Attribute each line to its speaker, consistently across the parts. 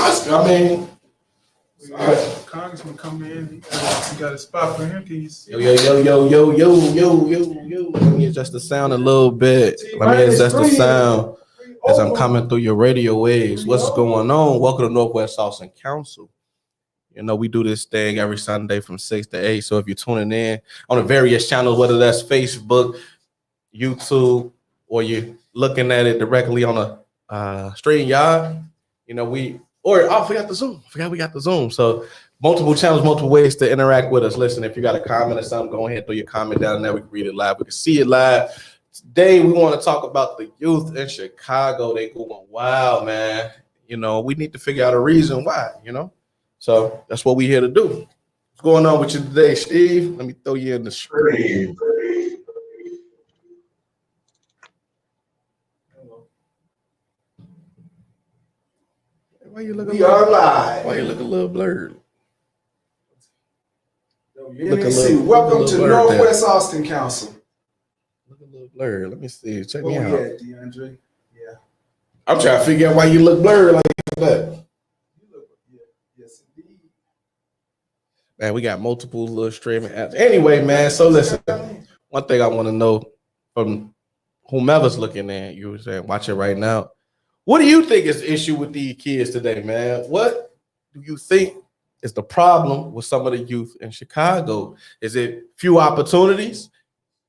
Speaker 1: I mean,
Speaker 2: Congressman come in. You got a spot for him? Can you see?
Speaker 1: Yo. Let me adjust the sound a little bit. Let me adjust the sound as I'm coming through your radio waves. What's going on? Welcome to Northwest Austin Council. You know, we do this thing every Sunday from 6 to 8. So if you're tuning in on the various channels, whether that's Facebook, YouTube, or you're looking at it directly on a StreamYard, you know, I forgot the Zoom. We got the Zoom. So multiple channels, multiple ways to interact with us. Listen, if you got a comment or something, go ahead and throw your comment down there. We can read it live. We can see it live. Today, we want to talk about the youth in Chicago. They going wild, man. You know, we need to figure out a reason why, you know. So that's what we're here to do. What's going on with you today, Steve? Let me throw you in the screen. Why you look? Why you look a little blurred?
Speaker 3: Welcome to Northwest Austin Council.
Speaker 1: Look a little blurred. Let me see. Check me out.
Speaker 3: Yeah, DeAndre. Yeah.
Speaker 1: I'm trying to figure out why you look blurred like that.
Speaker 3: Yes, indeed.
Speaker 1: Man, we got multiple little streaming apps. Anyway, man. So listen, one thing I want to know from whomever's looking at you, saying watch it right now. What do you think is the issue with these kids today, man? What do you think is the problem with some of the youth in Chicago? Is it few opportunities?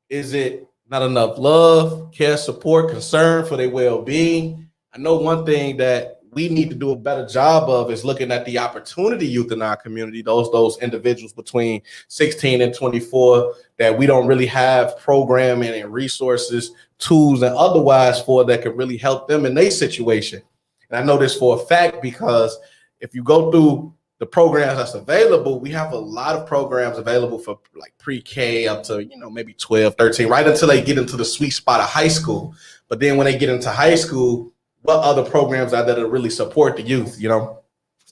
Speaker 1: Is it not enough love, care, support, concern for their well-being? I know one thing that we need to do a better job of is looking at the opportunity youth in our community, those individuals between 16 and 24 that we don't really have programming and resources, tools, and otherwise for that could really help them in their situation. And I know this for a fact because if you go through the programs that's available, we have a lot of programs available for like pre-K up to, you know, maybe 12, 13, right until they get into the sweet spot of high school. But then when they get into high school, what other programs are there to really support the youth? You know,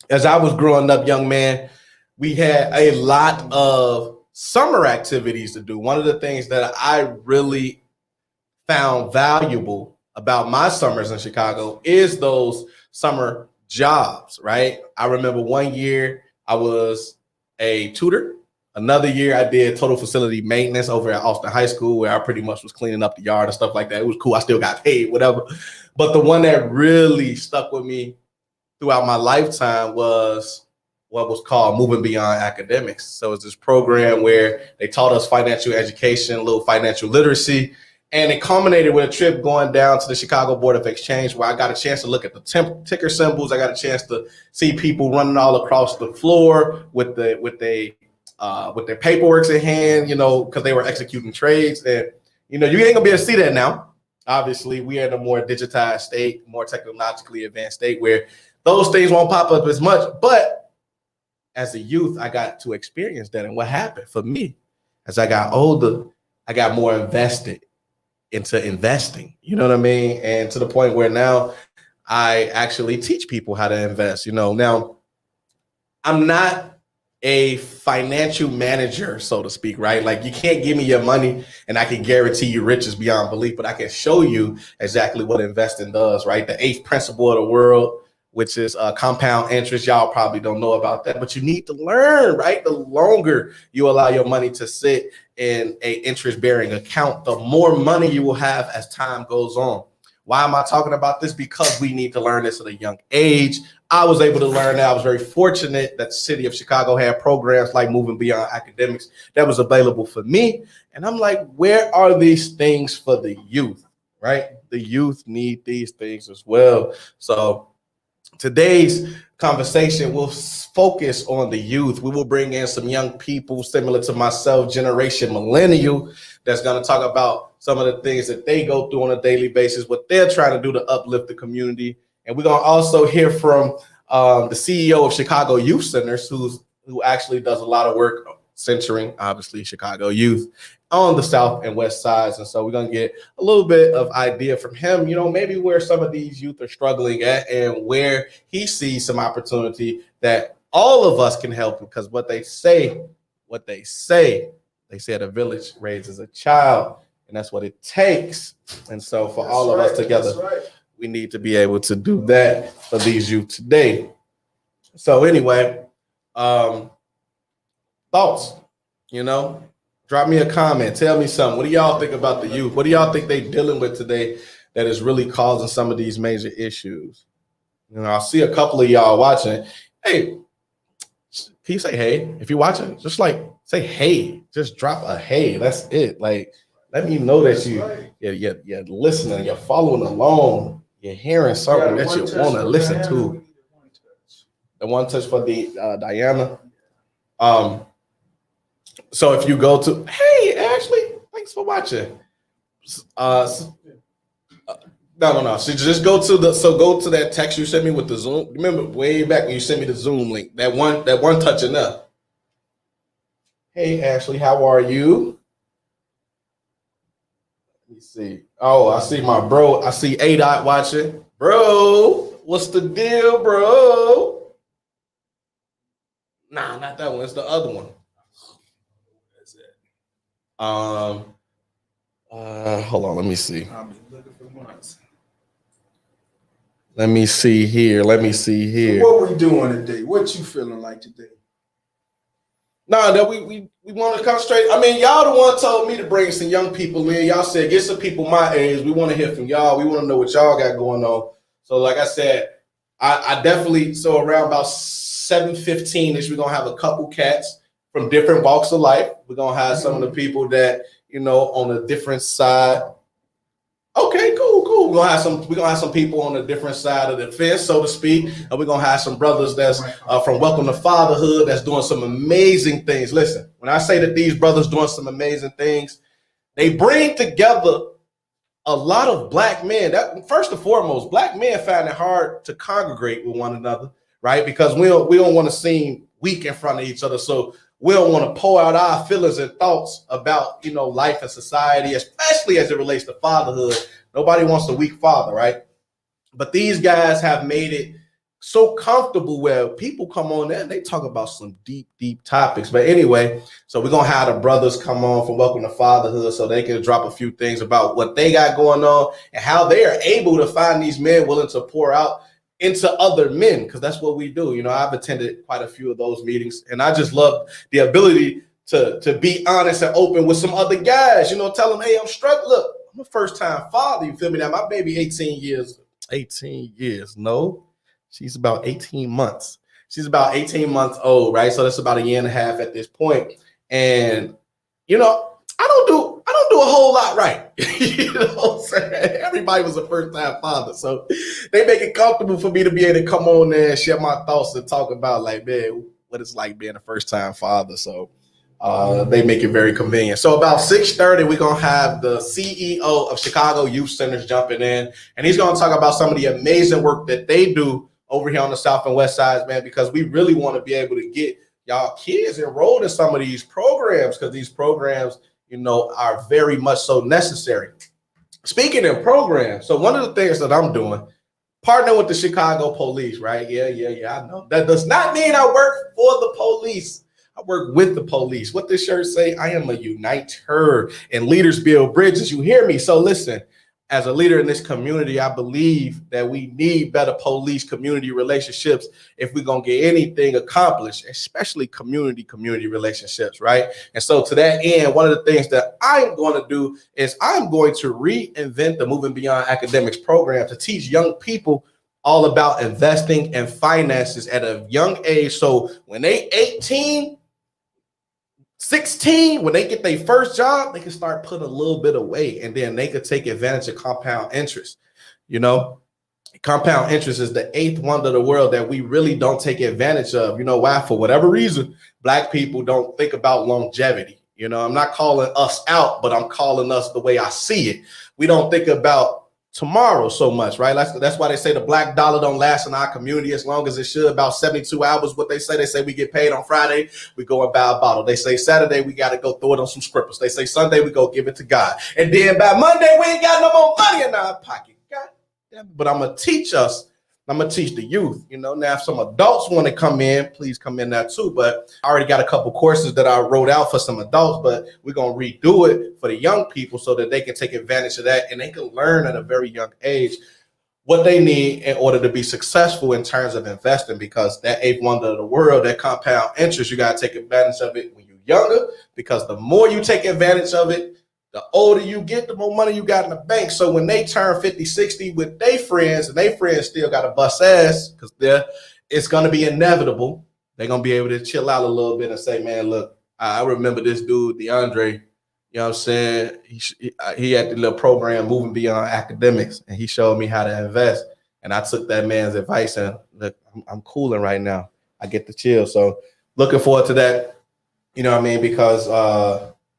Speaker 1: as I was growing up, young man, we had a lot of summer activities to do. One of the things that I really found valuable about my summers in Chicago is those summer jobs, right? I remember one year I was a tutor. Another year I did total facility maintenance over at Austin High School, where I pretty much was cleaning up the yard and stuff like that. It was cool. I still got paid, whatever. But the one that really stuck with me throughout my lifetime was what was called Moving Beyond Academics. So it's this program where they taught us financial education, a little financial literacy, and it culminated with a trip going down to the Chicago Board of Exchange, where I got a chance to look at the ticker symbols. I got a chance to see people running all across the floor with their paperwork in hand, you know, because they were executing trades. And, you know, you ain't gonna be able to see that now. Obviously, we are in a more digitized state, more technologically advanced state where those things won't pop up as much. But as a youth, I got to experience that. And what happened for me as I got older, I got more invested into investing, you know what I mean? And to the point where now I actually teach people how to invest. You know, now I'm not a financial manager, so to speak, right? Like you can't give me your money and I can guarantee you riches beyond belief, but I can show you exactly what investing does, right? The 8th principle of the world, which is compound interest. Y'all probably don't know about that, but you need to learn, right? The longer you allow your money to sit in a interest-bearing account, the more money you will have as time goes on. Why am I talking about this? Because we need to learn this at a young age. I was able to learn that. I was very fortunate that the city of Chicago had programs like Moving Beyond Academics that was available for me. And I'm like, where are these things for the youth, right? The youth need these things as well. So today's conversation will focus on the youth. We will bring in some young people similar to myself, Generation Millennial, that's going to talk about some of the things that they go through on a daily basis, what they're trying to do to uplift the community. And we're going to also hear from the CEO of Chicago Youth Centers, who actually does a lot of work centering, obviously, Chicago youth on the south and west sides. And so we're going to get a little bit of idea from him, you know, maybe where some of these youth are struggling at and where he sees some opportunity that all of us can help, because they say a village raises a child, and that's what it takes. And so for all of us together, we need to be able to do that for these youth today. So anyway, thoughts, drop me a comment. Tell me something. What do y'all think about the youth? What do y'all think they dealing with today that is really causing some of these major issues? I see a couple of y'all watching. Hey, can you say hey? If you're watching, just like say hey. Just drop a hey. That's it. Like, let me know that you're listening, you're following along, you're hearing something that you want to listen to. The one touch for the Diana. So if you go to, hey, Ashley, thanks for watching. No. So just go to that text you sent me with the Zoom. Remember way back when you sent me the Zoom link, that one touch enough. Hey, Ashley, how are you? Let me see. Oh, I see my bro. I see A-Dot watching. Bro, what's the deal, bro? Nah, not that one. It's the other one. That's it. Hold on. Let me see.
Speaker 3: I've been looking for months.
Speaker 1: Let me see here.
Speaker 3: What we doing today? What you feeling like today?
Speaker 1: That we want to concentrate. I mean, y'all the one told me to bring some young people in. Y'all said get some people my age. We want to hear from y'all. We want to know what y'all got going on. So, like I said, I definitely around about 7:15ish, we're gonna have a couple cats from different walks of life. We're gonna have some of the people that on a different side. Okay, cool. We're gonna have some people on a different side of the fence, so to speak, and we're gonna have some brothers that's from Welcome to Fatherhood that's doing some amazing things. Listen, when I say that these brothers doing some amazing things, they bring together a lot of black men. That first and foremost, black men find it hard to congregate with one another, right? Because we don't want to seem weak in front of each other, so we don't want to pour out our feelings and thoughts about life and society, especially as it relates to fatherhood. Nobody wants a weak father, right? But these guys have made it so comfortable where people come on there and they talk about some deep, deep topics. But anyway, so we're going to have the brothers come on from Welcome to Fatherhood so they can drop a few things about what they got going on and how they are able to find these men willing to pour out into other men, because that's what we do. I've attended quite a few of those meetings, and I just love the ability to be honest and open with some other guys, tell them, hey, I'm struggling. Look, I'm a first-time father, you feel me? Now, my baby 18 years. No, she's about 18 months. She's about 18 months old, right? So that's about a year and a half at this point. And, I don't do a whole lot right. What I'm saying? Everybody was a first-time father. So they make it comfortable for me to be able to come on there and share my thoughts and talk about, like, man, what it's like being a first-time father. So they make it very convenient. So about 6:30, we're going to have the CEO of Chicago Youth Centers jumping in, and he's going to talk about some of the amazing work that they do over here on the South and West Sides, man, because we really want to be able to get y'all kids enrolled in some of these programs, because these programs, are very much so necessary. Speaking in programs, so one of the things that I'm doing, partnering with the Chicago police, right? Yeah, I know. That does not mean I work for the police. I work with the police. What this shirt say? I am a uniter, and leaders build bridges. You hear me? So listen, as a leader in this community, I believe that we need better police community relationships if we're going to get anything accomplished, especially community relationships, right? And so to that end, one of the things that I'm going to do is I'm going to reinvent the Moving Beyond Academics program to teach young people all about investing and finances at a young age. So when they 18, 16, when they get their first job, they can start putting a little bit away, and then they could take advantage of compound interest. Compound interest is the eighth wonder of the world that we really don't take advantage of. You know why? For whatever reason, Black people don't think about longevity. I'm not calling us out, but I'm calling us the way I see it. We don't think about tomorrow so much, right? That's why they say the black dollar don't last in our community as long as it should. About 72 hours, what they say we get paid on Friday, we go and buy a bottle. They say Saturday, we got to go throw it on some strippers. They say Sunday, we go give it to God. And then by Monday, we ain't got no more money in our pocket. God damn it. But I'm going to teach the youth. Now if some adults want to come in, please come in there too. But I already got a couple courses that I wrote out for some adults, but we're going to redo it for the young people so that they can take advantage of that and they can learn at a very young age. what they need in order to be successful in terms of investing, because that eighth wonder of the world, that compound interest, you got to take advantage of it when you're younger, because the more you take advantage of it, the older you get, the more money you got in the bank. So when they turn 50, 60 with their friends, and their friends still got to bust ass, because it's going to be inevitable. They're going to be able to chill out a little bit and say, man, look, I remember this dude, DeAndre, you know what I'm saying? He had the little program Moving Beyond Academics, and he showed me how to invest. And I took that man's advice, and look, I'm cooling right now. I get to chill. So looking forward to that, you know what I mean? Because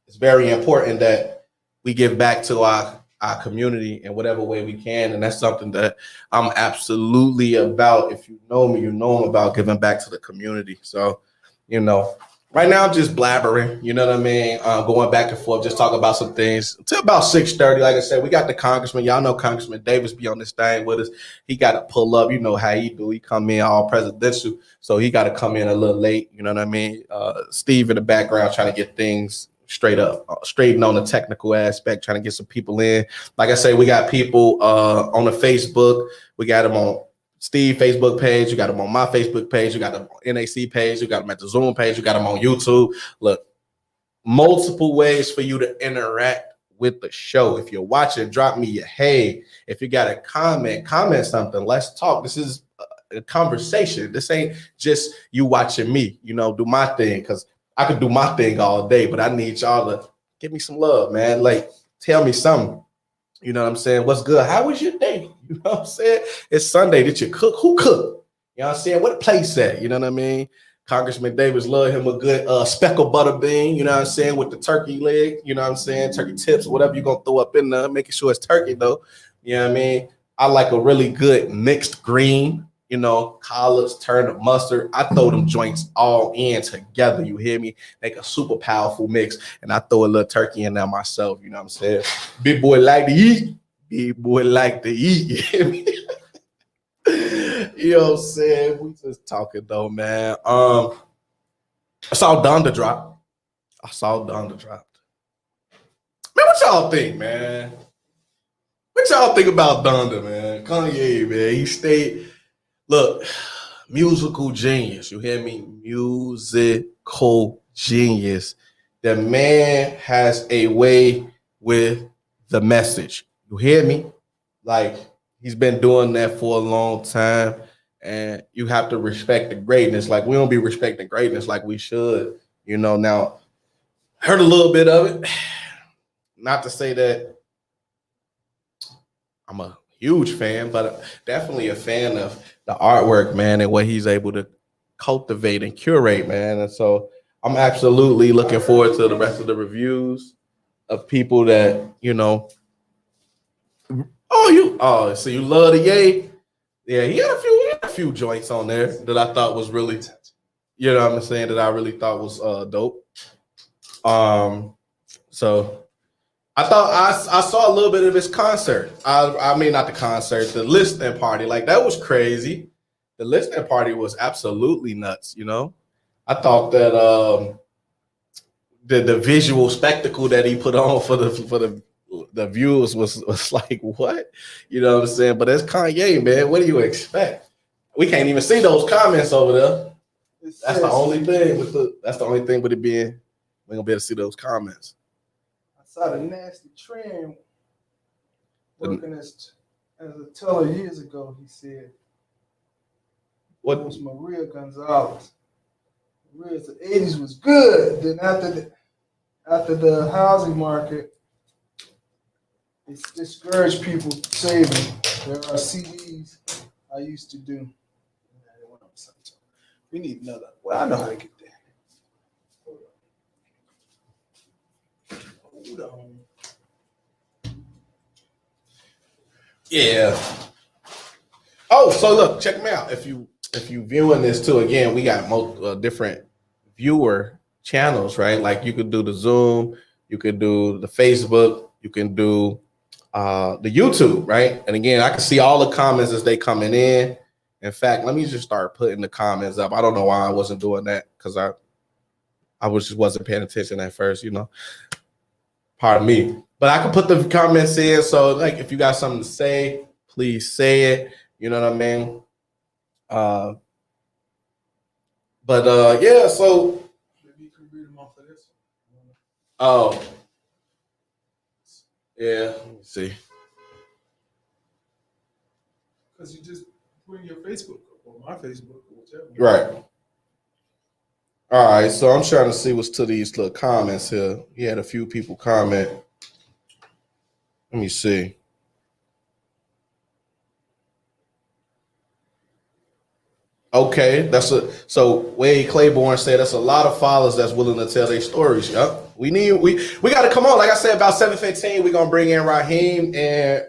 Speaker 1: it's very important that we give back to our community in whatever way we can. And that's something that I'm absolutely about. If you know me, you know I'm about giving back to the community. So, you know, right now, I'm just blabbering, you know what I mean? Going back and forth, just talking about some things until about 6:30. Like I said, we got the congressman. Y'all know Congressman Davis be on this thing with us. He got to pull up. You know how he do. He come in all presidential, so he got to come in a little late. You know what I mean? Steve in the background trying to get things straighten on the technical aspect, trying to get some people in. Like I say, we got people on the Facebook. We got them on Steve Facebook page, you got them on my Facebook page, you got them on NAC page, you got them at the Zoom page, you got them on YouTube. Look, multiple ways for you to interact with the show. If you're watching, drop me a hey. If you got a comment something. Let's talk. This is a conversation. This ain't just you watching me, you know, do my thing, because I could do my thing all day, but I need y'all to give me some love, man. Like, tell me something. You know what I'm saying? What's good? How was your day? You know what I'm saying? It's Sunday. Did you cook? Who cooked? You know what I'm saying? What place at? You know what I mean? Congressman Davis love him a good speckled butter bean, you know what I'm saying, with the turkey leg, you know what I'm saying, turkey tips, whatever you're going to throw up in there, making sure it's turkey, though. You know what I mean? I like a really good mixed green, you know, collards, turnip, mustard. I throw them joints all in together, you hear me? Make a super powerful mix, and I throw a little turkey in there myself, you know what I'm saying? Big boy like to eat. Big boy like to eat, you hear me? You know what I'm saying? We just talking though, man. I saw Donda drop. Man, what y'all think, man? What y'all think about Donda, man? Kanye, man. He stayed, look, musical genius. You hear me? Musical genius. The man has a way with the message. You hear me? Like, he's been doing that for a long time, and you have to respect the greatness. Like, we don't be respecting greatness like we should. You know, now, heard a little bit of it. Not to say that I'm a huge fan, but definitely a fan of the artwork, man, and what he's able to cultivate and curate, man. And so I'm absolutely looking forward to the rest of the reviews of people that, you know, so you love the Ye? Yeah, he had a few joints on there that I thought was really, you know what I'm saying, that I really thought was dope. So I thought I saw a little bit of his concert. I mean, not the concert, the listening party. Like, that was crazy. The listening party was absolutely nuts, you know? I thought that the visual spectacle that he put on for the viewers was like, what? You know what I'm saying? But that's Kanye, man. What do you expect? We can't even see those comments over there. That's the only thing with it being, we're gonna be able to see those comments.
Speaker 3: I saw the nasty trend working as a teller years ago. He said,
Speaker 1: What
Speaker 3: was Maria Gonzalez. Maria's the 80s was good. Then after the housing market, it's discouraged people saving. There are CDs I used to do. We need another. Well, I know how to get there. Hold on.
Speaker 1: Yeah. Oh, so look, check me out. If you viewing this too, again, we got different viewer channels, right? Like, you could do the Zoom, you could do the Facebook, you can do the YouTube, right? And again, I can see all the comments as they coming in. In fact, let me just start putting the comments up. I don't know why I wasn't doing that, because I just wasn't paying attention at first, you know. Pardon me. But I can put the comments in. So, like, if you got something to say, please say it. You know what I mean? Yeah, so
Speaker 2: Maybe you can read them off of this.
Speaker 1: oh yeah, let me see.
Speaker 2: Because you just put in your Facebook or my Facebook or whichever.
Speaker 1: Right. All right, so I'm trying to see what's to these little comments here. He had a few people comment. Let me see. Okay, so Wade Claiborne said that's a lot of followers that's willing to tell their stories. Yep. We got to come on. Like I said, about 7:15, we're gonna bring in Raheem and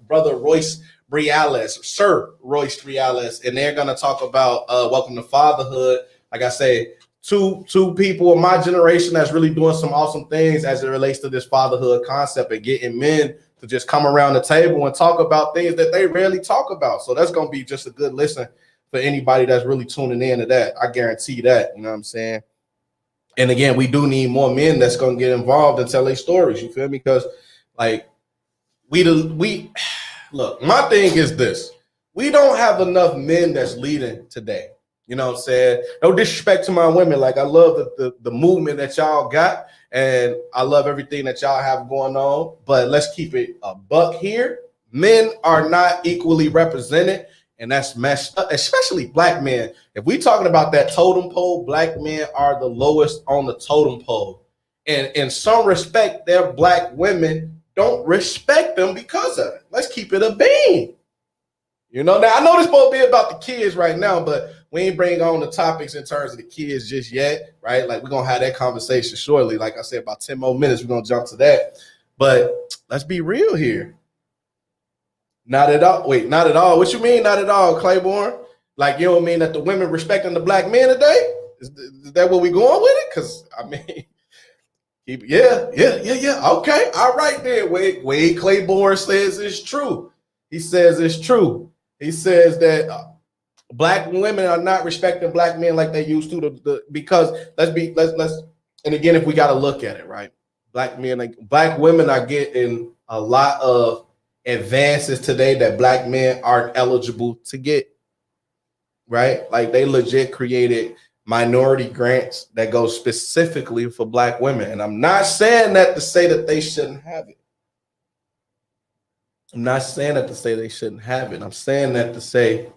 Speaker 1: brother Royce Briales, Sir Royce Briales, and they're gonna talk about welcome to fatherhood. Like I say, two people of my generation that's really doing some awesome things as it relates to this fatherhood concept and getting men to just come around the table and talk about things that they rarely talk about. So that's gonna be just a good listen for anybody that's really tuning in to that. I guarantee that, you know what I'm saying? And again, we do need more men that's going to get involved and tell their stories, you feel me? Because like we look, my thing is this. We don't have enough men that's leading today. You know what I'm saying? No disrespect to my women. Like I love the movement that y'all got, and I love everything that y'all have going on. But let's keep it a buck here. Men are not equally represented. And that's messed up, especially black men. If we talking about that totem pole, black men are the lowest on the totem pole. And in some respect, their black women don't respect them because of it. Let's keep it a bean. You know, now I know this supposed to be about the kids right now, but we ain't bring on the topics in terms of the kids just yet, right? Like we're gonna have that conversation shortly. Like I said, about 10 more minutes, we're gonna jump to that. But let's be real here. Not at all. Wait, not at all. What you mean, not at all, Claiborne? Like, you don't mean that the women respecting the black men today? Is that where we going with it? Because, I mean, yeah. Okay. All right, then. Wade Claiborne says it's true. He says it's true. He says that black women are not respecting black men like they used to. Because let's and again, if we got to look at it, right? Black women are getting a lot of advances today that black men aren't eligible to get, right? Like they legit created minority grants that go specifically for black women. And I'm not saying that to say that they shouldn't have it. I'm not saying that to say they shouldn't have it. I'm saying that to say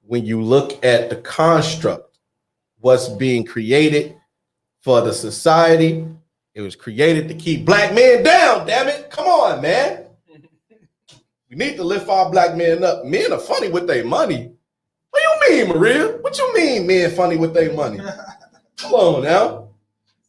Speaker 1: when you look at the construct, what's being created for the society, it was created to keep black men down, damn it. Come on, man. We need to lift our black men up. Men are funny with their money. What do you mean, Maria? What you mean men funny with their money? Come on now.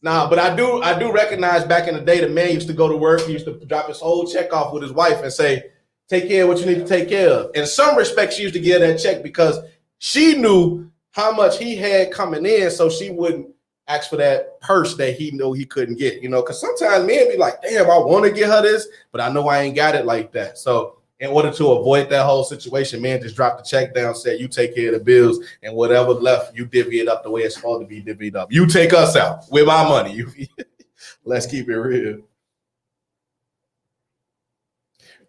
Speaker 1: Nah, but I do recognize back in the day the man used to go to work, he used to drop his whole check off with his wife and say, take care of what you need to take care of. In some respects, she used to give that check because she knew how much he had coming in, so she wouldn't ask for that purse that he knew he couldn't get, you know, because sometimes men be like, damn, I want to get her this, but I know I ain't got it like that. So in order to avoid that whole situation, man, just drop the check down, said you take care of the bills, and whatever left, you divvy it up the way it's supposed to be divvied up. You take us out with my money. Let's keep it real.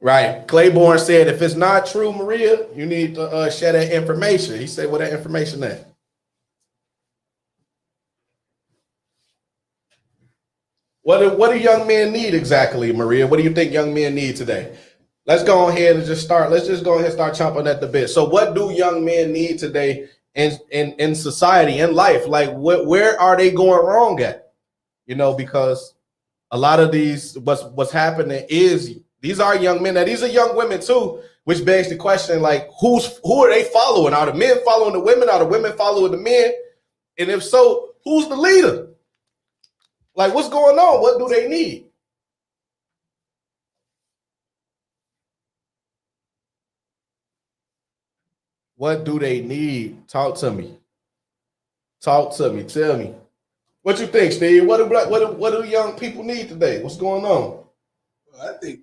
Speaker 1: Right. Claiborne said, if it's not true, Maria, you need to share that information. He said, where that information at? What do young men need exactly, Maria? What do you think young men need today? Let's go ahead and let's just go ahead and start chomping at the bit. So what do young men need today in society, in life? Like where are they going wrong at? You know, because a lot of these, what's happening is these are young men. Now these are young women too, which begs the question, like who are they following? Are the men following the women? Are the women following the men? And if so, who's the leader? Like what's going on? What do they need? What do they need? Talk to me. Talk to me. Tell me. What you think, Steve? What do young people need today? What's going on?
Speaker 3: Well, I think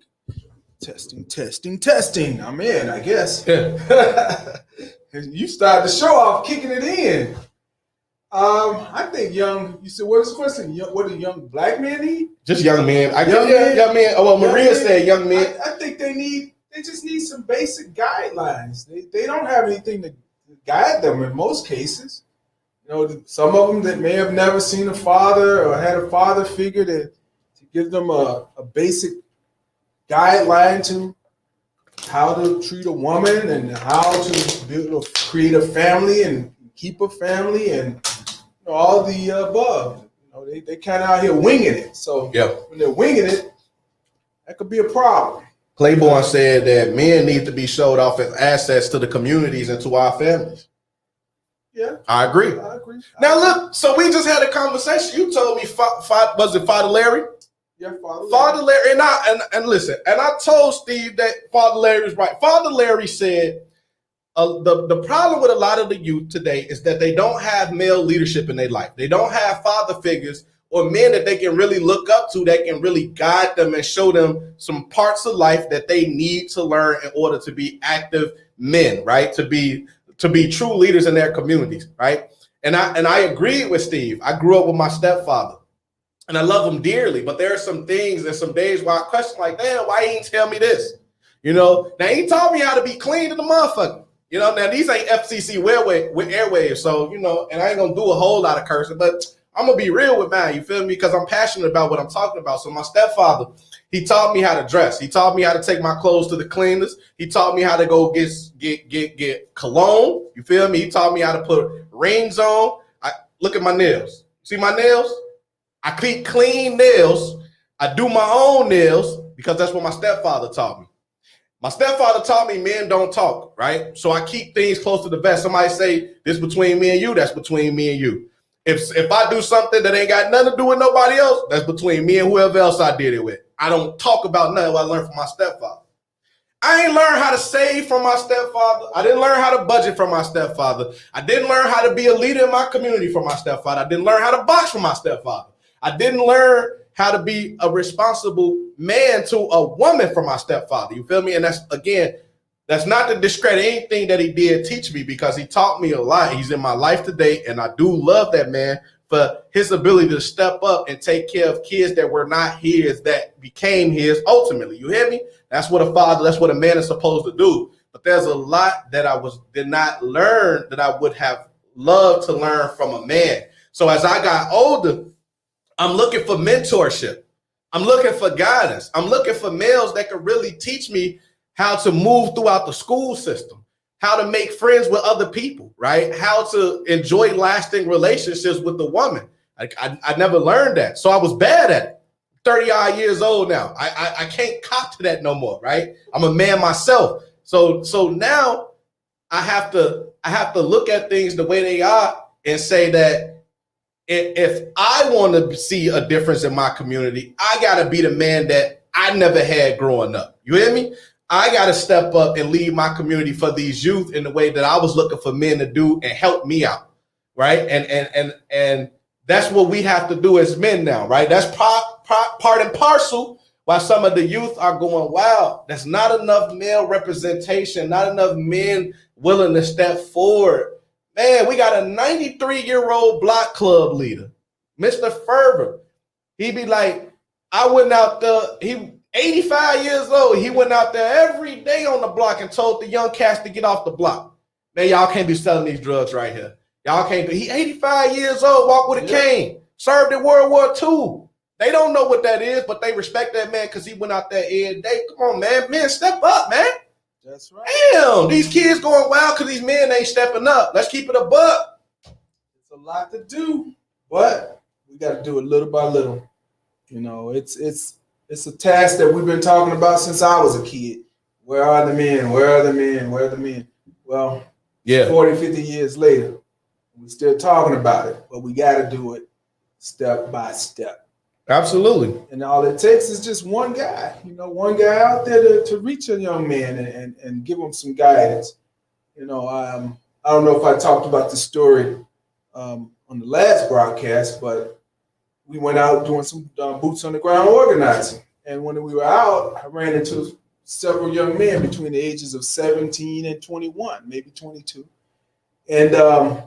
Speaker 3: testing. I'm in, I guess.
Speaker 1: Yeah.
Speaker 3: You started the show off kicking it in. I think you said, what's the question? What do young black men need?
Speaker 1: Just young men.
Speaker 3: Young men.
Speaker 1: Young men. Oh, well, Maria said young men.
Speaker 3: I think they need
Speaker 2: they just need some basic guidelines. They don't have anything to guide them in most cases. You know, some of them that may have never seen a father or had a father figure to give them a basic guideline to how to treat a woman and how to create a family and keep a family and all the above. You know, they kind of out here winging it. So when they're winging it, that could be a problem.
Speaker 1: Claiborne said that men need to be showed off as assets to the communities and to our families.
Speaker 2: Yeah,
Speaker 1: I agree. Now look, so we just had a conversation. You told me, was it Father Larry?
Speaker 2: Yeah,
Speaker 1: Father Larry, and listen, and I told Steve that Father Larry was right. Father Larry said the problem with a lot of the youth today is that they don't have male leadership in their life. They don't have father figures or men that they can really look up to that can really guide them and show them some parts of life that they need to learn in order to be active men, right? To be true leaders in their communities, right? And I agreed with Steve. I grew up with my stepfather. And I love him dearly, but there are some things and some days where I question, like, damn, why he ain't tell me this? You know, now he taught me how to be clean to the motherfucker. You know, now these ain't FCC airwaves, so, you know, and I ain't gonna do a whole lot of cursing, but I'm gonna be real with mine, you feel me? Because I'm passionate about what I'm talking about. So my stepfather, he taught me how to dress. He taught me how to take my clothes to the cleaners. He taught me how to go get cologne. You feel me? He taught me how to put rings on. Look at my nails. See my nails? I keep clean nails. I do my own nails because that's what my stepfather taught me. My stepfather taught me men don't talk, right? So I keep things close to the vest. Somebody say, this between me and you, that's between me and you. If I do something that ain't got nothing to do with nobody else, that's between me and whoever else I did it with. I don't talk about nothing I learned from my stepfather. I ain't learned how to save from my stepfather. I didn't learn how to budget from my stepfather. I didn't learn how to be a leader in my community from my stepfather. I didn't learn how to box from my stepfather. I didn't learn how to be a responsible man to a woman from my stepfather. You feel me? And that's not to discredit anything that he did teach me, because he taught me a lot. He's in my life today, and I do love that man for his ability to step up and take care of kids that were not his, that became his ultimately. You hear me? That's what a man is supposed to do. But there's a lot that I did not learn that I would have loved to learn from a man. So as I got older, I'm looking for mentorship. I'm looking for guidance. I'm looking for males that can really teach me how to move throughout the school system, how to make friends with other people, right? How to enjoy lasting relationships with the woman. I never learned that. So I was bad at it. 30-odd years old now. I can't cop to that no more, right? I'm a man myself. So now I have to look at things the way they are and say that if I want to see a difference in my community, I got to be the man that I never had growing up. You hear me? I got to step up and lead my community for these youth in the way that I was looking for men to do and help me out, right? And that's what we have to do as men now, right? That's part and parcel why some of the youth are going, wow, that's not enough male representation, not enough men willing to step forward. Man, we got a 93-year-old block club leader, Mr. Fervor. He be like, I went out there, he 85 years old. He went out there every day on the block and told the young cats to get off the block. Man, y'all can't be selling these drugs right here. Y'all can't be. He 85 years old, walk with a cane, served in World War II. They don't know what that is, but they respect that man because he went out there every day. Come on, man. Men, step up, man.
Speaker 2: That's right.
Speaker 1: Damn, these kids going wild because these men ain't stepping up. Let's keep it a buck.
Speaker 2: It's a lot to do, but we got to do it little by little. You know, it's a task that we've been talking about since I was a kid. Where are the men? Where are the men? Where are the men? Well, 40, 50 years later, we're still talking about it, but we got to do it step by step.
Speaker 1: Absolutely.
Speaker 2: And all it takes is just one guy, one guy out there to reach a young man and give him some guidance. I don't know if I talked about the story on the last broadcast, but we went out doing some boots on the ground organizing. And when we were out, I ran into several young men between the ages of 17 and 21, maybe 22. And I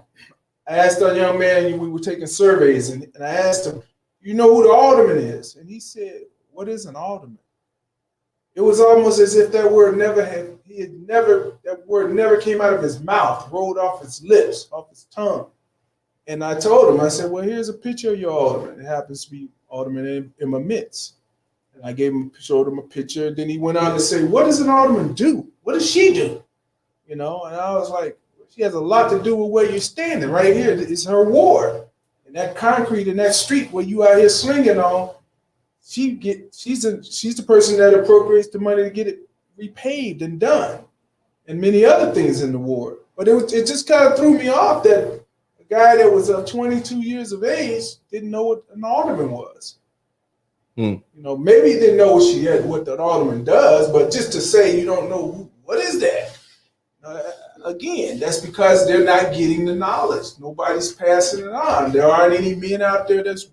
Speaker 2: asked our young man, we were taking surveys, and I asked him, you know who the alderman is? And he said, what is an alderman? It was almost as if that word that word never came out of his mouth, rolled off his lips, off his tongue. And I told him, I said, well, here's a picture of your alderman. It happens to be Alderman Emma Mintz. And I showed him a picture. Then he went on to say, what does an alderman do? What does she do? And I was like, she has a lot to do with where you're standing. Right here is her ward. And that concrete in that street where you out here slinging on, she's the person that appropriates the money to get it repaved and done, and many other things in the ward. But it just kind of threw me off that a guy that was 22 years of age didn't know what an alderman was. Maybe he didn't know what the alderman does, but just to say you don't know what is that? Again, that's because they're not getting the knowledge. Nobody's passing it on. There aren't any men out there that's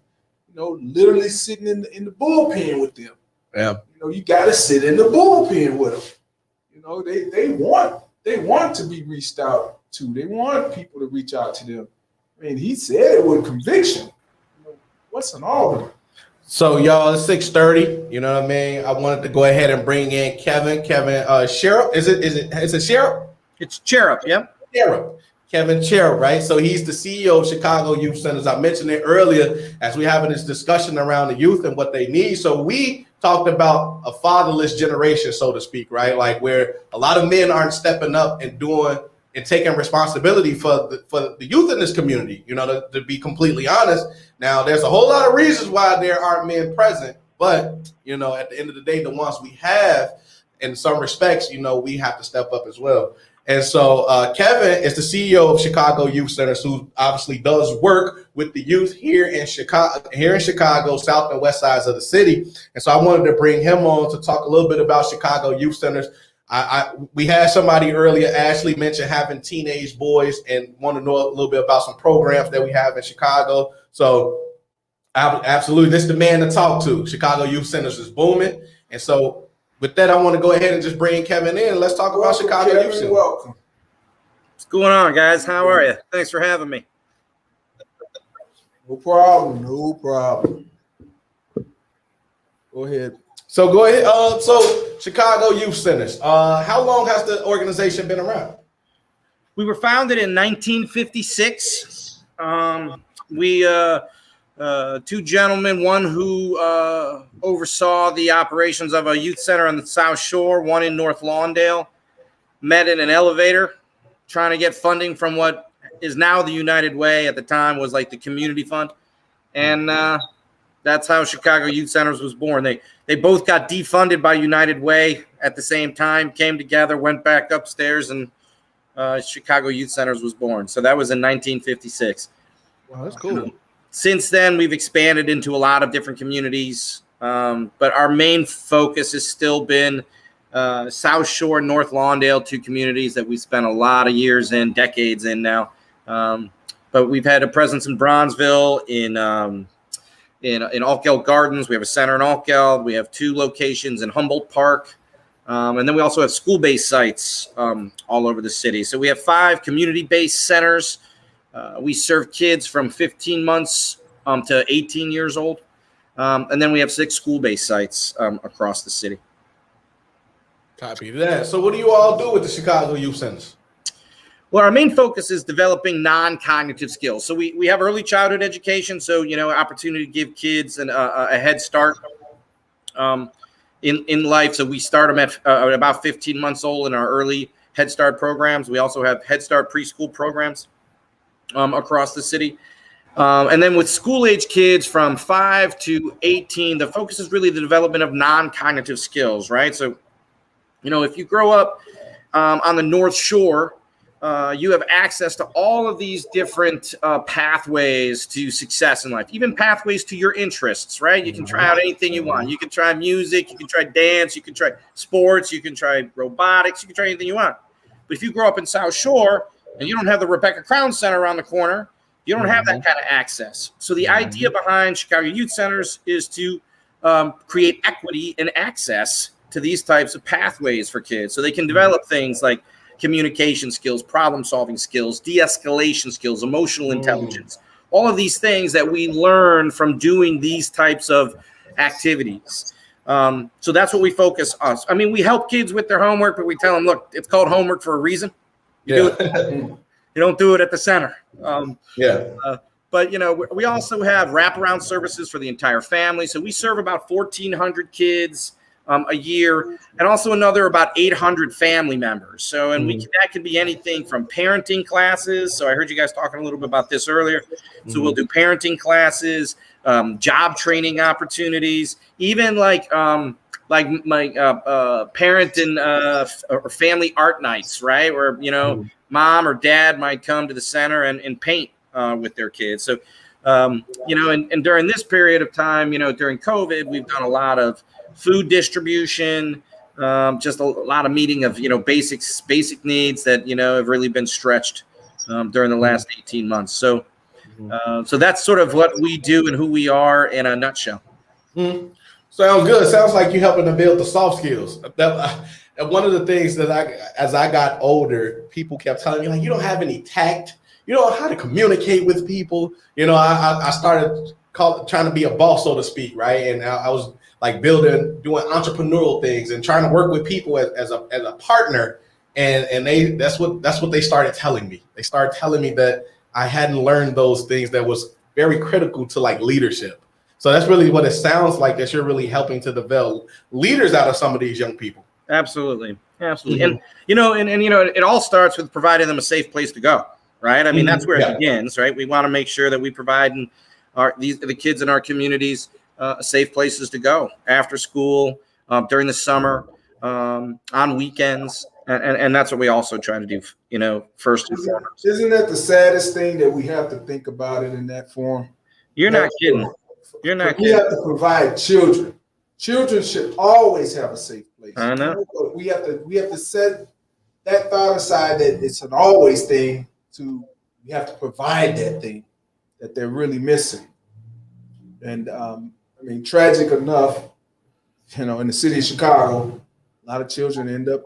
Speaker 2: literally sitting in the bullpen with them.
Speaker 1: Yeah.
Speaker 2: You got to sit in the bullpen with them. They want to be reached out to. They want people to reach out to them. I mean, he said it with conviction. What's an alderman?
Speaker 1: So y'all, it's 6:30. You know what I mean? I wanted to go ahead and bring in Kevin, Cherub. Is it Cherub?
Speaker 4: It's Cherub, yeah.
Speaker 1: Cherub. Kevin Cherub, right? So he's the CEO of Chicago Youth Centers. I mentioned it earlier as we're having this discussion around the youth and what they need. So we talked about a fatherless generation, so to speak, right? Like where a lot of men aren't stepping up and doing and taking responsibility for the youth in this community, to be completely honest. Now, there's a whole lot of reasons why there aren't men present, but, at the end of the day, the ones we have, in some respects, we have to step up as well. And so Kevin is the CEO of Chicago Youth Centers, who obviously does work with the youth here in Chicago, south and west sides of the city. And so I wanted to bring him on to talk a little bit about Chicago Youth Centers. We had somebody earlier, Ashley, mentioned having teenage boys and want to know a little bit about some programs that we have in Chicago. So absolutely, this is the man to talk to. Chicago Youth Centers is booming. And so with that, I want to go ahead and just bring Kevin in. Let's talk about Chicago Youth Centers.
Speaker 2: Welcome.
Speaker 4: What's going on, guys? How are you? Thanks for having me.
Speaker 2: No problem. Go ahead.
Speaker 1: So go ahead. So Chicago Youth Centers. How long has the organization been around?
Speaker 4: We were founded in 1956. Two gentlemen, one who oversaw the operations of a youth center on the South Shore, one in North Lawndale, met in an elevator trying to get funding from what is now the United Way. At the time was like the community fund. And that's how Chicago Youth Centers was born. They both got defunded by United Way at the same time, came together, went back upstairs, and Chicago Youth Centers was born. So that was in 1956.
Speaker 1: Wow, that's cool.
Speaker 4: Since then, we've expanded into a lot of different communities, but our main focus has still been South Shore, North Lawndale, two communities that we spent a lot of years in, decades in now. But we've had a presence in Bronzeville, in Altgeld Gardens. We have a center in Altgeld. We have two locations in Humboldt Park. And then we also have school-based sites all over the city. So we have 5 community-based centers. We serve kids from 15 months to 18 years old. And then we have 6 school-based sites across the city.
Speaker 1: Copy that. So what do you all do with the Chicago Youth Centers?
Speaker 4: Well, our main focus is developing non-cognitive skills. So we have early childhood education. So, opportunity to give kids a head start in life. So we start them at about 15 months old in our early Head Start programs. We also have Head Start preschool programs across the city. And then with school-age kids from 5 to 18, the focus is really the development of non-cognitive skills, right? So, if you grow up on the North Shore, you have access to all of these different pathways to success in life, even pathways to your interests, right? You can try out anything you want. You can try music, you can try dance, you can try sports, you can try robotics, you can try anything you want. But if you grow up in South Shore and you don't have the Rebecca Crown Center around the corner, you don't have that kind of access. So the idea behind Chicago Youth Centers is to create equity and access to these types of pathways for kids so they can develop things like communication skills, problem-solving skills, de-escalation skills, emotional intelligence, all of these things that we learn from doing these types of activities. So that's what we focus on. I mean, we help kids with their homework, but we tell them, look, it's called homework for a reason. You do it. You don't do it at the center. But, you know, we also have wraparound services for the entire family. So we serve about 1,400 kids a year, and also another about 800 family members. So, and that could be anything from parenting classes. So I heard you guys talking a little bit about this earlier. So we'll do parenting classes, job training opportunities, even like my parent and or family art nights, right? Where, you know, mom or dad might come to the center and paint with their kids. So, you know, and during this period of time, you know, during COVID, we've done a lot of food distribution, just a lot of meeting of, you know, basic needs that, you know, have really been stretched during the last 18 months. So, so that's sort of what we do and who we are in a nutshell.
Speaker 1: Sounds good. Sounds like you're helping to build the soft skills. And one of the things that as I got older, people kept telling me, like, you don't have any tact. You don't know how to communicate with people. You know, I started trying to be a boss, so to speak, right? And I was like doing entrepreneurial things and trying to work with people as a partner. And that's what they started telling me. They started telling me that I hadn't learned those things that was very critical to like leadership. So that's really what it sounds like, that you're really helping to develop leaders out of some of these young people.
Speaker 4: Absolutely. And, you know, and, you know, it all starts with providing them a safe place to go, right? I mean, that's where it begins, right? We want to make sure that we provide the kids in our communities safe places to go after school, during the summer, on weekends. And that's what we also try to do, you know, first and foremost.
Speaker 2: Isn't that the saddest thing, that we have to think about it in that form?
Speaker 4: You're not kidding. You're not kidding.
Speaker 2: We have to provide children. Children should always have a safe place.
Speaker 4: I know.
Speaker 2: We have to set that thought aside, that it's an always thing. We have to provide that thing that they're really missing. And I mean, tragic enough, you know, in the city of Chicago, a lot of children end up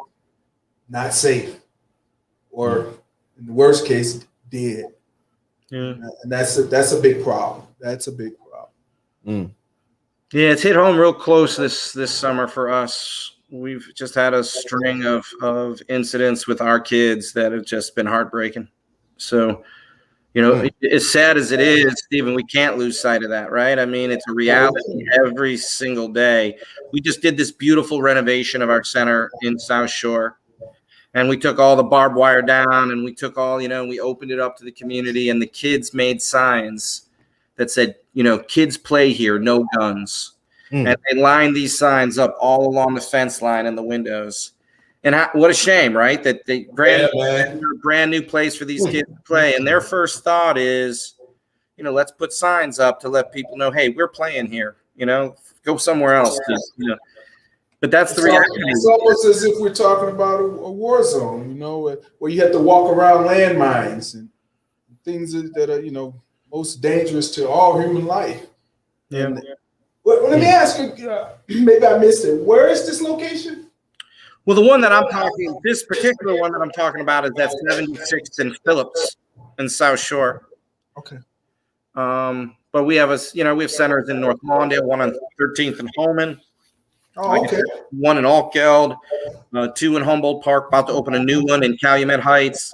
Speaker 2: not safe, or in the worst case, dead.
Speaker 4: Yeah.
Speaker 2: And that's a big problem. That's a big problem.
Speaker 4: Yeah, it's hit home real close this summer for us. We've just had a string of incidents with our kids that have just been heartbreaking. So, you know, as sad as it is, Stephen, we can't lose sight of that, right? I mean, it's a reality every single day. We just did this beautiful renovation of our center in South Shore, and we took all the barbed wire down, and we took all, you know, we opened it up to the community, and the kids made signs that said, you know, kids play here, no guns. And they lined these signs up all along the fence line and the windows. And what a shame, right? That they brand new place for these kids to play. And their first thought is, you know, let's put signs up to let people know, hey, we're playing here. You know, go somewhere else. You know. But that's the reality.
Speaker 2: It's almost as if we're talking about a war zone, you know, where you have to walk around landmines and things that are, you know, most dangerous to all human life.
Speaker 4: Yeah.
Speaker 2: Well, let me ask you, maybe I missed it. Where is this location?
Speaker 4: Well, the one that this particular one that I'm talking about is at 76th and Phillips in South Shore.
Speaker 2: Okay.
Speaker 4: But we have centers in North Lawndale, one on 13th and Holman.
Speaker 2: Oh, okay.
Speaker 4: One in Altgeld, two in Humboldt Park, about to open a new one in Calumet Heights.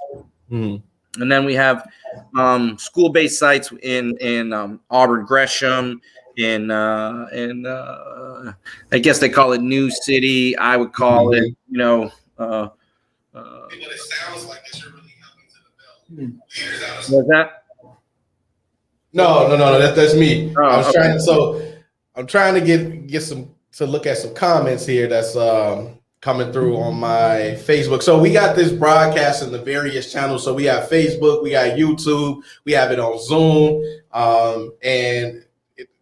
Speaker 4: And then we have school-based sites in Auburn Gresham, in I guess they call it New City. I would call it, you know. What it sounds like is you're really helping to develop. Was that?
Speaker 1: No, that's me.
Speaker 4: Oh,
Speaker 1: I'm trying to look at some comments here that's coming through on my Facebook. So we got this broadcast in the various channels. So we have Facebook, we got YouTube, we have it on Zoom, and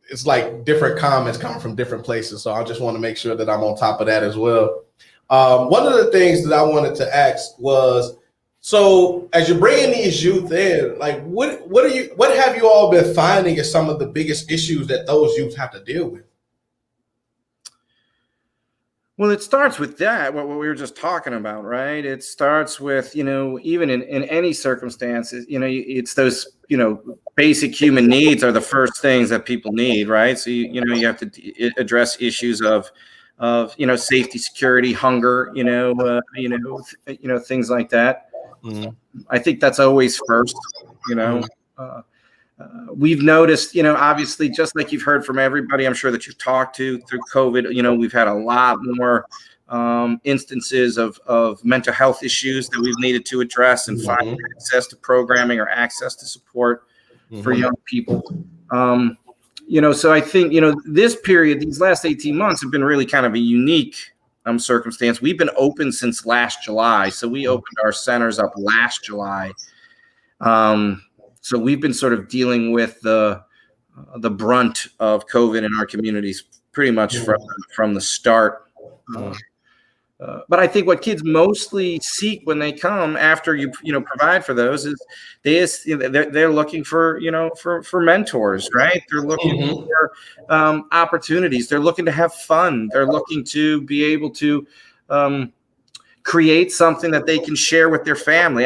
Speaker 1: it's like different comments coming from different places. So I just want to make sure that I'm on top of that as well. One of the things that I wanted to ask was, so as you're bringing these youth in, like what have you all been finding as some of the biggest issues that those youth have to deal with?
Speaker 4: Well, it starts with that, what we were just talking about, right? It starts with, you know, even in any circumstances, you know, it's those basic human needs are the first things that people need, right? So you have to address issues of safety, security, hunger, things like that.
Speaker 1: Mhm.
Speaker 4: I think that's always first. Uh, we've noticed, obviously, just like you've heard from everybody, I'm sure that you've talked to through COVID, we've had a lot more instances of mental health issues that we've needed to address and find access to programming or access to support for young people. So I think, this period, these last 18 months have been really kind of a unique circumstance. We've been open since last July. So we opened our centers up last July. So we've been sort of dealing with the brunt of COVID in our communities pretty much from the start. But I think what kids mostly seek when they come after you provide for those is they're looking for for mentors, right? They're looking for opportunities. They're looking to have fun. They're looking to be able to create something that they can share with their family.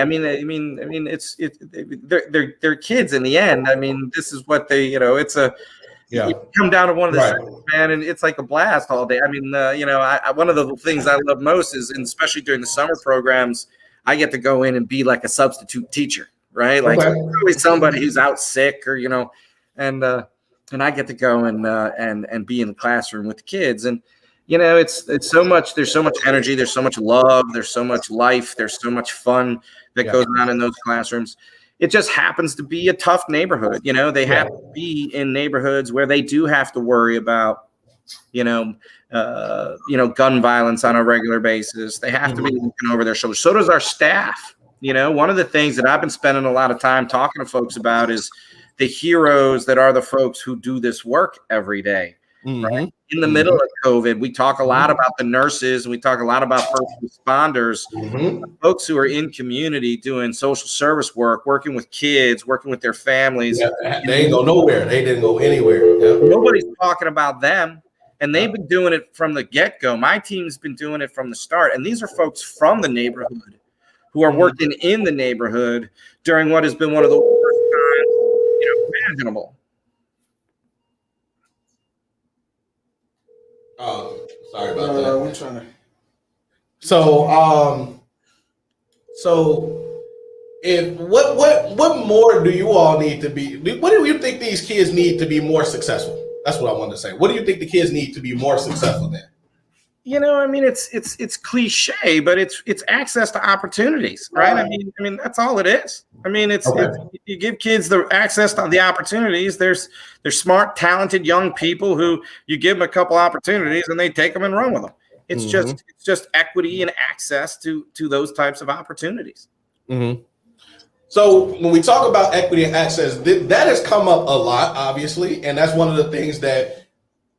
Speaker 4: They're kids in the end. I mean, this is what they it's a. You come down to one of the centers, man, and it's like a blast all day. I mean, one of the things I love most is, and especially during the summer programs, I get to go in and be like a substitute teacher, right? Like always somebody who's out sick or and I get to go and be in the classroom with the kids, and it's so much. There's so much energy. There's so much love. There's so much life. There's so much fun that goes on in those classrooms. It just happens to be a tough neighborhood. They have to be in neighborhoods where they do have to worry about, gun violence on a regular basis. They have to be looking over their shoulders. So does our staff. One of the things that I've been spending a lot of time talking to folks about is the heroes that are the folks who do this work every day. Right? In the middle of COVID, we talk a lot about the nurses, and we talk a lot about first responders, folks who are in community doing social service work, working with kids, working with their families.
Speaker 1: They ain't go nowhere. They didn't go anywhere.
Speaker 4: Nobody's talking about them, and they've been doing it from the get-go. My team's been doing it from the start, and these are folks from the neighborhood who are working in the neighborhood during what has been one of the worst times imaginable.
Speaker 1: Sorry about that.
Speaker 3: We're trying to.
Speaker 1: So, if what more do you all need to be? What do you think these kids need to be more successful? That's what I wanted to say. What do you think the kids need to be more successful in?
Speaker 4: It's cliche, but it's access to opportunities, right? I mean that's all it is. I mean, it's you give kids the access to the opportunities. They're smart, talented young people who you give them a couple opportunities and they take them and run with them. It's just equity and access to those types of opportunities.
Speaker 1: So when we talk about equity and access, that has come up a lot, obviously, and that's one of the things that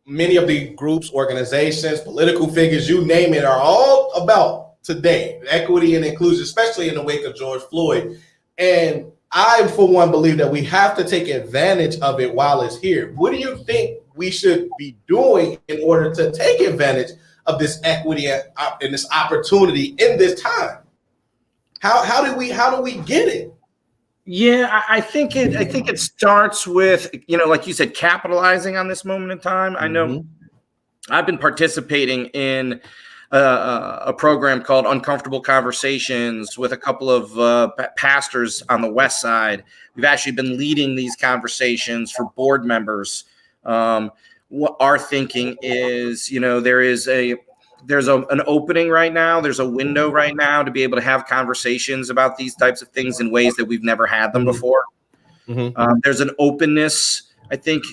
Speaker 1: many of the groups, organizations, political figures, you name it, are all about today. Equity and inclusion, especially in the wake of George Floyd. And I, for one, believe that we have to take advantage of it while it's here. What do you think we should be doing in order to take advantage of this equity and this opportunity in this time? How do we get it?
Speaker 4: Yeah, I think it starts with, like you said, capitalizing on this moment in time. I know I've been participating in a program called Uncomfortable Conversations with a couple of pastors on the West Side. We've actually been leading these conversations for board members. What our thinking is, there's an opening right now. There's a window right now to be able to have conversations about these types of things in ways that we've never had them before. There's an openness, I think,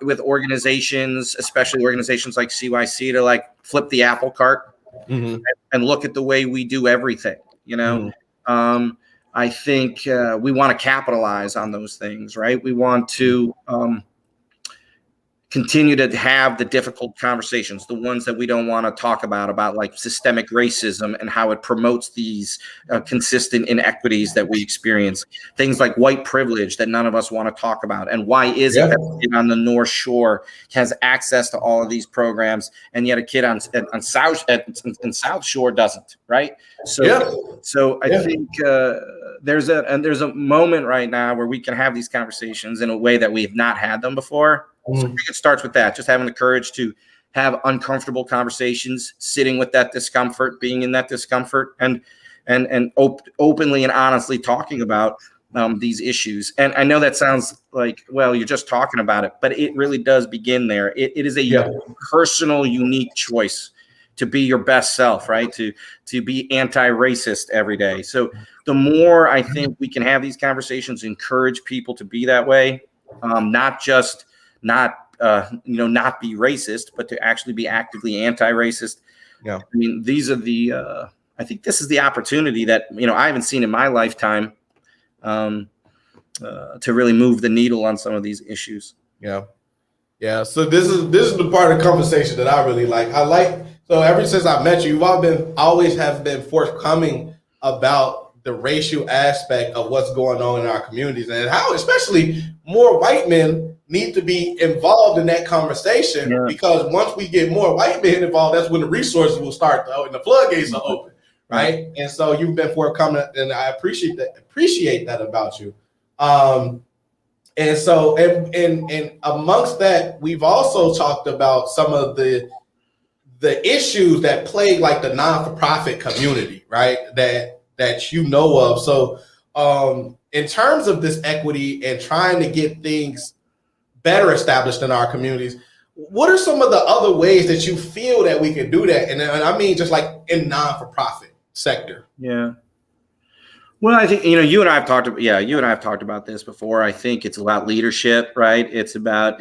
Speaker 4: with organizations, especially organizations like CYC, to like flip the apple cart and look at the way we do everything. I think we want to capitalize on those things, right? We want to continue to have the difficult conversations, the ones that we don't want to talk about like systemic racism and how it promotes these consistent inequities that we experience. Things like white privilege that none of us want to talk about. And why is it that a kid on the North Shore has access to all of these programs and yet a kid on South Shore doesn't, right? So I think there's a moment right now where we can have these conversations in a way that we have not had them before. So I think it starts with that, just having the courage to have uncomfortable conversations, sitting with that discomfort, being in that discomfort, and openly and honestly talking about these issues. And I know that sounds like, well, you're just talking about it, but it really does begin there. It is a personal, unique choice to be your best self, right? To be anti-racist every day. So the more I think we can have these conversations, encourage people to be that way, not be racist, but to actually be actively anti-racist. Yeah. I mean, these are I think this is the opportunity that, I haven't seen in my lifetime to really move the needle on some of these issues.
Speaker 1: Yeah. Yeah. So this is the part of the conversation that I really like. So ever since I met you, you've always have been forthcoming about the racial aspect of what's going on in our communities and how especially more white men need to be involved in that conversation, because once we get more white men involved, that's when the resources will start and the floodgates are open, right? And so you've been forthcoming, and I appreciate that about you. And so and amongst that, we've also talked about some of the issues that plague like the non-for-profit community, right? That you know of. So in terms of this equity and trying to get things better established in our communities, what are some of the other ways that you feel that we can do that? And I mean, just like in non-for-profit sector.
Speaker 4: Yeah. Well, I think, you and I have talked about this before. I think it's about leadership, right? It's about,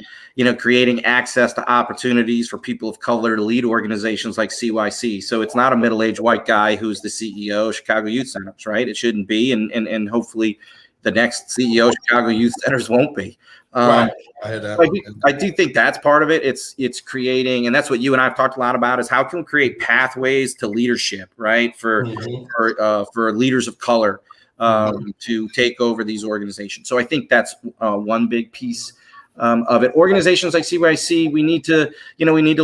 Speaker 4: creating access to opportunities for people of color to lead organizations like CYC. So it's not a middle-aged white guy who's the CEO of Chicago Youth Centers, right? It shouldn't be. And hopefully the next CEO of Chicago Youth Centers won't be.
Speaker 1: Right. I heard that.
Speaker 4: I do think that's part of it. It's creating, and that's what you and I have talked a lot about, is how can we create pathways to leadership, right? For leaders of color to take over these organizations. So I think that's one big piece of it. Organizations like CYC, we need to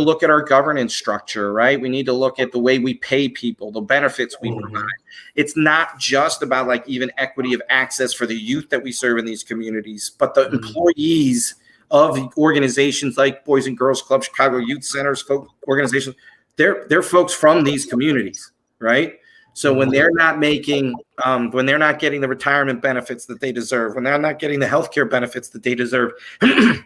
Speaker 4: look at our governance structure, right? We need to look at the way we pay people, the benefits we provide. It's not just about like even equity of access for the youth that we serve in these communities, but the employees of the organizations like Boys and Girls Club, Chicago Youth Centers, organizations, they're folks from these communities, right? So when they're not getting the retirement benefits that they deserve, when they're not getting the healthcare benefits that they deserve, it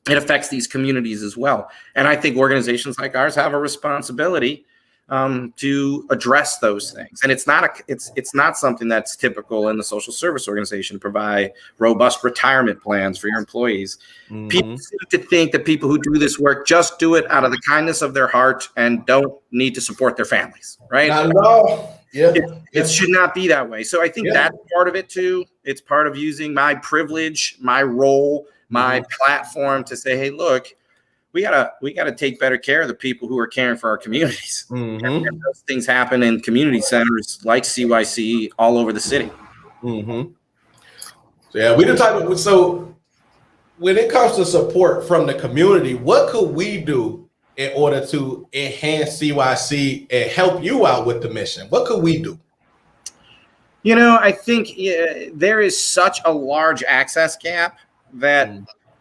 Speaker 4: affects these communities as well. And I think organizations like ours have a responsibility to address those things. And it's not something that's typical in the social service organization to provide robust retirement plans for your employees. People seem to think that people who do this work just do it out of the kindness of their heart and don't need to support their families, right?
Speaker 1: Not at all. Yeah.
Speaker 4: It should not be that way. So I think that's part of it too. It's part of using my privilege, my role, my platform to say, hey, look, we gotta take better care of the people who are caring for our communities. And those things happen in community centers like CYC all over the city.
Speaker 1: So yeah, we the type of, so when it comes to support from the community, what could we do in order to enhance CYC and help you out with the mission? What could we do?
Speaker 4: I think there is such a large access gap that,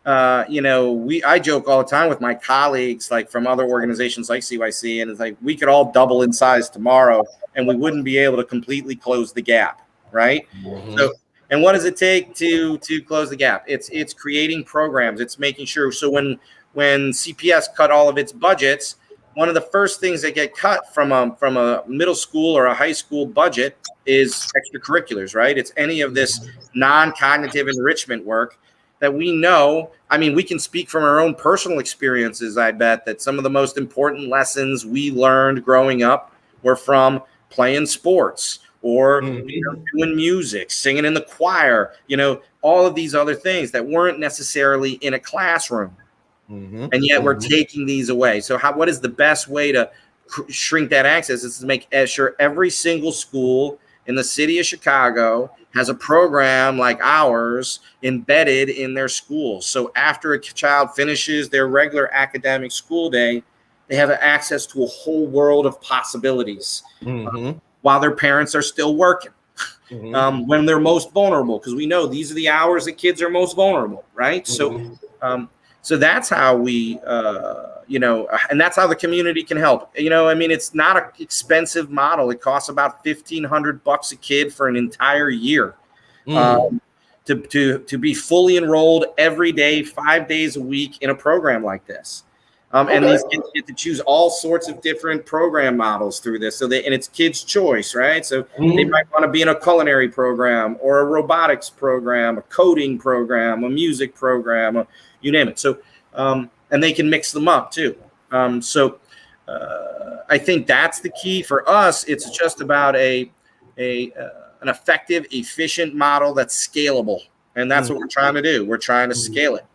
Speaker 4: I joke all the time with my colleagues, like from other organizations like CYC, and it's like, we could all double in size tomorrow and we wouldn't be able to completely close the gap. Right. So, and what does it take to close the gap? It's creating programs. It's making sure. So when CPS cut all of its budgets, one of the first things that get cut from a middle school or a high school budget is extracurriculars, right? It's any of this non-cognitive enrichment work that we know. I mean, we can speak from our own personal experiences, I bet, that some of the most important lessons we learned growing up were from playing sports or doing music, singing in the choir, all of these other things that weren't necessarily in a classroom. and yet we're taking these away. So what is the best way to shrink that access? Is to make sure every single school in the city of Chicago has a program like ours embedded in their school. So after a child finishes their regular academic school day, they have access to a whole world of possibilities while their parents are still working. When they're most vulnerable, because we know these are the hours that kids are most vulnerable, right? So that's how we, and that's how the community can help. I mean, it's not an expensive model. It costs about $1,500 a kid for an entire year to be fully enrolled every day, 5 days a week in a program like this. And these kids get to choose all sorts of different program models through this. And it's kids' choice, right? So they might want to be in a culinary program or a robotics program, a coding program, a music program, you name it. So, and they can mix them up too. I think that's the key for us. It's just about an effective, efficient model that's scalable. And that's what we're trying to do. We're trying to scale it.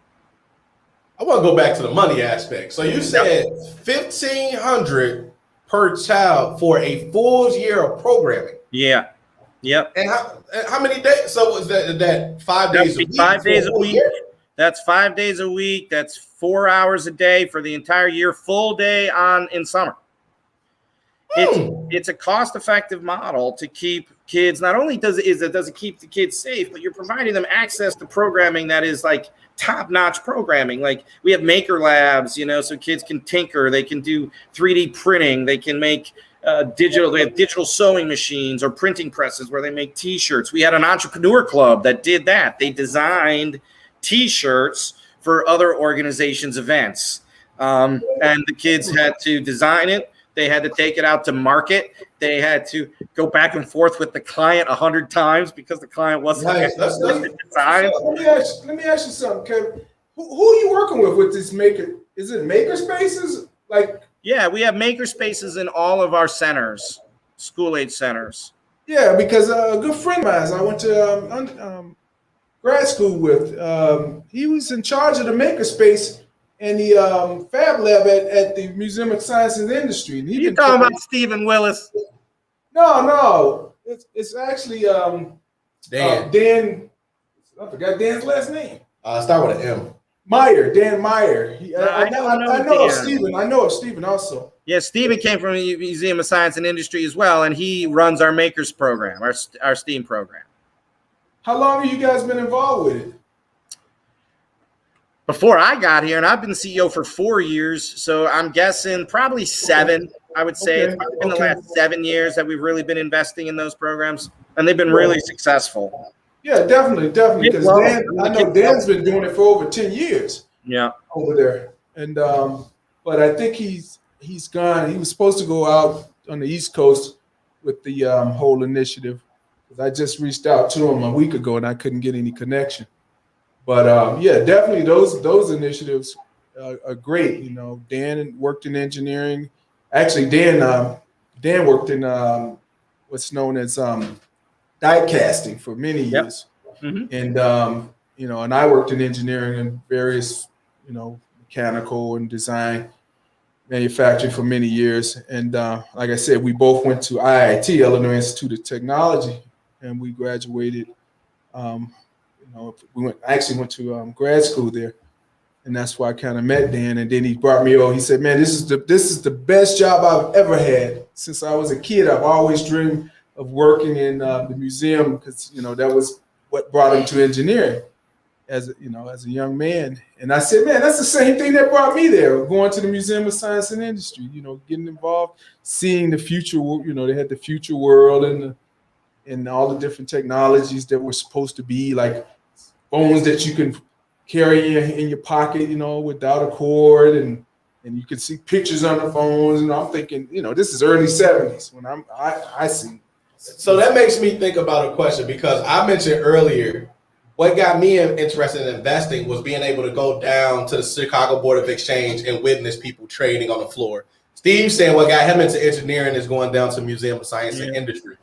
Speaker 1: I want to go back to the money aspect. So you said $1,500 per child for a full year of programming.
Speaker 4: Yeah. Yep.
Speaker 1: And how many days? So was that 5 days a week?
Speaker 4: 5 days a week. That's 5 days a week. That's 4 hours a day for the entire year, full day in summer. It's a cost-effective model to keep kids. Not only does it keep the kids safe, but you're providing them access to programming that is like top-notch programming. Like we have maker labs, so kids can tinker. They can do 3D printing. They can make digital. They have digital sewing machines or printing presses where they make T-shirts. We had an entrepreneur club that did that. They designed T-shirts for other organizations' events, and the kids had to design it. They had to take it out to market. They had to go back and forth with the client 100 times because the client wasn't design.
Speaker 2: Let me ask you something, Kevin. Who are you working with this maker? Is it maker spaces?
Speaker 4: Yeah, we have maker spaces in all of our centers, school-age centers.
Speaker 2: Yeah, because a good friend of mine, I went to grad school with, he was in charge of the maker space and the Fab Lab at the Museum of Science and Industry. And
Speaker 4: you talking about Stephen Willis?
Speaker 2: No. It's actually Dan. Dan. I forgot Dan's last name.
Speaker 1: Start with an M.
Speaker 2: Meyer. Dan Meyer. I know of
Speaker 4: Dan.
Speaker 2: Stephen. I know of Stephen also.
Speaker 4: Yeah, Stephen came from the Museum of Science and Industry as well, and he runs our Makers program, our STEAM program.
Speaker 2: How long have you guys been involved with it?
Speaker 4: Before I got here, and I've been CEO for 4 years, so I'm guessing probably 7. I would say it's probably been the last 7 years that we've really been investing in those programs, and they've been really successful.
Speaker 2: Yeah, definitely. Because I know Dan's been doing it for over 10 years.
Speaker 4: Yeah,
Speaker 2: over there, and but I think he's gone. He was supposed to go out on the East Coast with the whole initiative. I just reached out to him a week ago, and I couldn't get any connection. But yeah, definitely those initiatives are great. Dan worked in engineering. Actually, Dan worked in what's known as die casting for many years, and and I worked in engineering and various mechanical and design manufacturing for many years. And like I said, we both went to IIT, Illinois Institute of Technology, and we graduated. We went to grad school there, and that's why I kind of met Dan. And then he brought me over. He said, "Man, this is the best job I've ever had since I was a kid. I've always dreamed of working in the museum because that was what brought him to engineering as a young man." And I said, "Man, that's the same thing that brought me there. Going to the Museum of Science and Industry, getting involved, seeing the future. They had the future world and all the different technologies that were supposed to be like phones that you can carry in your pocket, without a cord, and you can see pictures on the phones." And I'm thinking, this is early 70s when I see.
Speaker 1: So that makes me think about a question, because I mentioned earlier what got me interested in investing was being able to go down to the Chicago Board of Exchange and witness people trading on the floor. Steve saying what got him into engineering is going down to Museum of Science and Industry.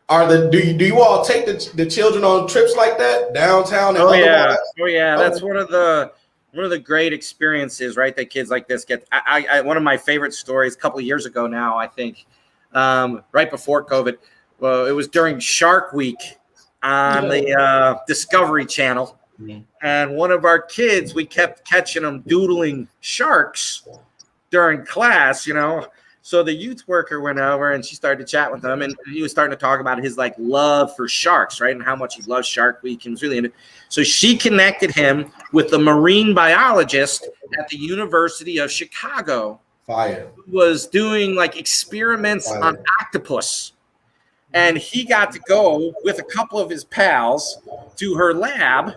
Speaker 1: Do you all take the children on trips like that downtown? And
Speaker 4: yeah. That's one of one of the great experiences, right, that kids like this get. One of my favorite stories a couple of years ago now, I think, right before COVID, well, it was during Shark Week on the Discovery Channel.
Speaker 1: Mhm.
Speaker 4: And one of our kids, we kept catching them doodling sharks during class, So the youth worker went over and she started to chat with him, and he was starting to talk about his love for sharks, right? And how much he loves Shark Week. He was really into it. So she connected him with the marine biologist at the University of Chicago.
Speaker 1: Fire.
Speaker 4: Who was doing experiments on octopus. And he got to go with a couple of his pals to her lab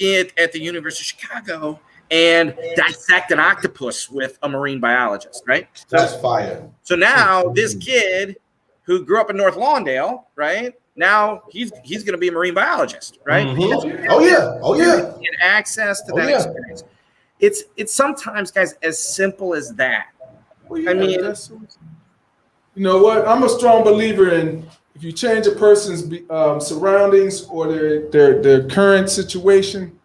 Speaker 4: at the University of Chicago and dissect an octopus with a marine biologist, right?
Speaker 1: That's fire.
Speaker 4: So now this kid who grew up in North Lawndale, right? Now he's going to be a marine biologist, right?
Speaker 1: Mm-hmm. Oh yeah.
Speaker 4: And access to that experience. It's sometimes, guys, as simple as that.
Speaker 2: Well, yeah, you know what? I'm a strong believer in if you change a person's surroundings or their current situation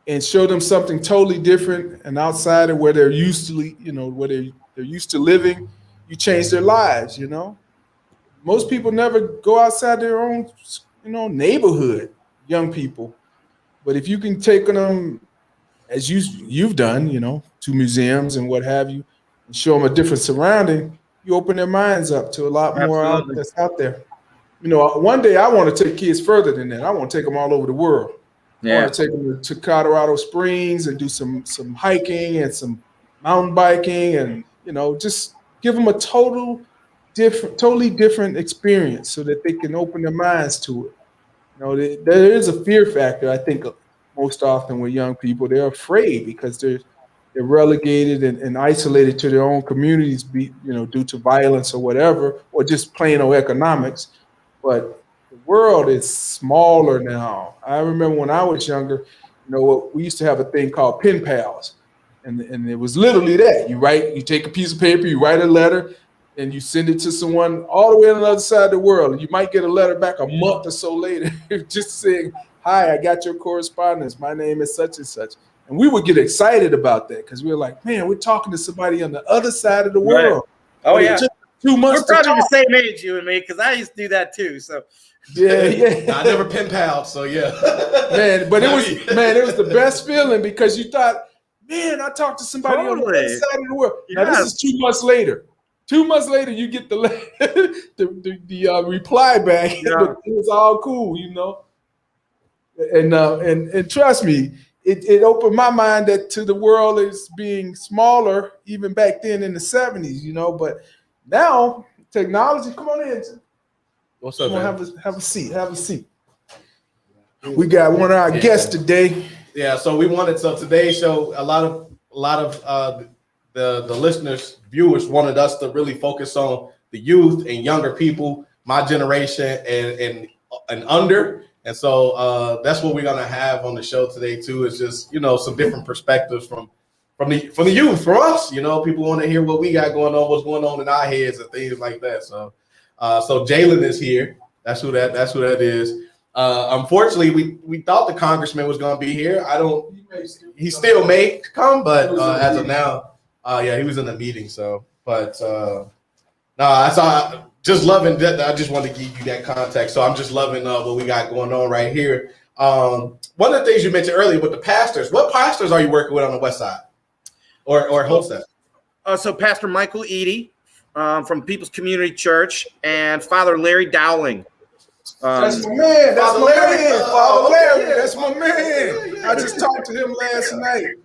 Speaker 2: and show them something totally different and outside of where they're used to, where they're used to living, you change their lives. Most people never go outside their own, neighborhood. Young people, but if you can take them as you've done, to museums and what have you, and show them a different surrounding, you open their minds up to a lot more that's out there. One day I want to take kids further than that. I want to take them all over the world.
Speaker 4: Yeah.
Speaker 2: I want to take them to Colorado Springs and do some hiking and some mountain biking and, just give them a totally different experience so that they can open their minds to it. There is a fear factor, I think, most often with young people. They're afraid because they're relegated and isolated to their own communities, due to violence or whatever, or just plain old economics. But the world is smaller now. I remember when I was younger, we used to have a thing called pen pals. And it was literally that. You take a piece of paper, you write a letter, and you send it to someone all the way on the other side of the world. And you might get a letter back a month or so later just saying, "Hi, I got your correspondence. My name is such and such." And we would get excited about that because we were like, man, we're talking to somebody on the other side of the world.
Speaker 4: Right. Oh, yeah.
Speaker 2: Just 2 months
Speaker 4: We're probably the same age, you and me, because I used to do that too. So
Speaker 2: yeah.
Speaker 1: I never pen pal, so yeah.
Speaker 2: Man, but it was the best feeling because you thought, man, I talked to somebody on the other side of the world. Now this is 2 months later. 2 months later, you get the reply back. Yeah. But it was all cool, And trust me, it opened my mind to the world as being smaller, even back then in the 70s, But now technology, come on in.
Speaker 1: What's up, man?
Speaker 2: Have a seat. Have a seat. We got one of our guests today.
Speaker 1: Yeah, so today's show, a lot of the listeners, viewers wanted us to really focus on the youth and younger people, my generation and under. And so that's what we're gonna have on the show today too. Is just some different perspectives from the youth, from us. People want to hear what we got going on, what's going on in our heads, and things like that. So Jalen is here. That's who that is. Unfortunately, we thought the congressman was gonna be here. He still may come, but as of now, he was in the meeting. So, but I saw. Just loving that. I just wanted to give you that context. So I'm just loving what we got going on right here. One of the things you mentioned earlier with the pastors. What pastors are you working with on the West Side or Homestead?
Speaker 4: So Pastor Michael Eady from People's Community Church and Father Larry Dowling.
Speaker 2: That's my man. Father Larry. That's my man. I just talked to him last night.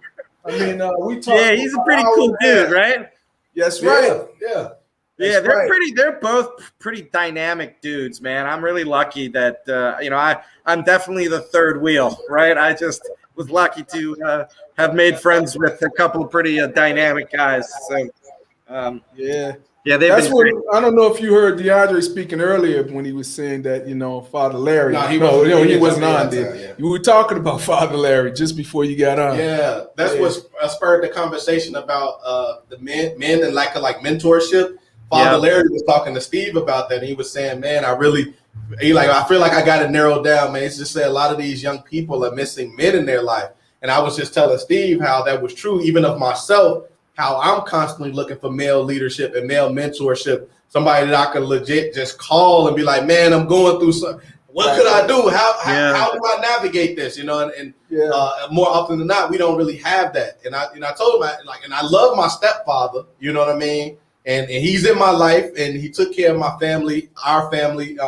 Speaker 2: We talked.
Speaker 4: Yeah, he's a pretty cool dude, right?
Speaker 2: That's right. Yeah.
Speaker 4: Yeah, they're both pretty dynamic dudes, man. I'm really lucky that I'm definitely the third wheel, right? I just was lucky to have made friends with a couple of pretty dynamic guys. So
Speaker 2: that's what I don't know if you heard DeAndre speaking earlier when he was saying that Father Larry. No, he wasn't on there. You were talking about Father Larry just before you got on.
Speaker 1: Yeah, that's what spurred the conversation about the men and like mentorship. Father Larry was talking to Steve about that. And he was saying, man, I feel like I got it narrowed down, man. It's just that a lot of these young people are missing men in their life. And I was just telling Steve how that was true, even of myself, how I'm constantly looking for male leadership and male mentorship, somebody that I can legit just call and be like, man, I'm going through something. What could I do? How do I navigate this? And more often than not, we don't really have that. And I told him, and I love my stepfather, you know what I mean? And he's in my life, and he took care of my family, our family,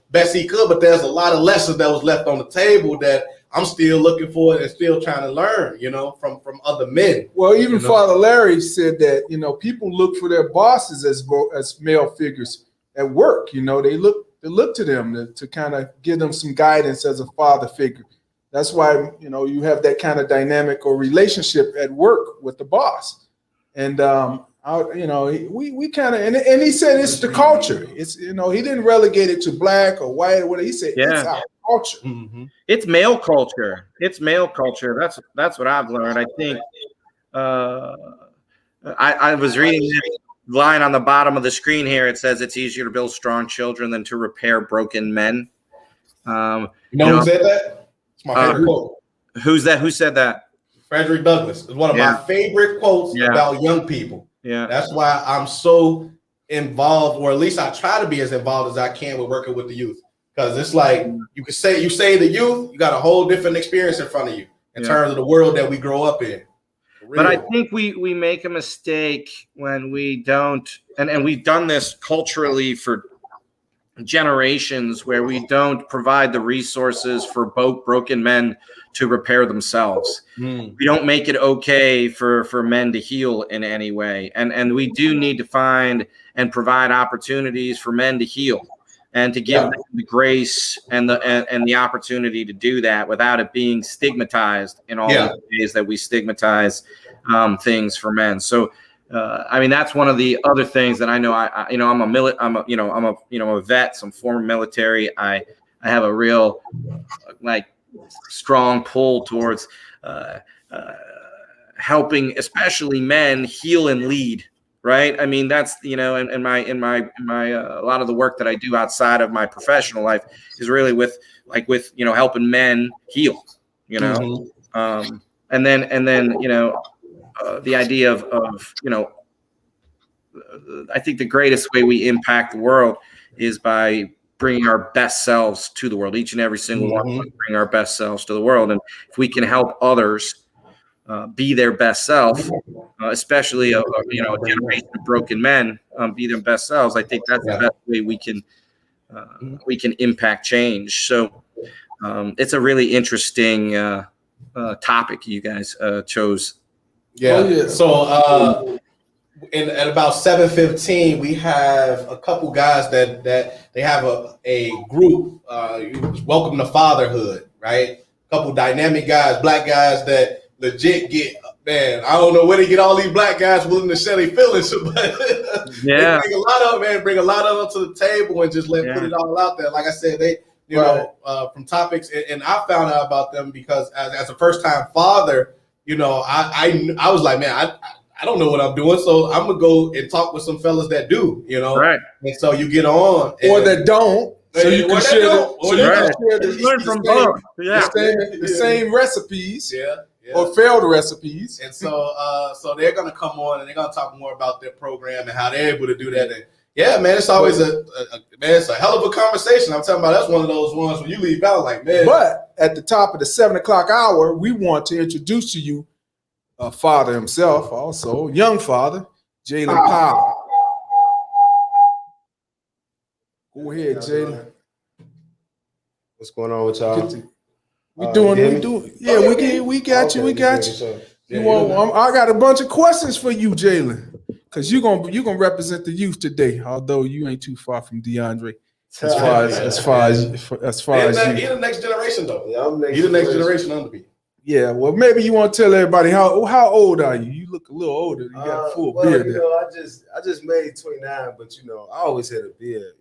Speaker 1: best he could. But there's a lot of lessons that was left on the table that I'm still looking for and still trying to learn, from other men.
Speaker 2: Well, even Father Larry said that, people look for their bosses as male figures at work. They look to them to kind of give them some guidance as a father figure. That's why, you have that kind of dynamic or relationship at work with the boss. And, we kind of, and he said it's the culture. It's, he didn't relegate it to black or white or whatever. He said it's our culture.
Speaker 1: Mm-hmm.
Speaker 4: It's male culture. It's male culture. That's what I've learned. I think I was reading this line on the bottom of the screen here. It says it's easier to build strong children than to repair broken men.
Speaker 1: Who said that? It's my favorite quote.
Speaker 4: Who's that? Who said that?
Speaker 1: Frederick Douglass. It's one of my favorite quotes about young people. Yeah. That's why I'm so involved, or at least I try to be as involved as I can with working with the youth. Because it's like you say the youth, you got a whole different experience in front of you in terms of the world that we grow up in.
Speaker 4: But I think we make a mistake when we don't, and we've done this culturally for generations, where we don't provide the resources for both broken men to repair themselves. We don't make it okay for men to heal in any way. And we do need to find and provide opportunities for men to heal and to give them the grace and the opportunity to do that without it being stigmatized in all the ways that we stigmatize things for men. So that's one of the other things that I know. I'm a vet, some former military. I have a real strong pull towards helping, especially men, heal and lead. Right. I mean, that's, in my a lot of the work that I do outside of my professional life is really with helping men heal, and then the idea of I think the greatest way we impact the world is by bringing our best selves to the world. Each and every single one of us bring our best selves to the world. And if we can help others be their best self, especially a generation of broken men, be their best selves, I think that's the best way we can impact change. So it's a really interesting topic you guys chose.
Speaker 1: Yeah. So at about 7:15, we have a couple guys that they have a group. Welcome to Fatherhood, right? A couple dynamic guys, black guys that legit get, man, I don't know where they get all these black guys willing to share their feelings, but they bring a lot of them to the table and just put it all out there. Like I said, they, from topics, and I found out about them because as a first time father, I was like, man, I don't know what I'm doing, so I'm gonna go and talk with some fellas that do,
Speaker 4: Right.
Speaker 1: And so you get on,
Speaker 2: or that don't. So you can share
Speaker 4: learn from both.
Speaker 2: The same recipes.
Speaker 1: Yeah.
Speaker 2: Or failed recipes.
Speaker 1: And so they're gonna come on and they're gonna talk more about their program and how they're able to do that. And man, it's always it's a hell of a conversation. I'm talking about that's one of those ones when you leave out like, man.
Speaker 2: But at the top of the 7:00 hour, we want to introduce to you father himself, also young father, Jalen Powell. Go ahead, Jalen.
Speaker 5: What's going on with y'all?
Speaker 2: We got you. I got a bunch of questions for you, Jalen, because you're gonna represent the youth today. Although you ain't too far from DeAndre, as far as you.
Speaker 1: He's the next generation, though. Yeah, he's the next generation under me.
Speaker 2: Yeah, well, maybe you want to tell everybody how old are you? You look a little older. You got a full beard.
Speaker 5: I just made 29, but I always had a beard.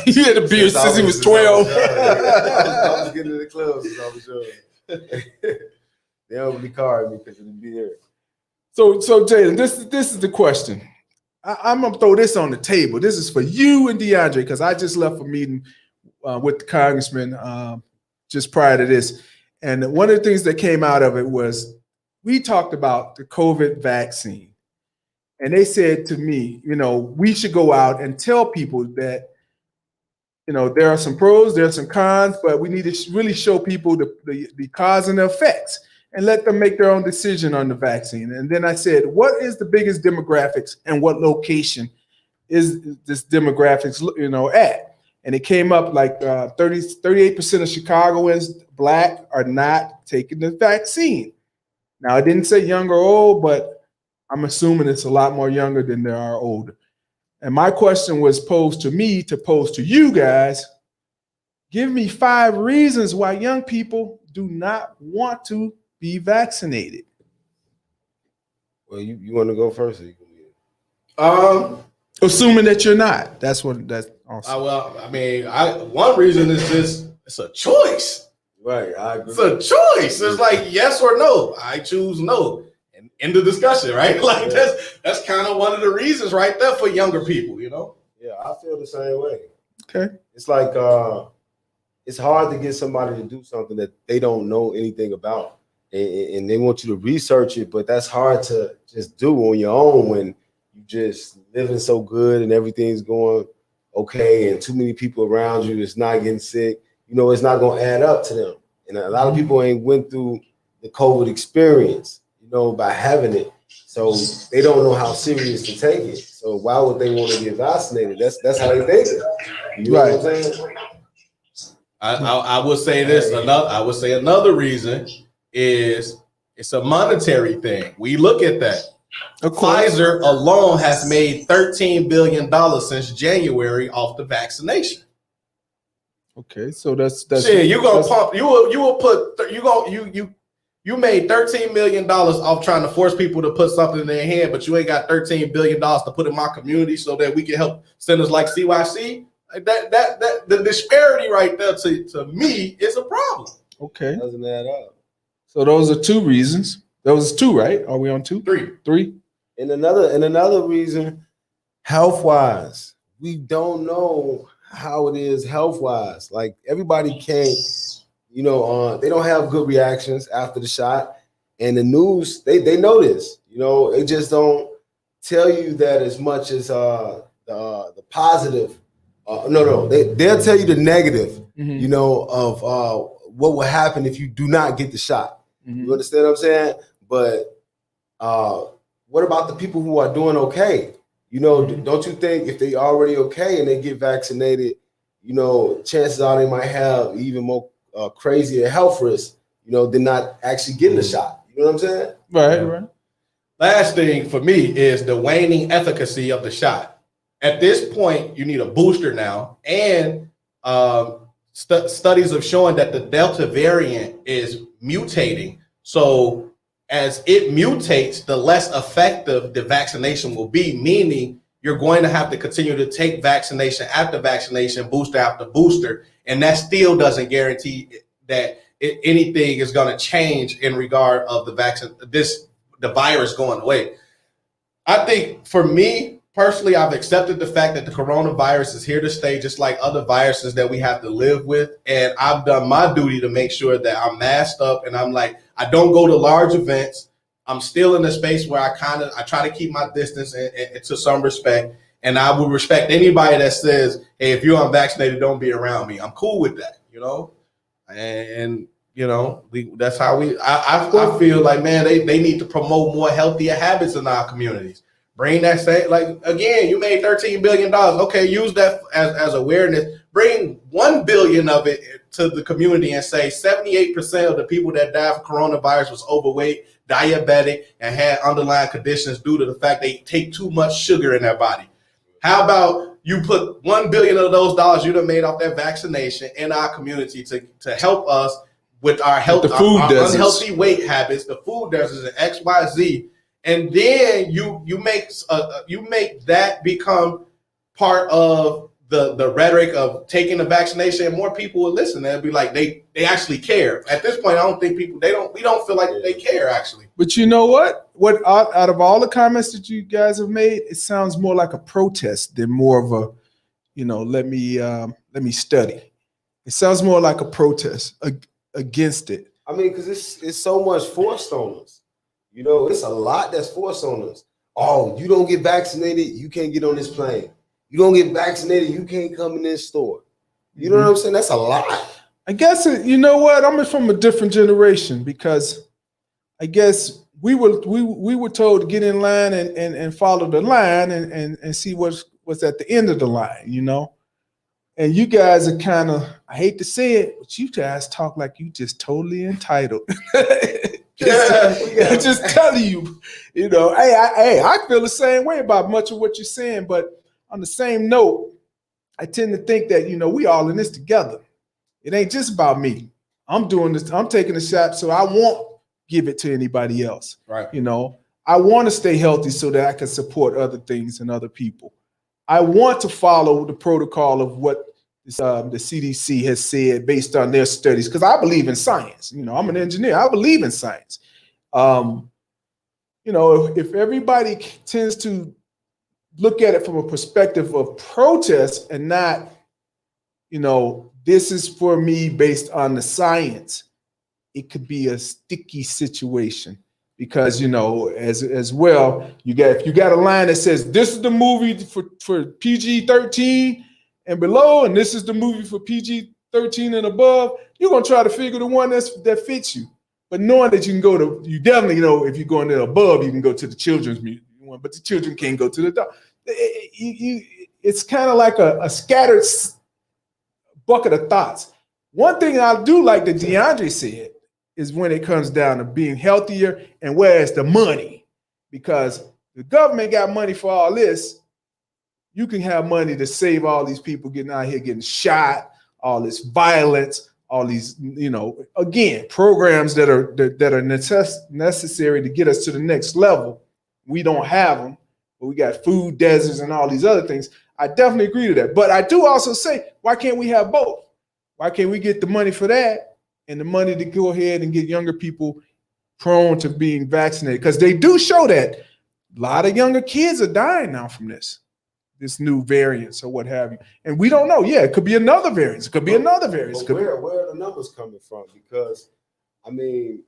Speaker 2: You had a beard since he was 12.
Speaker 5: I was getting to the clubs since I was young. They overly carded me because of the beard.
Speaker 2: So Jalen, this is the question. I'm gonna throw this on the table. This is for you and DeAndre because I just left a meeting with the congressman just prior to this, And one of the things that came out of it was we talked about the COVID vaccine. And they said to me, we should go out and tell people that, there are some pros, there are some cons, but we need to really show people the cause and the effects and let them make their own decision on the vaccine. And then I said, what is the biggest demographics and what location is this demographics, at? And it came up like 38% of Chicagoans, Black, are not taking the vaccine. Now, I didn't say young or old, but I'm assuming it's a lot more younger than there are older. And my question was posed to me to pose to you guys. Give me 5 reasons why young people do not want to be vaccinated.
Speaker 5: Well, you want to go first? Or you can
Speaker 2: Assuming that you're not. That's awesome.
Speaker 1: One reason is just it's a choice.
Speaker 5: Right, I agree.
Speaker 1: It's a choice. It's like yes or no. I choose no. And end the discussion, right? Like that's kind of one of the reasons right there for younger people,
Speaker 5: Yeah, I feel the same way.
Speaker 2: Okay.
Speaker 5: It's like it's hard to get somebody to do something that they don't know anything about. And they want you to research it, but that's hard to just do on your own when you just living so good and everything's going okay and too many people around you is not getting sick. It's not going to add up to them. And a lot of people ain't went through the COVID experience, by having it. So they don't know how serious to take it. So why would they want to get vaccinated? That's how they think it. You know what I'm saying?
Speaker 1: I would say this. I would say another reason is it's a monetary thing. We look at that. Pfizer alone has made $13 billion since January off the vaccination.
Speaker 2: Okay, so that's
Speaker 1: shit. You gonna pump? You made $13 million off trying to force people to put something in their hand, but you ain't got $13 billion to put in my community so that we can help centers like CYC. Like that the disparity right there to me is a problem.
Speaker 2: Okay,
Speaker 5: doesn't add up.
Speaker 2: So those are 2 reasons. Those 2, right? Are we on 2? 3.
Speaker 5: And another reason, health-wise, we don't know how it is health-wise. Like everybody can't, they don't have good reactions after the shot. And the news, they know this. They just don't tell you that as much as the positive. They'll tell you the negative, of what will happen if you do not get the shot. Mm-hmm. You understand what I'm saying? But what about the people who are doing okay? Don't you think if they already okay and they get vaccinated, chances are they might have even more crazier health risks, than not actually getting the shot. You know what I'm saying?
Speaker 2: Right.
Speaker 1: Last thing for me is the waning efficacy of the shot. At this point, you need a booster now, and studies have shown that the Delta variant is mutating. So as it mutates, the less effective the vaccination will be, meaning you're going to have to continue to take vaccination after vaccination, booster after booster, and that still doesn't guarantee that anything is going to change in regard of the vaccine, the virus going away. I think for me personally, I've accepted the fact that the coronavirus is here to stay, just like other viruses that we have to live with. And I've done my duty to make sure that I'm masked up, and I'm like, I don't go to large events. I'm still in a space where I try to keep my distance and to some respect. And I would respect anybody that says, hey, if you're unvaccinated, don't be around me. I'm cool with that, and that's how I feel like, man, they need to promote more healthier habits in our communities. Bring that same, like, again, you made $13 billion. Okay, use that as awareness. Bring 1 billion of it to the community and say 78% of the people that died from coronavirus was overweight, diabetic, and had underlying conditions due to the fact they take too much sugar in their body. How about you put 1 billion of those dollars you done made off that vaccination in our community to help us with our health, our unhealthy weight habits, the food deserts, and XYZ. And then you make that become part of the rhetoric of taking the vaccination, and more people will listen. They'll be like, they actually care. At this point, I don't think we don't feel like they care actually.
Speaker 2: But you know what? What out of all the comments that you guys have made, it sounds more like a protest than more of a, let me study. It sounds more like a protest against it.
Speaker 5: I mean, because it's so much forced on us. You know, it's a lot that's forced on us. Oh, you don't get vaccinated, you can't get on this plane. You don't get vaccinated, you can't come in this store. You know what I'm saying? That's a lot.
Speaker 2: I guess you know what? I'm from a different generation because I guess we were told to get in line and follow the line and see what's at the end of the line, you know. And you guys are kind of, I hate to say it, but you guys talk like you just totally entitled. Just telling you, you know, I feel the same way about much of what you're saying, but on the same note, I tend to think that, you know, we all in this together. It ain't just about me. I'm doing this, I'm taking a shot, so I won't give it to anybody else.
Speaker 1: Right.
Speaker 2: You know, I want to stay healthy so that I can support other things and other people. I want to follow the protocol of what the CDC has said based on their studies, because I believe in science. You know, I'm an engineer. I believe in science. You know, if everybody tends to look at it from a perspective of protest and not, you know, this is for me based on the science, it could be a sticky situation. Because, you know, as well, if you got a line that says this is the movie for PG-13 and below, and this is the movie for PG-13 and above, you're gonna try to figure the one that fits you. But knowing that you can you definitely, you know, if you're going there above, you can go to the children's one, but the children can't go to the adult. It's kind of like a scattered bucket of thoughts. One thing I do like that DeAndre said is when it comes down to being healthier and where's the money, because the government got money for all this. You can have money to save all these people getting out here getting shot, all this violence, all these, you know, again, programs that are necessary to get us to the next level. We don't have them, but we got food deserts and all these other things. I definitely agree to that. But I do also say, why can't we have both? Why can't we get the money for that and the money to go ahead and get younger people prone to being vaccinated? Because they do show that a lot of younger kids are dying now from this new variant or what have you. And we don't know. Yeah, it could be another variant. It could be another variant.
Speaker 5: Where are the numbers coming from? Because, I mean,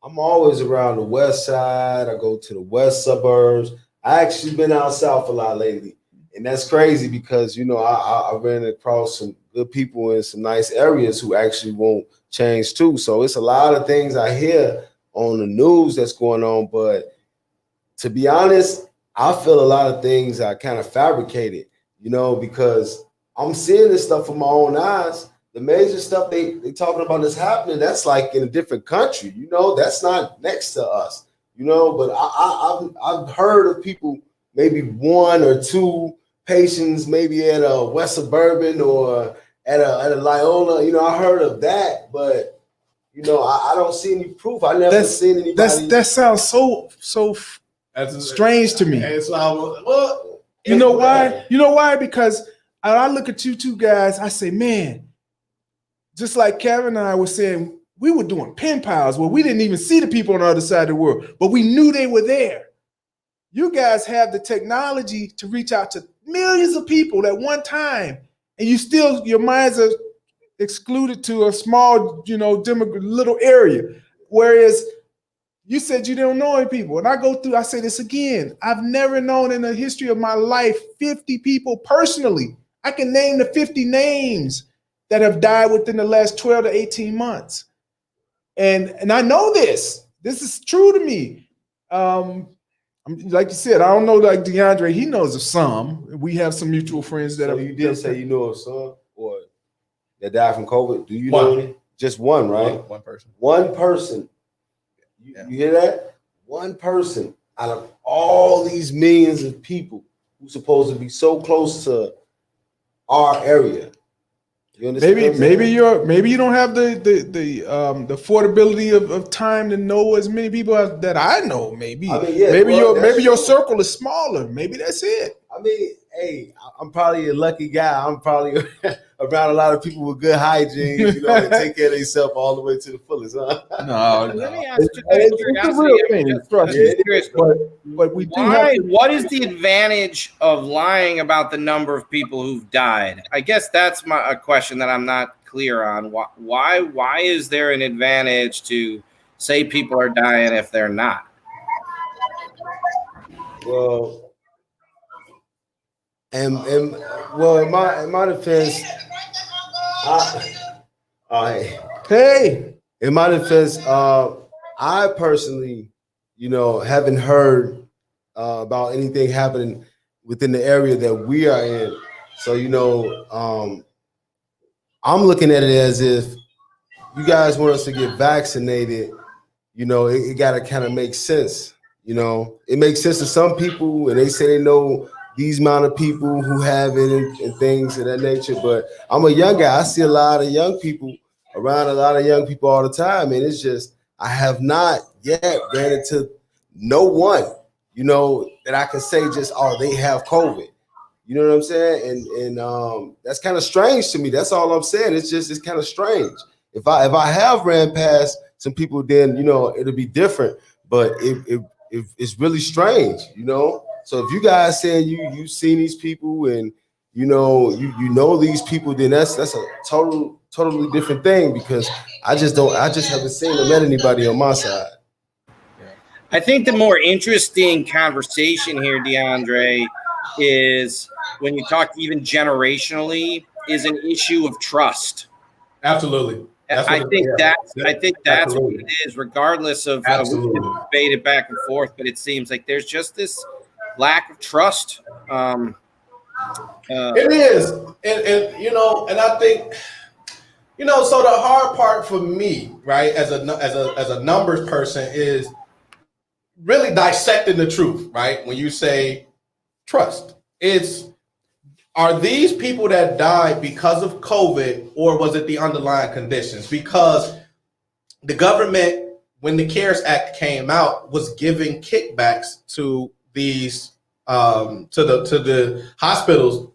Speaker 5: I'm always around the west side. I go to the west suburbs. I actually been out south a lot lately. And that's crazy because, you know, I ran across some good people in some nice areas who actually won't change too. So it's a lot of things I hear on the news that's going on. But to be honest, I feel a lot of things are kind of fabricated, you know, because I'm seeing this stuff with my own eyes. The major stuff they talking about that's happening, that's like in a different country, you know, that's not next to us, you know. But I've heard of people, maybe one or two patients, maybe at a West Suburban or at a Loyola, you know, I heard of that, but you know, I don't see any proof. I never seen anybody.
Speaker 2: That sounds so strange to me. You know why? You know why? Because I look at you two guys, I say, man, just like Kevin and I were saying, we were doing pen pals where we didn't even see the people on the other side of the world, but we knew they were there. You guys have the technology to reach out to millions of people at one time, and your minds are excluded to a small, you know, little area. Whereas you said you don't know any people. And I say this again. I've never known in the history of my life 50 people personally. I can name the 50 names that have died within the last 12 to 18 months. And I know this. This is true to me. Like you said, I don't know like DeAndre. He knows of some. We have some mutual friends that
Speaker 5: so you did say you know of some or that died from COVID. Do you know any? Just one, right?
Speaker 1: One person.
Speaker 5: One person. You hear that? One person out of all these millions of people who's supposed to be so close to our area. You understand?
Speaker 2: Maybe you don't have the affordability of time to know as many people that I know. Maybe your circle is smaller. Maybe that's it.
Speaker 5: I mean, hey, I'm probably a lucky guy. I'm probably around a lot of people with good hygiene, you know, and take care of themselves all the way to the fullest, huh?
Speaker 2: No.
Speaker 4: Let me ask you
Speaker 2: but we do
Speaker 4: what is the advantage of lying about the number of people who've died? I guess that's a question that I'm not clear on why is there an advantage to say people are dying if they're not?
Speaker 5: Well, well, in my defense, hey, in my defense, I personally, haven't heard about anything happening within the area that we are in. So, I'm looking at it as if you guys want us to get vaccinated, it got to kind of make sense. It makes sense to some people, and they say they know these amount of people who have it and things of that nature. But I'm a young guy. I see a lot of young people around a lot of young people all the time. And it's just, I have not yet ran into no one, that I can say just, oh, they have COVID. You know what I'm saying? And that's kind of strange to me. That's all I'm saying. It's kind of strange. If I have ran past some people, then, it'll be different. But it's really strange, So if you guys saying you've seen these people and you know these people, then that's a totally different thing, because I just haven't seen or met anybody on my side.
Speaker 4: I think the more interesting conversation here, DeAndre, is when you talk even generationally, is an issue of trust.
Speaker 1: Absolutely.
Speaker 4: I think that's what it is, regardless of we debated back and forth. But it seems like there's just this lack of trust.
Speaker 1: It is, and I think, so the hard part for me, right, as a numbers person, is really dissecting the truth, right? When you say trust, are these people that died because of COVID, or was it the underlying conditions? Because the government, when the CARES Act came out, was giving kickbacks to these to the hospitals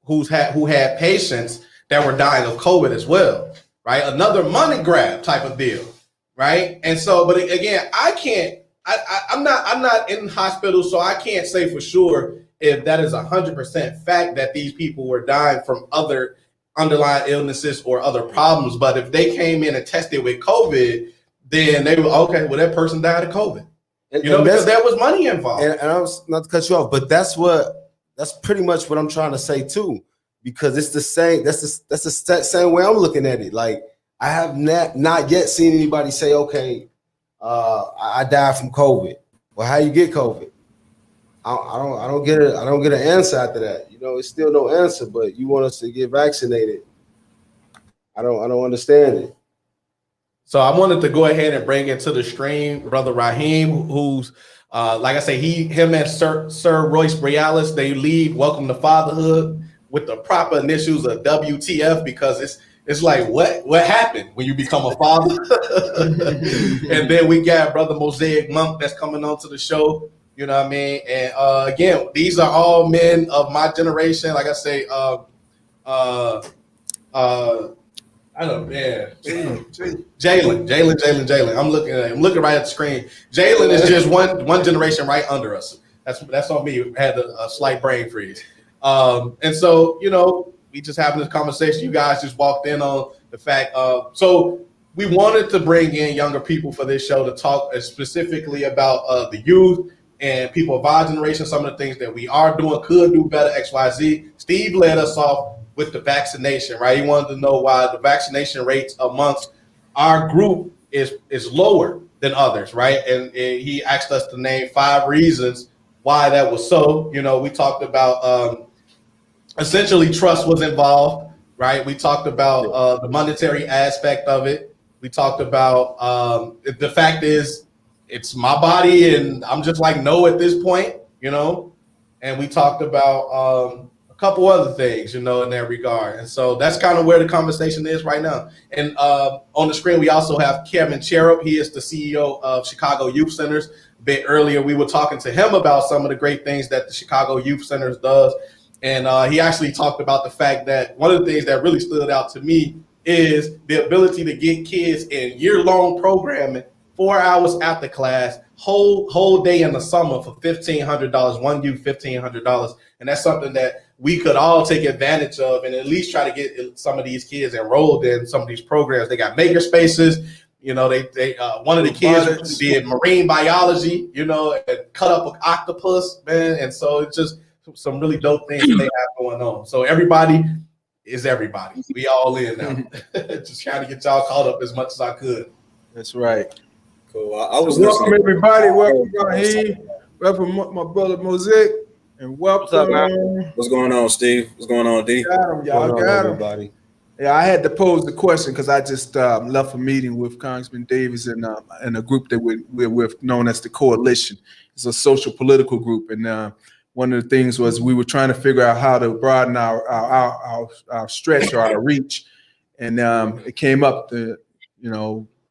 Speaker 1: who had patients that were dying of COVID as well, right? Another money grab type of deal, right? And so, but again, I'm not in hospitals, so I can't say for sure if that is 100% fact that these people were dying from other underlying illnesses or other problems. But if they came in and tested with COVID, then they were okay. Well, that person died of COVID, because there was money involved.
Speaker 5: And I was not to cut you off, but that's pretty much what I'm trying to say too, because it's the same. That's the same way I'm looking at it. Like, I have not yet seen anybody say, okay, I died from COVID. Well, how you get COVID? I don't get an answer after that. It's still no answer. But you want us to get vaccinated? I don't understand it.
Speaker 1: So I wanted to go ahead and bring into the stream Brother Raheem, who's like I say, him and Sir Royce Brialis, they lead Welcome to Fatherhood with the proper initials of WTF, because it's like, what happened when you become a father? And then we got Brother Mosaic Monk that's coming on to the show. You know what I mean? And again, these are all men of my generation. Like I say, I don't know, man. Jalen. I'm looking right at the screen. Jalen is just one generation right under us. That's on me. I had a slight brain freeze. And so, we just having this conversation. You guys just walked in on the fact so we wanted to bring in younger people for this show to talk specifically about the youth and people of our generation, some of the things that we are doing, could do better, XYZ. Steve led us off with the vaccination, right? He wanted to know why the vaccination rates amongst our group is lower than others, right? And he asked us to name 5 reasons why that was so. We talked about essentially trust was involved, right? We talked about the monetary aspect of it. We talked about the fact is it's my body and I'm just like, no, at this point, and we talked about a couple other things, in that regard. And so that's kind of where the conversation is right now. And on the screen, we also have Kevin Cherub. He is the CEO of Chicago Youth Centers. A bit earlier, we were talking to him about some of the great things that the Chicago Youth Centers does. And he actually talked about the fact that one of the things that really stood out to me is the ability to get kids in year-long programming, 4 hours after class, whole day in the summer for $1,500. One youth, $1,500, and that's something that we could all take advantage of and at least try to get some of these kids enrolled in some of these programs. They got maker spaces. You know, they one of the kids did marine biology, you know, and cut up an octopus, man. And so it's just some really dope things that they have going on. So everybody is everybody. We all in now. Just trying to get y'all caught up as much as I could.
Speaker 2: That's right.
Speaker 6: Cool. I was
Speaker 2: welcome everybody. Welcome Raheem. Welcome my brother Mosaic. And welcome.
Speaker 6: What's up, man? What's going on, Steve? What's going on, D?
Speaker 2: Got him, y'all. Got him. Everybody. Yeah, I had to pose the question because I just left a meeting with Congressman Davis and a group that we're with known as the Coalition. It's a social political group, and one of the things was we were trying to figure out how to broaden our stretch or our reach, and it came up the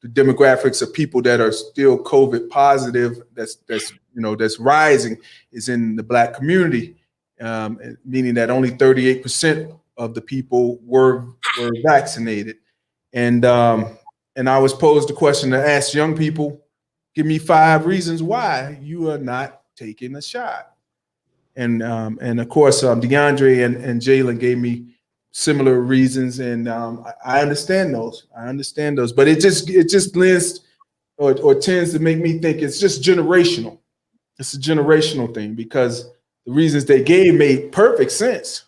Speaker 2: demographics of people that are still COVID positive. That's rising is in the Black community, meaning that only 38% of the people were vaccinated, and I was posed the question to ask young people, give me 5 reasons why you are not taking a shot, and of course DeAndre and Jalen gave me similar reasons, and I understand those. But it just lends or tends to make me think it's just generational. It's a generational thing because the reasons they gave made perfect sense.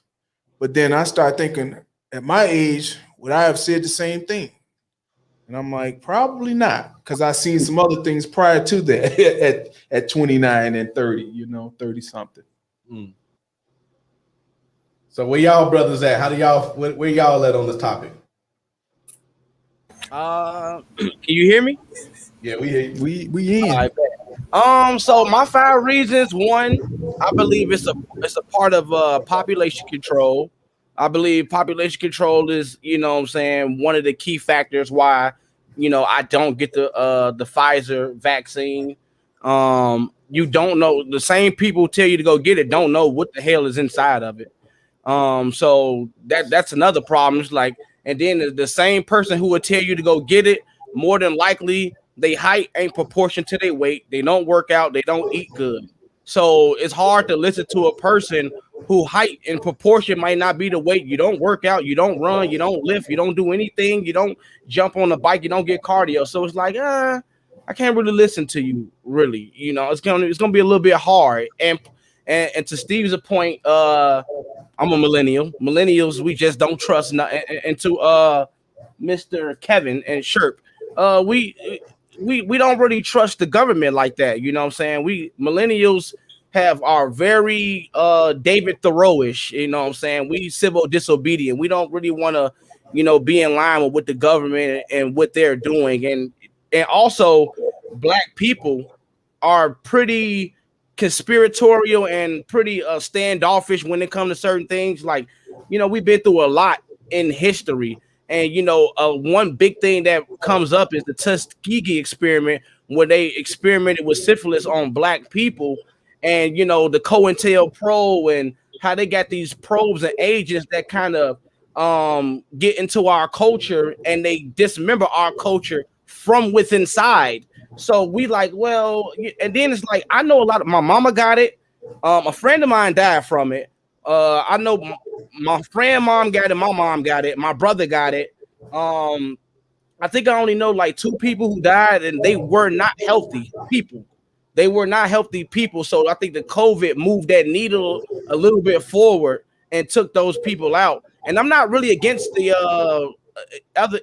Speaker 2: But then I start thinking, at my age, would I have said the same thing? And I'm like, probably not, because I've seen some other things prior to that at 29 and 30, 30 something.
Speaker 1: So where y'all brothers at? How do y'all where y'all at on this topic?
Speaker 7: Can you hear me?
Speaker 1: Yeah, we hear you.
Speaker 2: We in.
Speaker 7: All right, so my 5 reasons. One, I believe it's a part of population control. I believe population control is, one of the key factors why, I don't get the Pfizer vaccine. You don't know, the same people tell you to go get it don't know what the hell is inside of it. So that's another problem. It's like, and then the same person who would tell you to go get it, more than likely they height ain't proportion to their weight. They don't work out. They don't eat good. So it's hard to listen to a person who height in proportion might not be the weight. You don't work out. You don't run. You don't lift. You don't do anything. You don't jump on the bike. You don't get cardio. So it's like, I can't really listen to you. Really, it's gonna be a little bit hard. And to Steve's point, I'm a millennial. Millennials, we just don't trust nothing. And to Mr. Kevin and Cherub, we don't really trust the government like that. You know what I'm saying? We millennials are very David Thoreau-ish. You know what I'm saying? We civil disobedient. We don't really want to, be in line with what the government and what they're doing. And also Black people are pretty conspiratorial and pretty standoffish when it comes to certain things. Like, we've been through a lot in history. And, one big thing that comes up is the Tuskegee experiment, where they experimented with syphilis on Black people, and, the COINTELPRO and how they got these probes and agents that kind of get into our culture, and they dismember our culture from within inside. So we like, well, and then it's like, I know a lot of, my mama got it. A friend of mine died from it. I know my friend mom got it. My mom got it. My brother got it. I think I only know like 2 people who died, and they were not healthy people. They were not healthy people. So I think the COVID moved that needle a little bit forward and took those people out. And I'm not really against the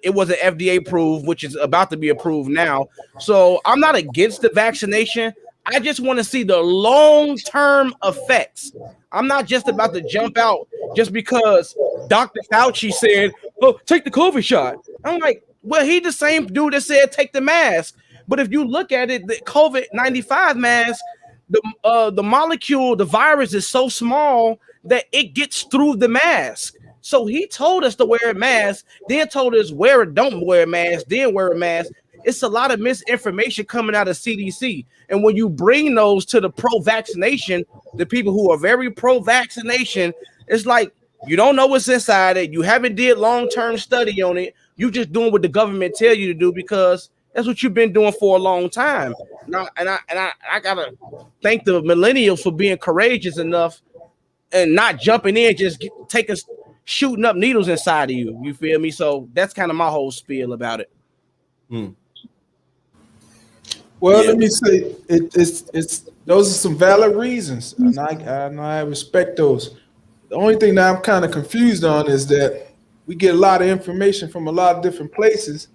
Speaker 7: it wasn't FDA approved, which is about to be approved now. So I'm not against the vaccination. I just want to see the long-term effects. I'm not just about to jump out just because Dr. Fauci said, "Oh, take the COVID shot." I'm like, well, he the same dude that said take the mask. But if you look at it, the COVID-95 mask, the molecule, the virus is so small that it gets through the mask. So he told us to wear a mask, then told us don't wear a mask, then wear a mask. It's a lot of misinformation coming out of CDC. And when you bring those to the pro-vaccination, the people who are very pro-vaccination, it's like, you don't know what's inside it. You haven't did long-term study on it. You just doing what the government tell you to do because that's what you've been doing for a long time. Now, and I gotta thank the millennials for being courageous enough and not jumping in, just shooting up needles inside of you. You feel me? So that's kind of my whole spiel about it.
Speaker 2: Well,
Speaker 6: Yeah.
Speaker 2: let me say it's those are some valid reasons, and I respect those. The only thing that I'm kind of confused on is that we get a lot of information from a lot of different places,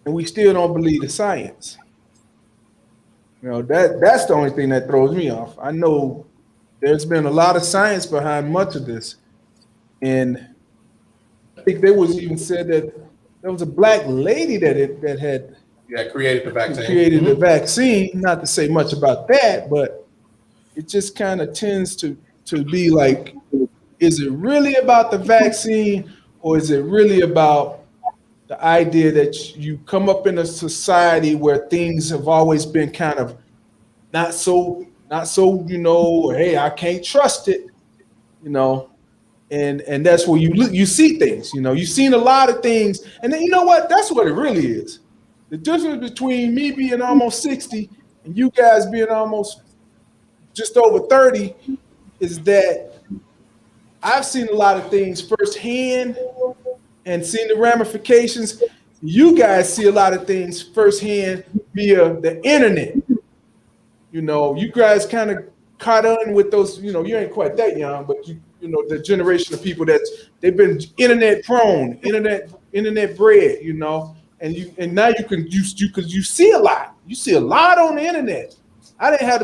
Speaker 2: and we still don't believe the science. You know, that's the only thing that throws me off. I know there's been a lot of science behind much of this, and I think there was even said that there was a black lady that had
Speaker 1: created the vaccine.
Speaker 2: created the vaccine. Not to say much about that, but it just kind of tends to be like, is it really about the vaccine, or is it really about the idea that you come up in a society where things have always been kind of not so, you know, hey, I can't trust it, you know, and that's where you see things, you know, you've seen a lot of things, and then you know what? That's what it really is. The difference between me being almost 60 and you guys being almost just over 30 is that I've seen a lot of things firsthand and seen the ramifications. You guys see a lot of things firsthand via the internet. You know, you guys kind of caught on with those, you know, you ain't quite that young, but you know, the generation of people they've been internet prone, internet bred, you know, and now you see a lot. You see a lot on the internet. I didn't have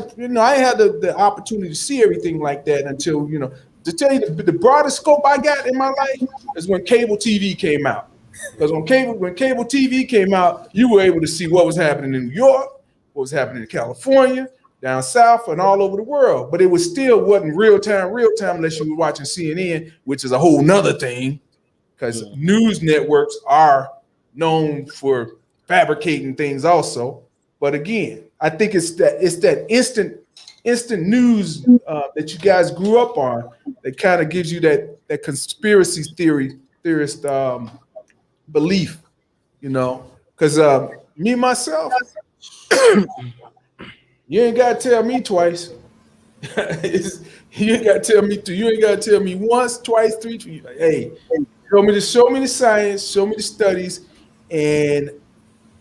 Speaker 2: the opportunity to see everything like that until, you know, to tell you the broadest scope I got in my life is when cable TV came out. Because when cable TV came out, you were able to see what was happening in New York, what was happening in California, down south, and all over the world. But it wasn't real time unless you were watching CNN, which is a whole nother thing, because news networks are known for fabricating things also. But again, I think it's that instant news that you guys grew up on that kind of gives you that conspiracy theorist belief, you know, because me myself, you ain't got to tell me twice. You ain't got to tell me you ain't got to tell me once, twice, three. Hey, show me the science, show me the studies, and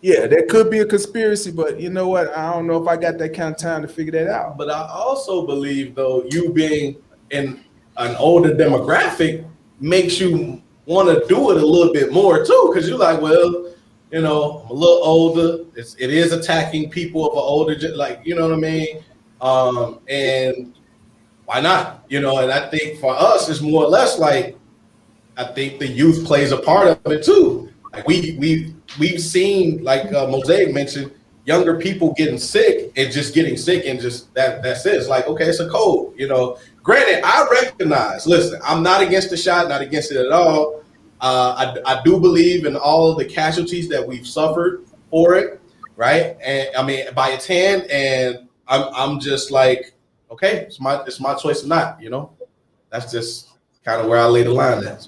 Speaker 2: yeah, that could be a conspiracy, but you know what? I don't know if I got that kind of time to figure that out.
Speaker 1: But I also believe, though, you being in an older demographic makes you want to do it a little bit more too, because you're like, well, you know, I'm a little older. It is attacking people of an older, like, you know what I mean? And why not? You know, and I think for us, it's more or less like, I think the youth plays a part of it too. Like we've seen, like Mosaic mentioned, younger people getting sick and just that's it. It's like, okay, it's a cold, you know. Granted, I recognize, listen, I'm not against the shot, not against it at all. I do believe in all of the casualties that we've suffered for it, right? And I mean, by its hand, and I'm just like, okay, it's my choice or not, you know. That's just kind of where I lay the line at.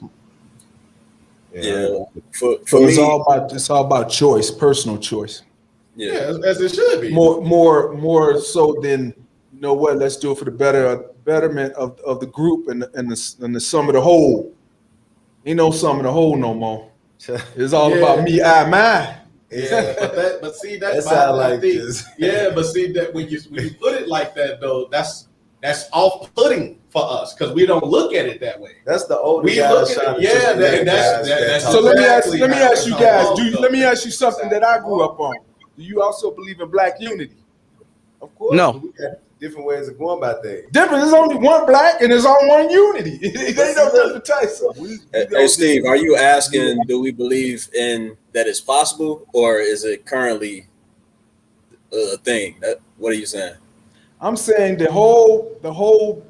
Speaker 6: Yeah.
Speaker 2: So
Speaker 6: For
Speaker 2: it's
Speaker 6: me,
Speaker 2: all about choice, personal choice.
Speaker 6: yeah.
Speaker 1: As it should be.
Speaker 2: More so than, you know what, let's do it for the betterment of the group and the sum of the whole. Ain't no sum of the whole no more. It's all about me, I, mine.
Speaker 1: Yeah, but see that
Speaker 5: sound like this.
Speaker 1: Yeah, but see that when you put it like that though, that's off-putting for us because we don't look at it that way.
Speaker 5: That's the older
Speaker 1: We
Speaker 5: guys
Speaker 1: look at
Speaker 5: trying
Speaker 1: it,
Speaker 5: to
Speaker 1: yeah.
Speaker 5: trick the
Speaker 1: That's
Speaker 5: young guys.
Speaker 2: So let me ask you
Speaker 1: exactly
Speaker 2: guys.
Speaker 1: how
Speaker 2: Let me ask you something that I grew up on. Do you also believe in black unity?
Speaker 5: Of course,
Speaker 7: No.
Speaker 5: but we got different ways of going about things.
Speaker 2: Different. There's only one black and there's only one unity. It ain't no different type.
Speaker 6: Hey, Steve, are you asking, do we believe in that it's possible, or is it currently a thing? What are you saying?
Speaker 2: I'm saying the whole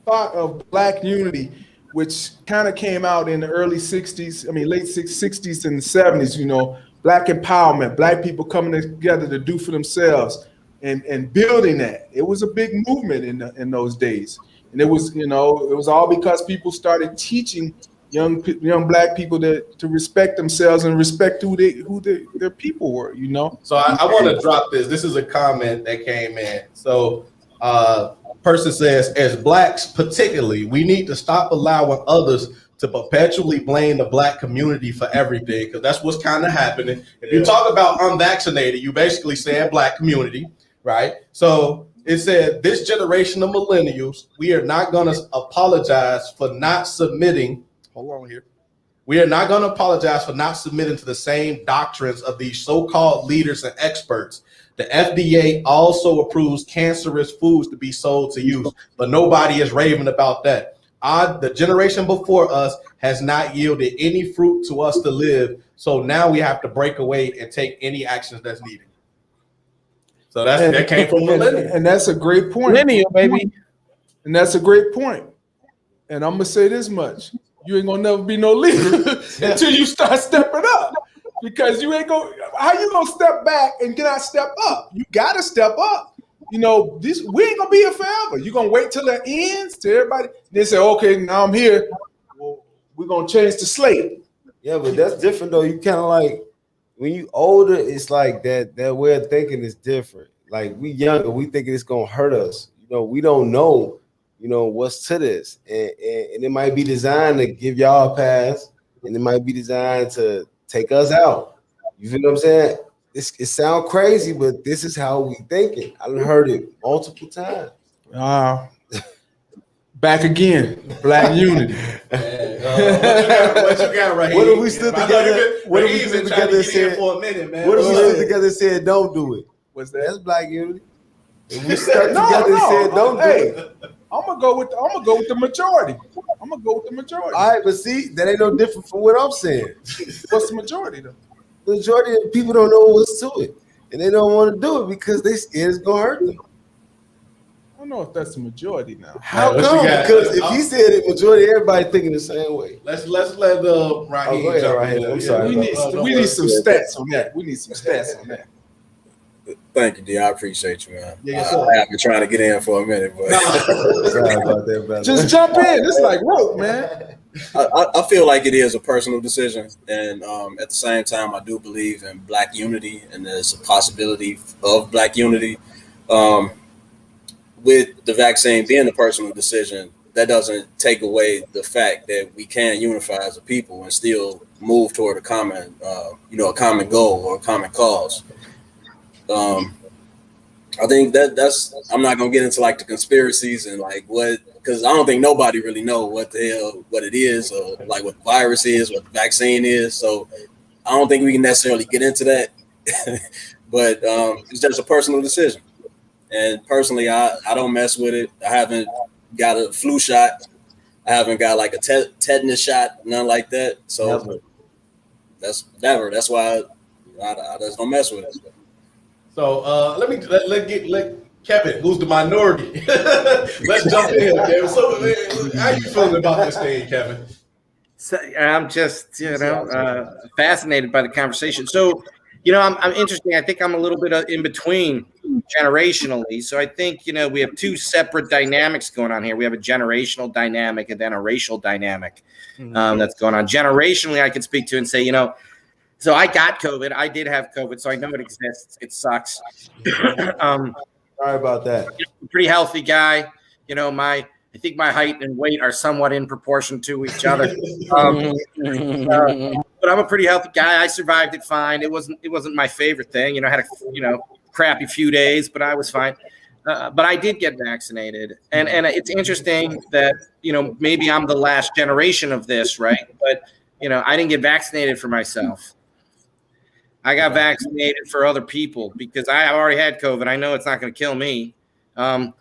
Speaker 2: thought of black unity, which kind of came out in the early 60s, I mean late 60s and 70s, you know, black empowerment, black people coming together to do for themselves and building that. It was a big movement in those days. And it was, you know, it was all because people started teaching young black people to respect themselves and respect who their people were, you know.
Speaker 1: So I want to drop this. This is a comment that came in. So Person says, as blacks particularly, we need to stop allowing others to perpetually blame the black community for everything, because that's what's kind of happening. If you talk about unvaccinated, you basically saying black community, right? So it said, this generation of millennials, we are not going to apologize for not submitting. Hold on here. We are not going to apologize for not submitting to the same doctrines of these so-called leaders and experts. The FDA also approves cancerous foods to be sold to youth, but nobody is raving about that. The generation before us has not yielded any fruit to us to live, so now we have to break away and take any actions that's needed. So that came from millennials.
Speaker 2: And that's a great point.
Speaker 7: Millennial, baby.
Speaker 2: And that's a great point. And I'm gonna say this much: you ain't gonna never be no leader until you start stepping up. Because you ain't gonna, how you gonna step back and not step up? You gotta step up. You know, we ain't gonna be here forever. You gonna wait till it ends, till everybody then say, okay, now I'm here. Well, we're gonna change the slate.
Speaker 5: Yeah, but that's different though. You kind of like when you older, it's like that way of thinking is different. Like we younger, we thinking it's gonna hurt us. You know, we don't know, what's to this. And it might be designed to give y'all a pass, and it might be designed to take us out. You feel what I'm saying? It sounds crazy, but this is how we thinking. I done heard it multiple times.
Speaker 2: Back again, black unity.
Speaker 1: What you got right here?
Speaker 5: What if we stood together? What if we stood together and said,
Speaker 1: for a minute, man?
Speaker 5: what if we stood together and said, don't do it?
Speaker 2: What's that?
Speaker 5: That's black unity. And we stuck together and said, don't do it.
Speaker 2: I'm gonna go with the majority. I'm gonna go with the majority.
Speaker 5: All right, but see, that ain't no different from what I'm saying.
Speaker 2: What's the majority though?
Speaker 5: The majority of people don't know what's to it, and they don't want to do it because they scared it's gonna hurt them.
Speaker 2: I don't know if that's the majority now.
Speaker 5: How come? Because if he said it, majority everybody thinking the same way.
Speaker 1: Let's let Raheem.
Speaker 5: Go ahead, Raheem. I'm sorry.
Speaker 2: We need some stats on that. We need some stats on that.
Speaker 6: Thank you, D. I appreciate you, man.
Speaker 1: Yeah,
Speaker 6: I have been trying to get in for a minute, but
Speaker 5: Sorry about that, brother.
Speaker 2: Just jump in. It's like rope, man.
Speaker 6: I feel like it is a personal decision, and at the same time, I do believe in black unity, and there's a possibility of black unity. With the vaccine being a personal decision, that doesn't take away the fact that we can unify as a people and still move toward a common, a common goal or a common cause. I think that's. I'm not gonna get into like the conspiracies and like what, because I don't think nobody really know what the hell what it is or like what the virus is, what the vaccine is. So I don't think we can necessarily get into that. But it's just a personal decision. And personally, I don't mess with it. I haven't got a flu shot. I haven't got like a tetanus shot, nothing like that. So that's never. That's why I just don't mess with it.
Speaker 1: So let Kevin, who's the minority. Let's jump in, Kevin. So how you feeling about this thing, Kevin?
Speaker 4: So I'm just fascinated by the conversation. So I'm interesting. I think I'm a little bit in between generationally. So I think we have two separate dynamics going on here. We have a generational dynamic and then a racial dynamic that's going on. Generationally, I can speak to and say, so I got COVID. I did have COVID, so I know it exists. It sucks.
Speaker 5: Sorry about that.
Speaker 4: Pretty healthy guy. I think my height and weight are somewhat in proportion to each other. But I'm a pretty healthy guy. I survived it fine. It wasn't my favorite thing. I had a crappy few days, but I was fine. But I did get vaccinated, and it's interesting that maybe I'm the last generation of this, right? But I didn't get vaccinated for myself. I got vaccinated for other people because I already had COVID. I know it's not going to kill me. I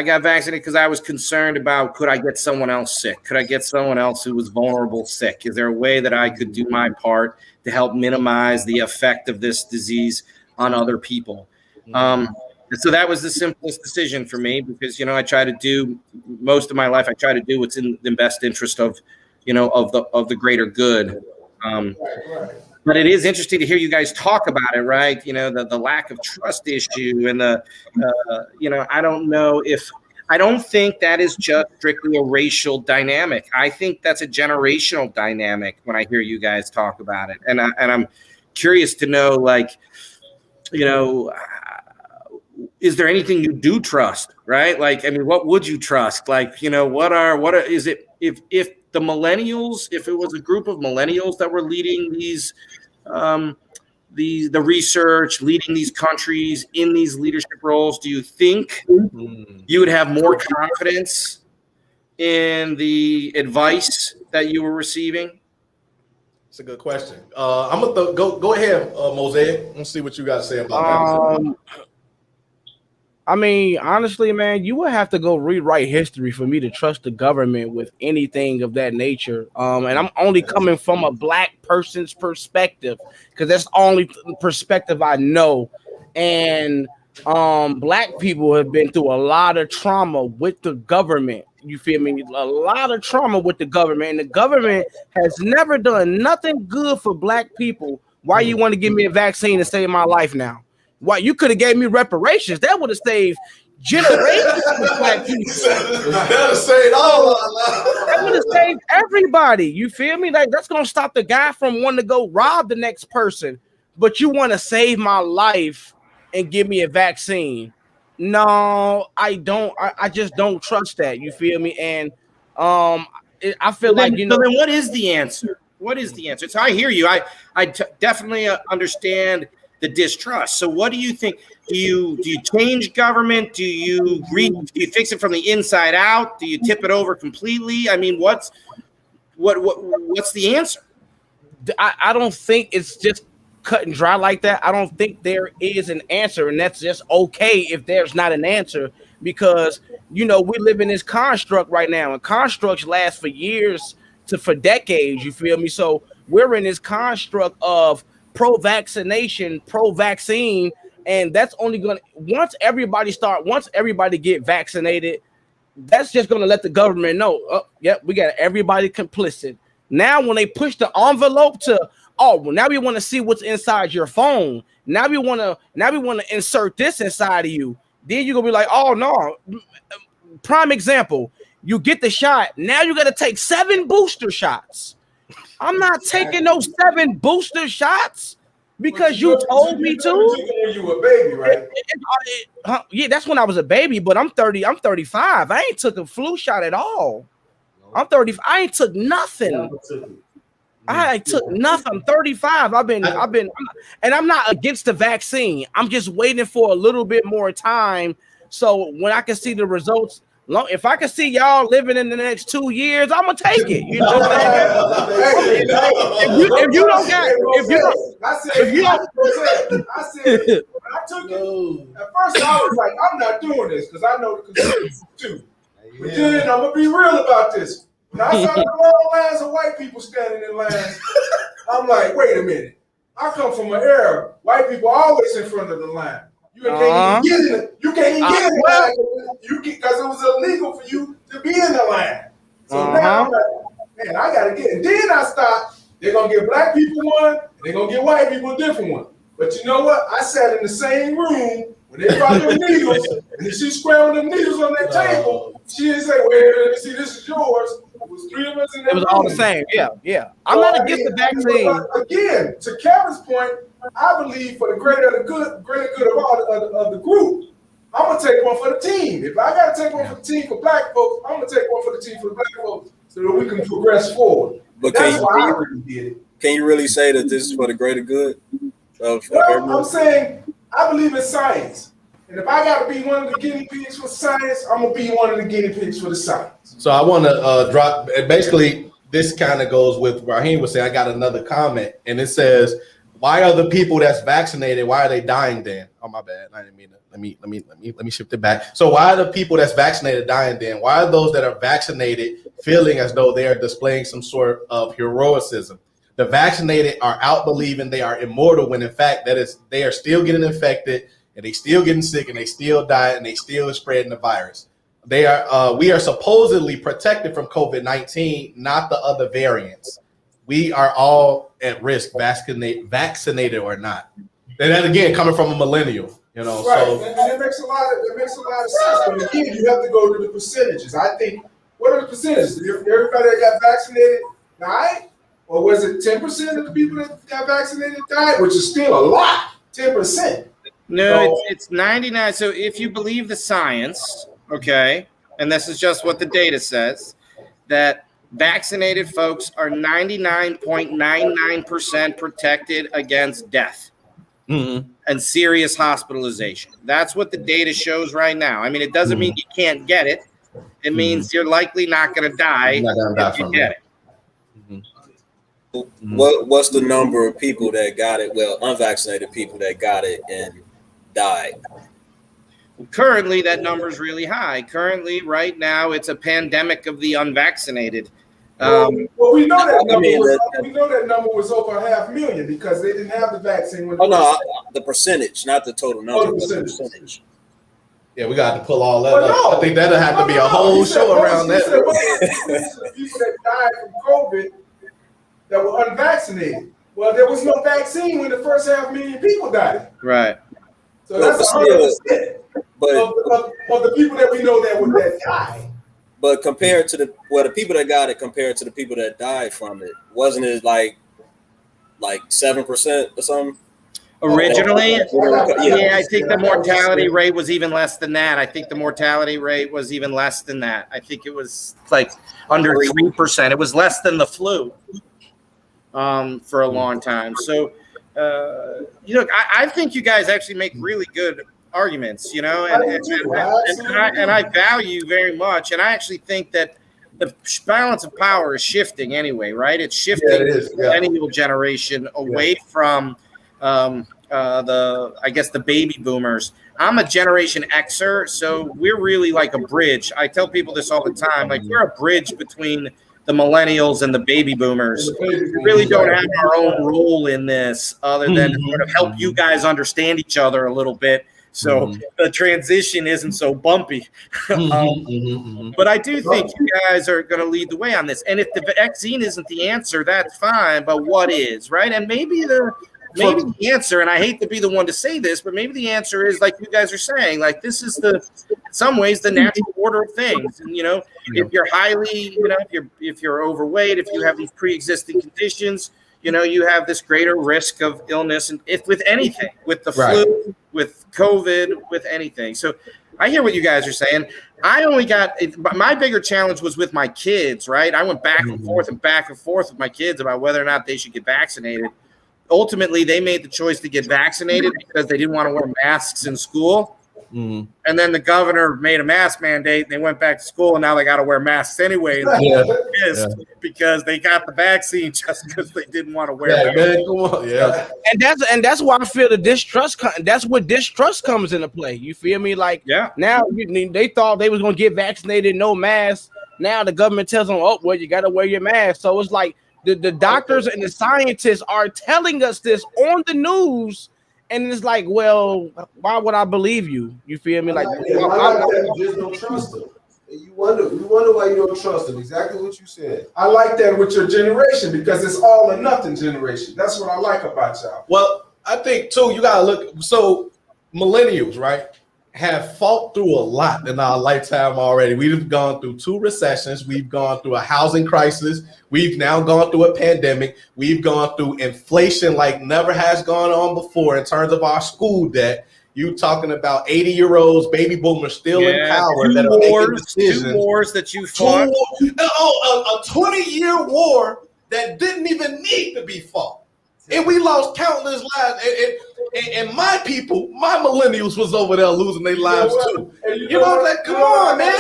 Speaker 4: got vaccinated because I was concerned about, could I get someone else sick? Could I get someone else who was vulnerable sick? Is there a way that I could do my part to help minimize the effect of this disease on other people? So that was the simplest decision for me because, I try to do most of my life. I try to do what's in the best interest of the greater good. But it is interesting to hear you guys talk about it, right? The lack of trust issue and I don't know I don't think that is just strictly a racial dynamic. I think that's a generational dynamic when I hear you guys talk about it. And I'm curious to know, is there anything you do trust, right? Like, I mean, what would you trust? Like, you know, is it, if the millennials, if it was a group of millennials that were leading these, the research, leading these countries in these leadership roles, do you think you would have more confidence in the advice that you were receiving?
Speaker 1: It's a good question. I'm gonna go ahead, Mosaic. Let's see what you got to say about that.
Speaker 7: I mean, honestly, man, you would have to go rewrite history for me to trust the government with anything of that nature. And I'm only coming from a black person's perspective because that's the only perspective I know. And black people have been through a lot of trauma with the government. You feel me? A lot of trauma with the government, and the government has never done nothing good for black people. Why you want to give me a vaccine to save my life now? Why you could have gave me reparations? That would have saved generations of black people.
Speaker 1: That would saved all.
Speaker 7: That would have saved everybody. You feel me? Like that's gonna stop the guy from wanting to go rob the next person. But you want to save my life and give me a vaccine? No, I don't. I just don't trust that. You feel me? And I feel like, you know.
Speaker 4: So then, what is the answer? What is the answer? So I hear you. I definitely understand the distrust. So what do you think? Do you change government? Do you fix it from the inside out? Do you tip it over completely? I mean, what's the answer?
Speaker 7: I don't think it's just cut and dry like that. I don't think there is an answer, and that's just okay if there's not an answer, because you know we live in this construct right now, and constructs last for years for decades. You feel me? So we're in this construct of pro-vaccination, pro-vaccine, and that's only gonna once everybody get vaccinated, that's just gonna let the government know, oh, yep, we got everybody complicit. Now when they push the envelope to, oh, well, now we want to see what's inside your phone. Now we want to insert this inside of you. Then you're gonna be like, oh no. Prime example, you get the shot. Now you got to take 7 booster shots. I'm not taking those 7 booster shots because you told me to.
Speaker 2: When you were a baby, right?
Speaker 7: Yeah, that's when I was a baby, but I'm 30. I'm 35. I ain't took a flu shot at all. I'm 30. I ain't took nothing. I took nothing. I'm 35. I've been, and I'm not against the vaccine. I'm just waiting for a little bit more time. So when I can see the results, if I can see y'all living in the next 2 years, I'm gonna take it. You know what I'm saying? If you don't,
Speaker 2: I said, when I took it, at first I was like, I'm not doing this because I know the conspiracy too. But then I'm gonna be real about this. When I saw the long lines of white people standing in lines, I'm like, wait a minute. I come from an era white people are always in front of the line. You can't even get in it. You can't even get in the line because it was illegal for you to be in the line. So now I'm like, man, I gotta get it. Then I stopped. They're gonna give black people one, and they're gonna give white people a different one. But you know what? I sat in the same room when they brought them needles, and she scrambled them needles on that table. She didn't say, "Wait, let me see, this is yours." It was 3 of us in that room.
Speaker 7: It was all the same. Yeah. I'm not against the vaccine.
Speaker 2: Again, to Kevin's point, I believe for the greater good of all of the group, I'm gonna take one for the team. If I gotta take one for the team for black folks, I'm gonna take one for the team for the black folks so that we can progress forward.
Speaker 6: But
Speaker 2: that's why I really did it.
Speaker 6: Can you really say that this is for the greater good of
Speaker 2: everyone? I'm saying I believe in science. And if I got to be one of the guinea pigs for science, I'm going to be one of the guinea pigs for the science.
Speaker 1: So I want to drop, basically, this kind of goes with Raheem was saying. I got another comment, and it says, why are the people that's vaccinated, why are they dying then? Oh, my bad. I didn't mean to. Let me shift it back. So why are the people that's vaccinated dying then? Why are those that are vaccinated feeling as though they are displaying some sort of heroicism? The vaccinated are out believing they are immortal when in fact they are still getting infected, and they still getting sick, and they still die, and they still spreading the virus. We are supposedly protected from COVID-19, not the other variants. We are all at risk, vaccinated or not. And then again, coming from a millennial, you know.
Speaker 2: Right,
Speaker 1: so
Speaker 2: and it makes a lot of sense. But again, you have to go to the percentages. I think, what are the percentages? Everybody that got vaccinated died, or was it 10% of the people that got vaccinated died, which is still a lot, 10%.
Speaker 4: No, it's 99. So if you believe the science, okay, and this is just what the data says, that vaccinated folks are 99.99% protected against death and serious hospitalization. That's what the data shows right now. I mean, it doesn't mean you can't get it. It means you're likely not going to die if you get it.
Speaker 6: What's the number of people that got it? Well, unvaccinated people that got it and died.
Speaker 4: Currently, that number is really high. Currently, right now, it's a pandemic of the unvaccinated.
Speaker 2: Well, we know that number was over 500,000 because they didn't have the vaccine.
Speaker 6: The percentage, not the total number.
Speaker 2: The
Speaker 6: percentage.
Speaker 1: Yeah, we got to pull all that up. I think that'll have to be a whole show around that.
Speaker 2: The people that died from COVID that were unvaccinated. Well, there was no vaccine when the first 500,000 people died.
Speaker 4: Right.
Speaker 2: So that's 100% of the people that we know that died.
Speaker 6: But compared to the people that got it, compared to the people that died from it, wasn't it like 7% or something?
Speaker 4: Originally, yeah, I think the mortality rate was even less than that. I think the mortality rate was even less than that. I think it was like under 3%. It was less than the flu for a long time. So, I think you guys actually make really good arguments, and I value very much. And I actually think that the balance of power is shifting anyway, right? It's shifting the millennial generation away from the baby boomers. I'm a Generation Xer, so we're really like a bridge. I tell people this all the time, like we're a bridge between the millennials and the baby boomers. We really don't have our own role in this other than to sort of help you guys understand each other a little bit. So the transition isn't so bumpy. But I do think you guys are going to lead the way on this. And if the vaccine isn't the answer, that's fine. But what is, right? And maybe the answer, and I hate to be the one to say this, but maybe the answer is like you guys are saying, like this is in some ways the natural order of things. And if you're highly, if you're overweight, if you have these pre-existing conditions, you have this greater risk of illness, and if with anything, with the flu, with COVID, with anything. So I hear what you guys are saying. I only my bigger challenge was with my kids, right? I went back and forth with my kids about whether or not they should get vaccinated. Ultimately, they made the choice to get vaccinated because they didn't want to wear masks in school. And then the governor made a mask mandate, and they went back to school, and now they got to wear masks anyway. And they're pissed because they got the vaccine just because they didn't want to wear it.
Speaker 7: And that's why I feel the distrust. That's where distrust comes into play. You feel me? Like now they thought they was gonna get vaccinated, no mask. Now the government tells them, oh, well, you got to wear your mask. So it's like the doctors and the scientists are telling us this on the news. And it's like, well, why would I believe you? You feel me? Like,
Speaker 5: you just don't trust them. You wonder why you don't trust them. Exactly what you said.
Speaker 2: I like that with your generation because it's all or nothing generation. That's what I like about y'all.
Speaker 1: Well, I think too, you gotta look. So millennials, right, have fought through a lot in our lifetime already. We've gone through 2 recessions. We've gone through a housing crisis. We've now gone through a pandemic. We've gone through inflation like never has gone on before in terms of our school debt. You talking about 80-year-olds, baby boomers still in power that are making decisions.
Speaker 4: 2 wars that you fought.
Speaker 1: A 20-year war that didn't even need to be fought. And we lost countless lives. And my people, my millennials was over there losing their lives too. Come on, man.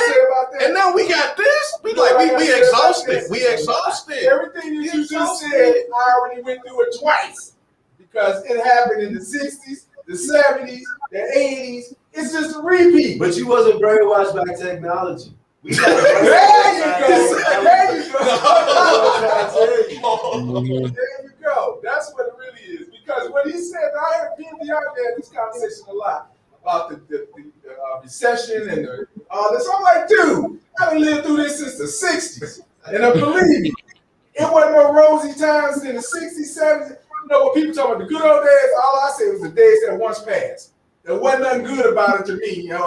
Speaker 1: And now we got this. We exhausted. We exhausted.
Speaker 2: Everything that you just said, I already went through it twice. Because it happened in the 60s, the 70s, the 80s. It's just a repeat.
Speaker 5: But you wasn't brainwashed by technology.
Speaker 2: There you go. That's what it really is. Because what he said, I heard people out there in this conversation a lot about the recession and all this. I'm like, dude, I've been living through this since the 60s. And believe me, it wasn't no rosy times in the 60s, 70s. When people talk about the good old days, all I say was the days that once passed. There wasn't nothing good about it to me. I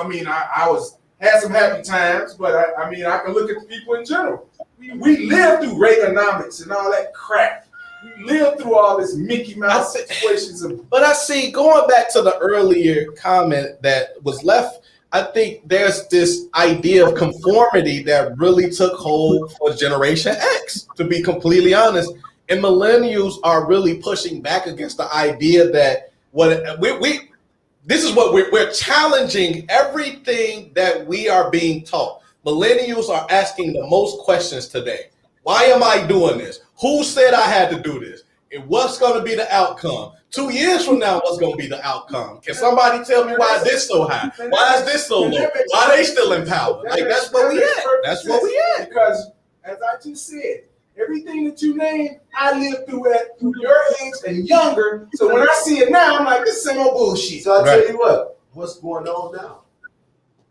Speaker 2: had some happy times, but I can look at the people in general. We lived through Reaganomics and all that crap. We lived through all this Mickey Mouse situations.
Speaker 1: But I see, going back to the earlier comment that was left, I think there's this idea of conformity that really took hold for Generation X, to be completely honest. And millennials are really pushing back against the idea that this is what we're challenging everything that we are being taught. Millennials are asking the most questions today. Why am I doing this? Who said I had to do this? And what's going to be the outcome? 2 years from now, what's going to be the outcome? Can somebody tell me why this so high? Why is this so low? Why are they still in power? Like, that's where we at. That's where we at.
Speaker 2: Because, as I just said, everything that you named, I lived through through your age and younger. So when I see it now, I'm like, this is some old bullshit.
Speaker 5: So I tell you what, what's going on now?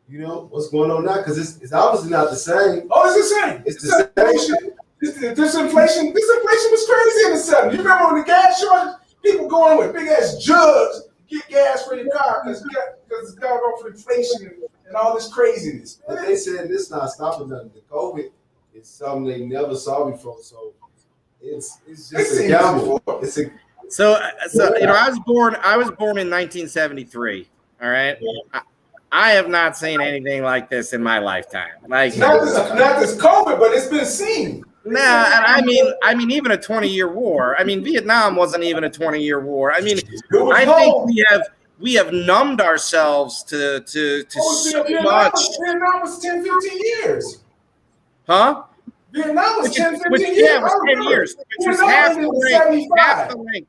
Speaker 5: You know, what's going on now? Because it's obviously not the same.
Speaker 2: Oh, it's the same.
Speaker 5: It's the same.
Speaker 2: This inflation was crazy in the 70s. You remember when the gas shortage, people going with big ass jugs to get gas for your car because it's got off for inflation and all this craziness.
Speaker 5: But they said this not stopping nothing. The COVID is something they never saw before, so it's just a gamble.
Speaker 4: So you know, I was born in 1973. All right. I have not seen anything like this in my lifetime. Like
Speaker 2: not this COVID, but it's been seen.
Speaker 4: Nah, and I mean, even a 20-year war. I mean, Vietnam wasn't even a 20-year war. I mean, I think we have numbed ourselves to so much.
Speaker 2: Vietnam was 10, 15 years.
Speaker 4: Huh?
Speaker 2: Vietnam was 10, 15 years.
Speaker 4: Yeah, it was 10 years, which was half the length.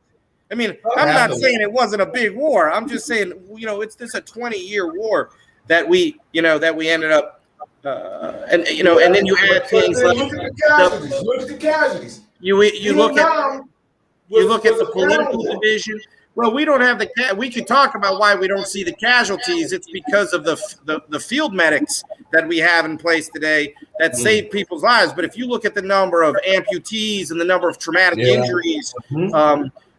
Speaker 4: I mean, I'm not saying it wasn't a big war. I'm just saying, you know, it's a 20-year war that we ended up. And you know, and then you add things like
Speaker 2: look at the casualties.
Speaker 4: You look at the political division. Well, we don't have we could talk about why we don't see the casualties. It's because of the field medics that we have in place today that save people's lives. But if you look at the number of amputees and the number of traumatic injuries,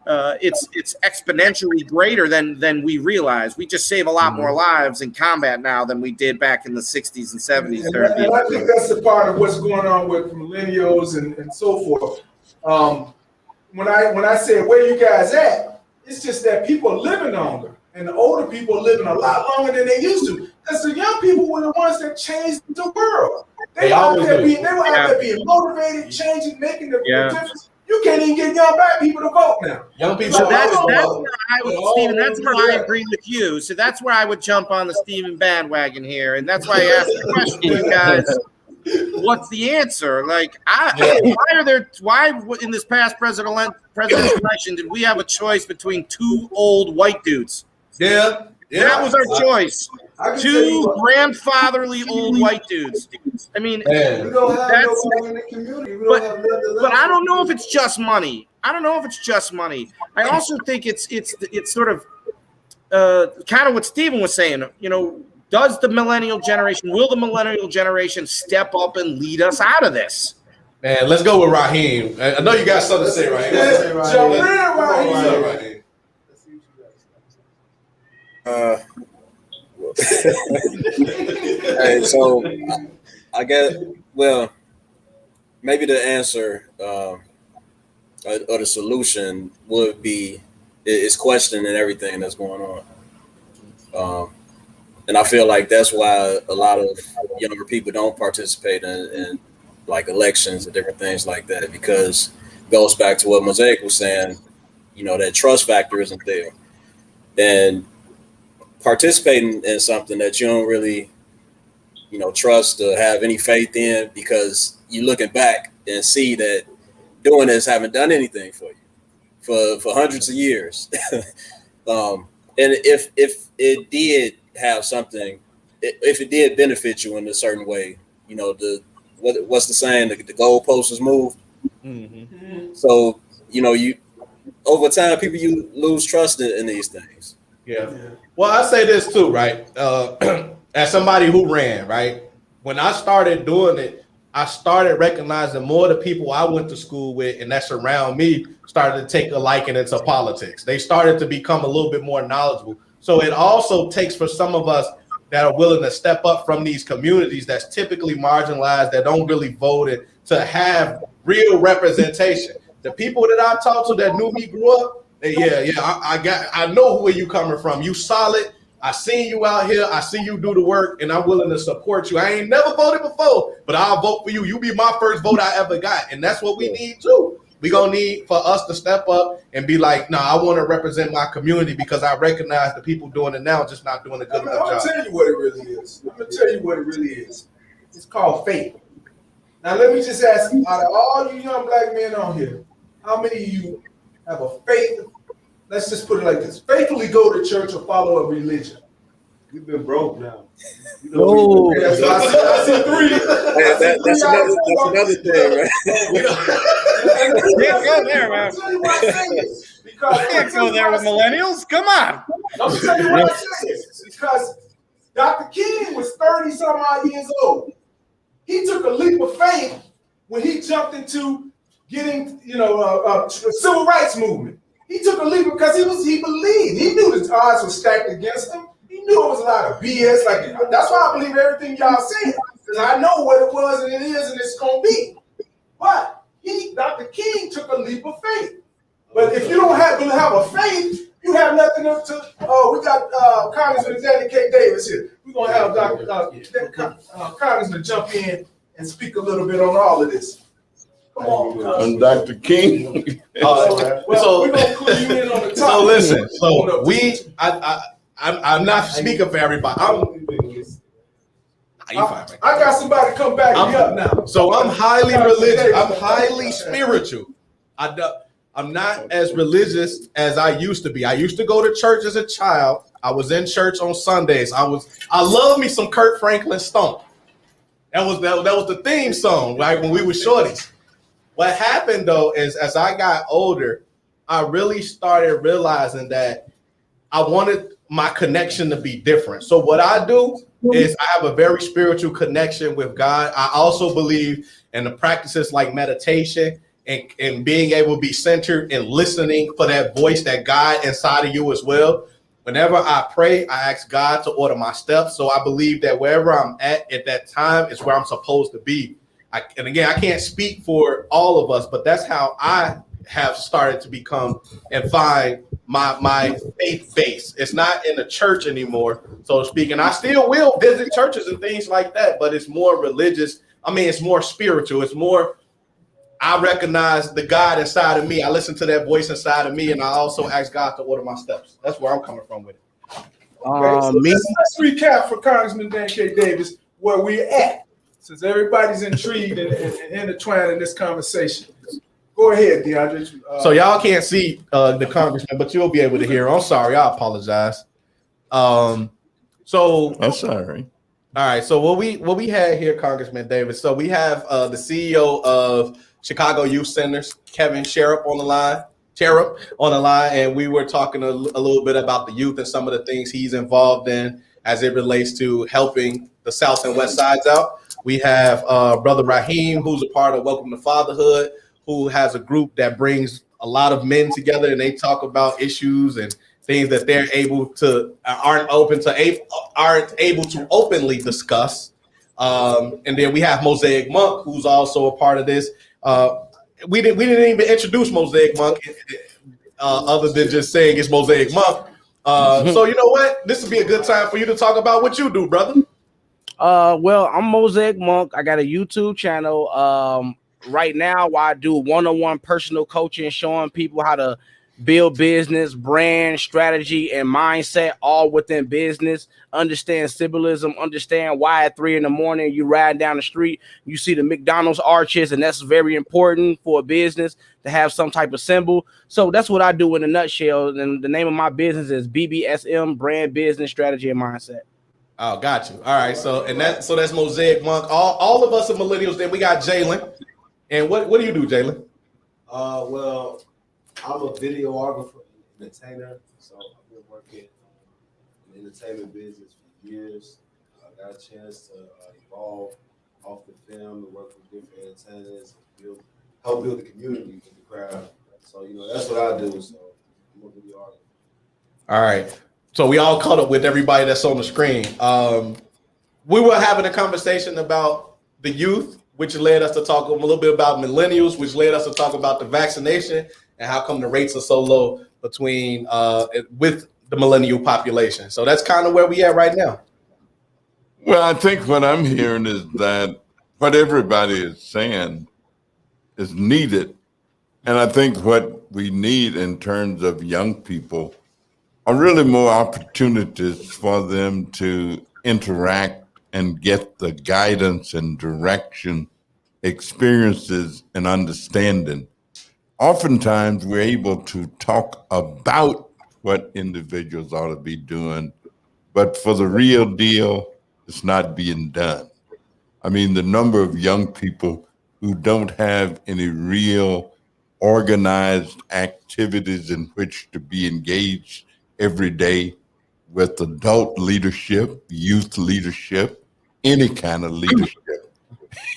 Speaker 4: it's exponentially greater than we realize. We just save a lot more lives in combat now than we did back in the 60s and 70s.
Speaker 2: And I think that's the part of what's going on with millennials and so forth. When I say where you guys at, it's just that people are living longer, and the older people are living a lot longer than they used to. Because the young people were the ones that changed the world. They were out there being motivated, changing, making the difference. You can't even get young black people to vote now.
Speaker 1: Young people.
Speaker 4: So that's where I would, Stephen. That's where I agree with you. So that's where I would jump on the Stephen bandwagon here, and that's why I asked the question, you guys. What's the answer? Like, why in this past presidential election did we have a choice between two old white dudes?
Speaker 1: Yeah.
Speaker 4: That was our choice. Two grandfatherly old white dudes. I mean,
Speaker 5: we don't have nobody in the community.
Speaker 4: But I don't know if it's just money. I also think it's sort of kind of what Stephen was saying. You know, will the millennial generation step up and lead us out of this?
Speaker 1: Man, let's go with Raheem. I know you got something to say, right?
Speaker 2: Jump in, Raheem.
Speaker 6: Hey, so I guess, well, maybe the answer or the solution would be is questioning everything that's going on. And I feel like that's why a lot of younger people don't participate in like elections and different things like that, because it goes back to what Mosaic was saying, you know, that trust factor isn't there. And participating in something that you don't really, you know, trust or have any faith in, because you're looking back and see that doing this haven't done anything for you for hundreds of years. And if it did have something, if it did benefit you in a certain way, you know, what's the saying? The goalpost is moved. Mm-hmm. So, you know, over time, you lose trust in these things.
Speaker 1: Yeah. Well, I say this too, right? As somebody who ran, right? When I started doing it, I started recognizing more of the people I went to school with and that's around me started to take a liking into politics. They started to become a little bit more knowledgeable. So it also takes for some of us that are willing to step up from these communities that's typically marginalized, that don't really vote, to have real representation. The people that I talked to that knew me grew up, I know where you coming from. You solid. I seen you out here. I see you do the work, and I'm willing to support you. I ain't never voted before, but I'll vote for you. You be my first vote I ever got, and that's what we need too. We gonna need for us to step up and be like, nah, I want to represent my community because I recognize the people doing it now just not doing a good enough
Speaker 2: I'm gonna
Speaker 1: job.
Speaker 2: tell you what it really is. I'm gonna tell you what it really is. It's called faith. Now let me just ask you, out of all you young black men on here, how many of you have a faith? Let's just put it like this: faithfully go to church or follow a religion.
Speaker 5: We've been broke now.
Speaker 7: No.
Speaker 2: Okay, so I see three.
Speaker 6: That's another thing, right?
Speaker 4: Can't go there, man.
Speaker 2: I'll tell you why I say this. Because
Speaker 4: Can't go there with millennials. Come on.
Speaker 2: I'll tell you why I say this. Because Dr. King was 30-some odd years old. He took a leap of faith when he jumped into getting, the civil rights movement. He took a leap because he believed. He knew the odds were stacked against him. He knew it was a lot of BS. Like, that's why I believe everything y'all saying. Because I know what it was and it is and it's gonna be. But Dr. King took a leap of faith. But if you don't have a faith, you have nothing to. Oh, we got Congressman Danny K. Davis here. We're gonna have Congressman jump in and speak a little bit on all of this. Come on,
Speaker 1: And Dr. King.
Speaker 2: Well, we're gonna clue you in on the top.
Speaker 1: So listen, I'm not speaking for everybody.
Speaker 2: I got somebody come back me up now.
Speaker 1: So I'm highly religious. I'm highly spiritual. I'm not as religious as I used to be. I used to go to church as a child. I was in church on Sundays. I love me some Kirk Franklin Stomp. That was the theme song, right? When we were shorties. What happened though is as I got older, I really started realizing that I wanted my connection to be different. So what I do is I have a very spiritual connection with God. I also believe in the practices like meditation and being able to be centered and listening for that voice, that God inside of you as well. Whenever I pray, I ask God to order my steps. So I believe that wherever I'm at that time is where I'm supposed to be. And again, I can't speak for all of us, but that's how I have started to become and find my faith base. It's not in the church anymore, so to speak. And I still will visit churches and things like that, but it's more religious. I mean, it's more spiritual. It's more, I recognize the God inside of me. I listen to that voice inside of me, and I also ask God to order my steps. That's where I'm coming from with it.
Speaker 2: Let's recap for Congressman Dan K. Davis where we're at, since everybody's intrigued and intertwined in this conversation. Go ahead, DeAndre.
Speaker 1: So y'all can't see the congressman, but you'll be able to hear. I'm sorry, I apologize. So
Speaker 8: That's all right.
Speaker 1: All right. So what we had here, Congressman Davis. So we have the CEO of Chicago Youth Centers, Kevin Cherub on the line, and we were talking a little bit about the youth and some of the things he's involved in as it relates to helping the South and West Sides out. We have Brother Raheem, who's a part of Welcome to Fatherhood, who has a group that brings a lot of men together, and they talk about issues and things that they're aren't able to openly discuss. And then we have Mosaic Monk, who's also a part of this. We didn't even introduce Mosaic Monk, other than just saying it's Mosaic Monk. So you know what? This would be a good time for you to talk about what you do, brother.
Speaker 7: Well, I'm Mosaic Monk. I got a YouTube channel. Right now, I do one-on-one personal coaching, showing people how to build business, brand, strategy, and mindset, all within business. Understand symbolism, understand why at 3 a.m. you ride down the street, you see the McDonald's arches, and that's very important for a business to have some type of symbol. So that's what I do in a nutshell. And the name of my business is BBSM, Brand, Business, Strategy, and Mindset.
Speaker 1: Oh, got you. All right. So that's Mosaic Monk. All of us are millennials. Then we got Jalen. And what do you do, Jalen?
Speaker 5: Well, I'm a videographer and entertainer, so I've been working in the entertainment business for years. I got a chance to evolve off the film and work with different entertainers, help build the community with the crowd. So, that's what I do. So I'm a videographer.
Speaker 1: All right. So we all caught up with everybody that's on the screen. We were having a conversation about the youth which led us to talk a little bit about millennials, which led us to talk about the vaccination and how come the rates are so low between with the millennial population. So that's kind of where we at right now.
Speaker 8: Well, I think what I'm hearing is that what everybody is saying is needed. And I think what we need in terms of young people are really more opportunities for them to interact and get the guidance and direction, experiences, and understanding. Oftentimes, we're able to talk about what individuals ought to be doing, but for the real deal, it's not being done. I mean, the number of young people who don't have any real organized activities in which to be engaged every day with adult leadership, youth leadership, any kind of leadership.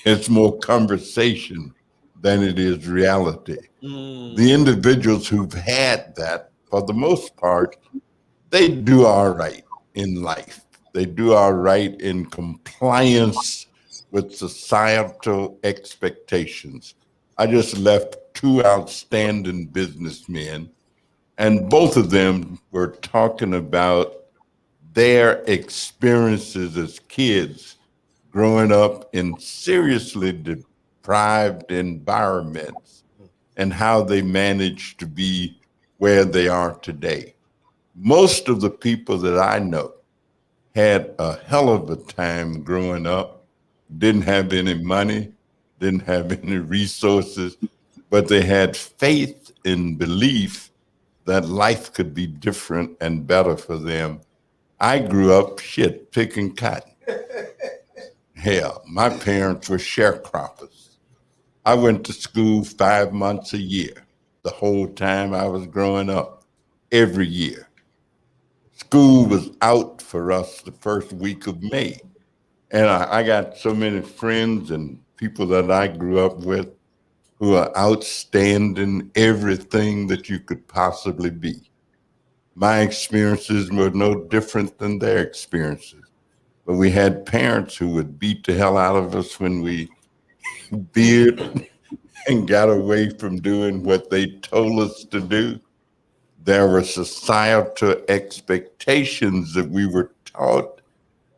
Speaker 8: It's more conversation than it is reality. The individuals who've had that, for the most part, they do all right in life. They do all right in compliance with societal expectations. I just left 2 outstanding businessmen, and both of them were talking about their experiences as kids growing up in seriously deprived environments and how they managed to be where they are today. Most of the people that I know had a hell of a time growing up, didn't have any money, didn't have any resources, but they had faith and belief that life could be different and better for them. I grew up picking cotton. Hell, my parents were sharecroppers. I went to school 5 months a year, the whole time I was growing up, every year. School was out for us the first week of May. And I got so many friends and people that I grew up with who are outstanding everything that you could possibly be. My experiences were no different than their experiences. But we had parents who would beat the hell out of us when we veered and got away from doing what they told us to do. There were societal expectations that we were taught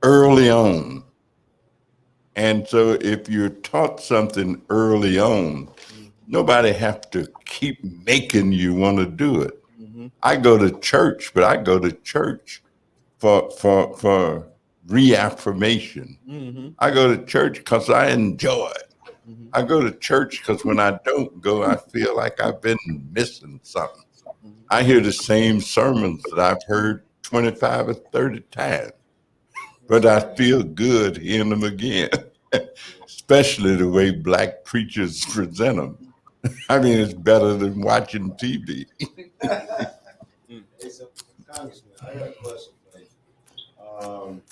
Speaker 8: early on. And so if you're taught something early on, nobody has to keep making you want to do it. I go to church, but I go to church for reaffirmation. I go to church because I enjoy it. I go to church because when I don't go, I feel like I've been missing something. I hear the same sermons that I've heard 25 or 30 times, but I feel good hearing them again, especially the way Black preachers present them. I mean, it's better than watching TV.
Speaker 5: Hey, so, Congressman, I got a question for you.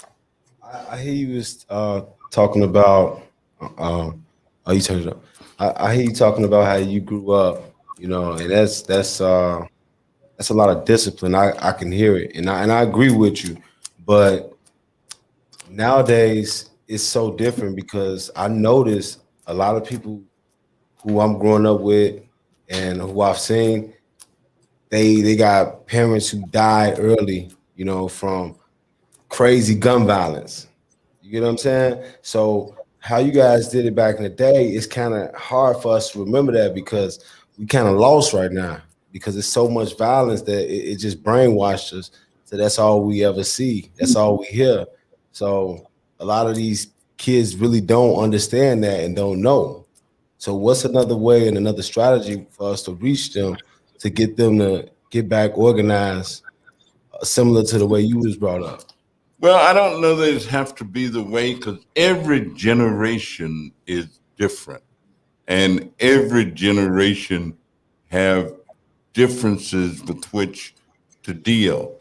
Speaker 5: I hear you was talking about. Oh, you turned it up. I hear you talking about how you grew up, and that's a lot of discipline. I can hear it, and I agree with you. But nowadays it's so different because I notice a lot of people who I'm growing up with and who I've seen, they got parents who died early, from crazy gun violence. You get what I'm saying? So how you guys did it back in the day, it's kind of hard for us to remember that because we kind of lost right now because there's so much violence that it just brainwashed us. So that's all we ever see. That's all we hear. So a lot of these kids really don't understand that and don't know. So what's another way and another strategy for us to reach them to get them to get back organized, similar to the way you was brought up?
Speaker 8: Well, I don't know that it has to be the way because every generation is different and every generation have differences with which to deal.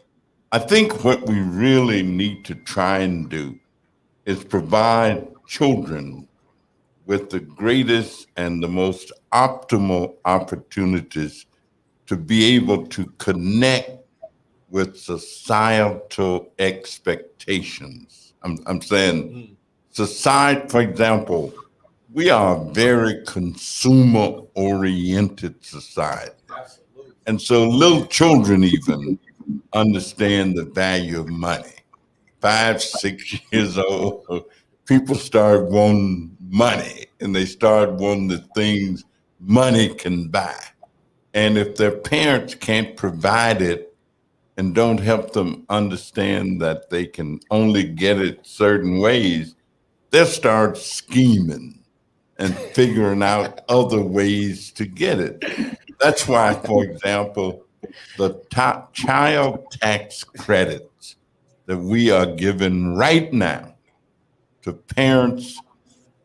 Speaker 8: I think what we really need to try and do is provide children with the greatest and the most optimal opportunities to be able to connect with societal expectations. I'm saying society, for example, we are a very consumer-oriented society.
Speaker 1: Absolutely.
Speaker 8: And so little children even understand the value of money. 5, 6 years old, people start wanting money and they start wanting the things money can buy. And if their parents can't provide it and don't help them understand that they can only get it certain ways, they'll start scheming and figuring out other ways to get it. That's why, for example, the top child tax credits that we are giving right now to parents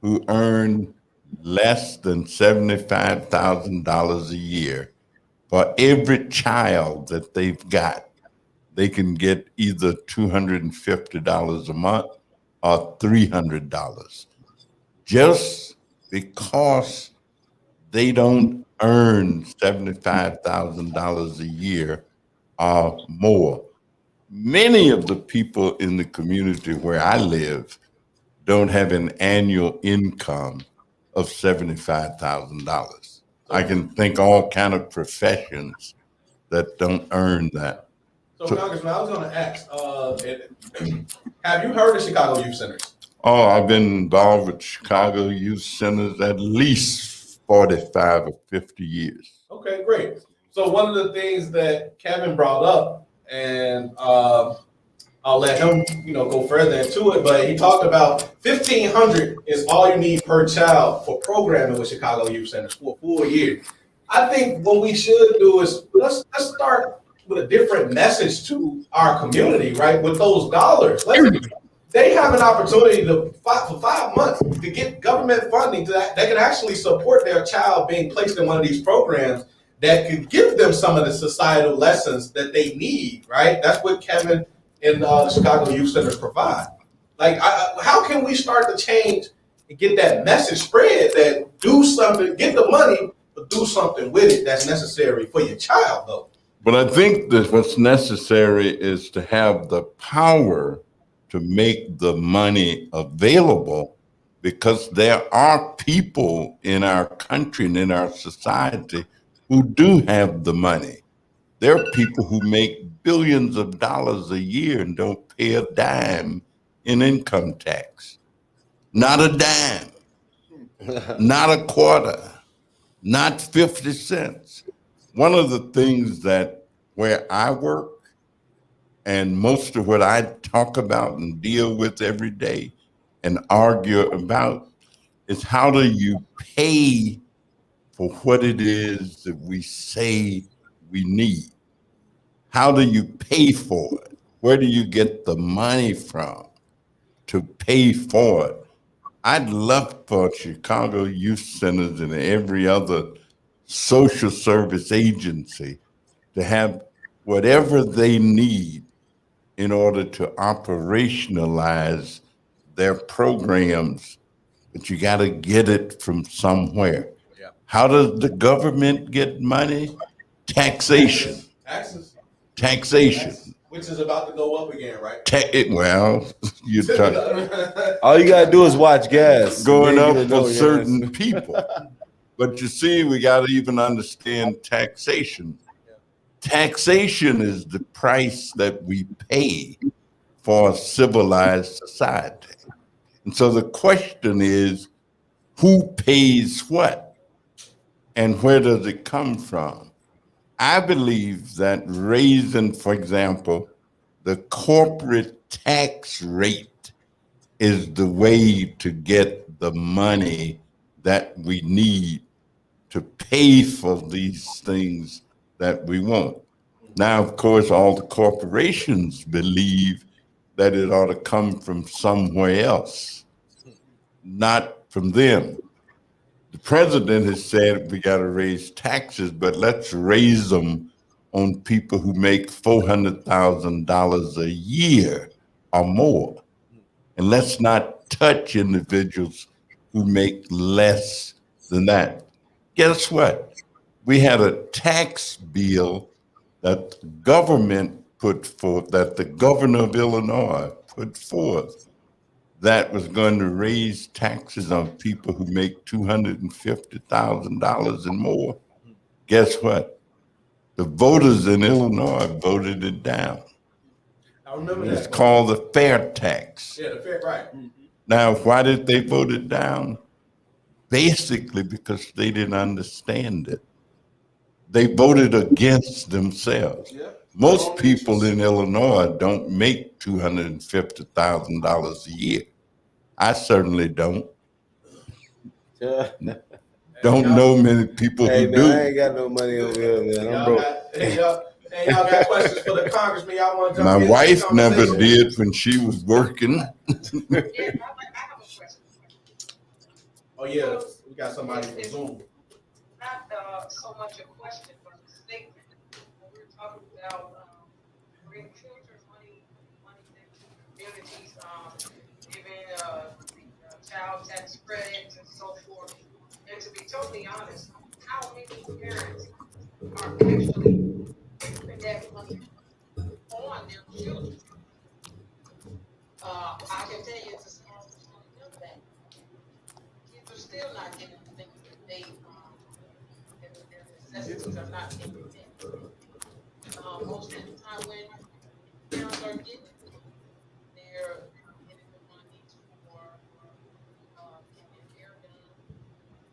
Speaker 8: who earn less than $75,000 a year, for every child that they've got, they can get either $250 a month or $300, just because they don't earn $75,000 a year or more. Many of the people in the community where I live don't have an annual income of $75,000. I can think all kind of professions that don't earn that.
Speaker 1: So, Congressman, I was going to ask, have you heard of Chicago Youth Centers?
Speaker 8: Oh, I've been involved with Chicago Youth Centers at least 45 or 50 years.
Speaker 1: Okay, great. So one of the things that Kevin brought up, and I'll let him, go further into it, but he talked about $1,500 is all you need per child for programming with Chicago Youth Centers for a full year. I think what we should do is let's start with a different message to our community, right? With those dollars, they have an opportunity for 5 months to get government funding that can actually support their child being placed in one of these programs that could give them some of the societal lessons that they need, right? That's what Kevin and the Chicago Youth Centers provide. Like, how can we start to change and get that message spread that do something, get the money, but do something with it that's necessary for your child, though?
Speaker 8: But I think that what's necessary is to have the power to make the money available, because there are people in our country and in our society who do have the money. There are people who make billions of dollars a year and don't pay a dime in income tax. Not a dime, not a quarter, not 50 cents. One of the things that where I work, and most of what I talk about and deal with every day and argue about, is how do you pay for what it is that we say we need? How do you pay for it? Where do you get the money from to pay for it? I'd love for Chicago Youth Centers and every other social service agency to have whatever they need in order to operationalize their programs, but you got to get it from somewhere.
Speaker 1: Yeah.
Speaker 8: How does the government get money? Taxation. Taxation.
Speaker 1: Which is about to go up again, right?
Speaker 8: You talk
Speaker 5: All you gotta do is watch gas.
Speaker 8: going
Speaker 5: You
Speaker 8: up
Speaker 5: ain't gonna
Speaker 8: for
Speaker 5: know
Speaker 8: certain
Speaker 5: gas.
Speaker 8: people. But you see, we got to even understand taxation. Taxation is the price that we pay for a civilized society. And so the question is, who pays what? And where does it come from? I believe that raising, for example, the corporate tax rate is the way to get the money that we need to pay for these things that we want. Now, of course, all the corporations believe that it ought to come from somewhere else, not from them. The president has said we got to raise taxes, but let's raise them on people who make $400,000 a year or more. And let's not touch individuals who make less than that. Guess what? We had a tax bill that the government put forth, that the governor of Illinois put forth, that was going to raise taxes on people who make $250,000 and more. Guess what? The voters in Illinois voted it down.
Speaker 1: I remember
Speaker 8: It's
Speaker 1: that.
Speaker 8: called the fair tax.
Speaker 1: Yeah, the fair, right.
Speaker 8: Now, why did they vote it down? Basically because they didn't understand it. They voted against themselves.
Speaker 1: Yeah.
Speaker 8: Most people in Illinois don't make $250,000 a year. I certainly don't. Don't know many people
Speaker 5: Hey,
Speaker 8: who
Speaker 5: man, I
Speaker 8: do.
Speaker 5: ain't got no money over here, man. I'm
Speaker 1: Y'all
Speaker 5: broke.
Speaker 1: y'all got questions for the congressman? Y'all want to jump
Speaker 8: My
Speaker 1: in?
Speaker 8: wife never did when she was working.
Speaker 1: Oh yeah, we got somebody from Zoom.
Speaker 9: Not so much a question, but a statement. When we're talking about bring children money into communities, giving the child tax credits and so forth. And to be totally honest, how many parents are actually putting that money on their children? I can tell you it's a small percentage of that. Kids are still not getting the things that they their necessities are not being met. Most of the time when parents are getting it, they're getting the money for getting their hair done,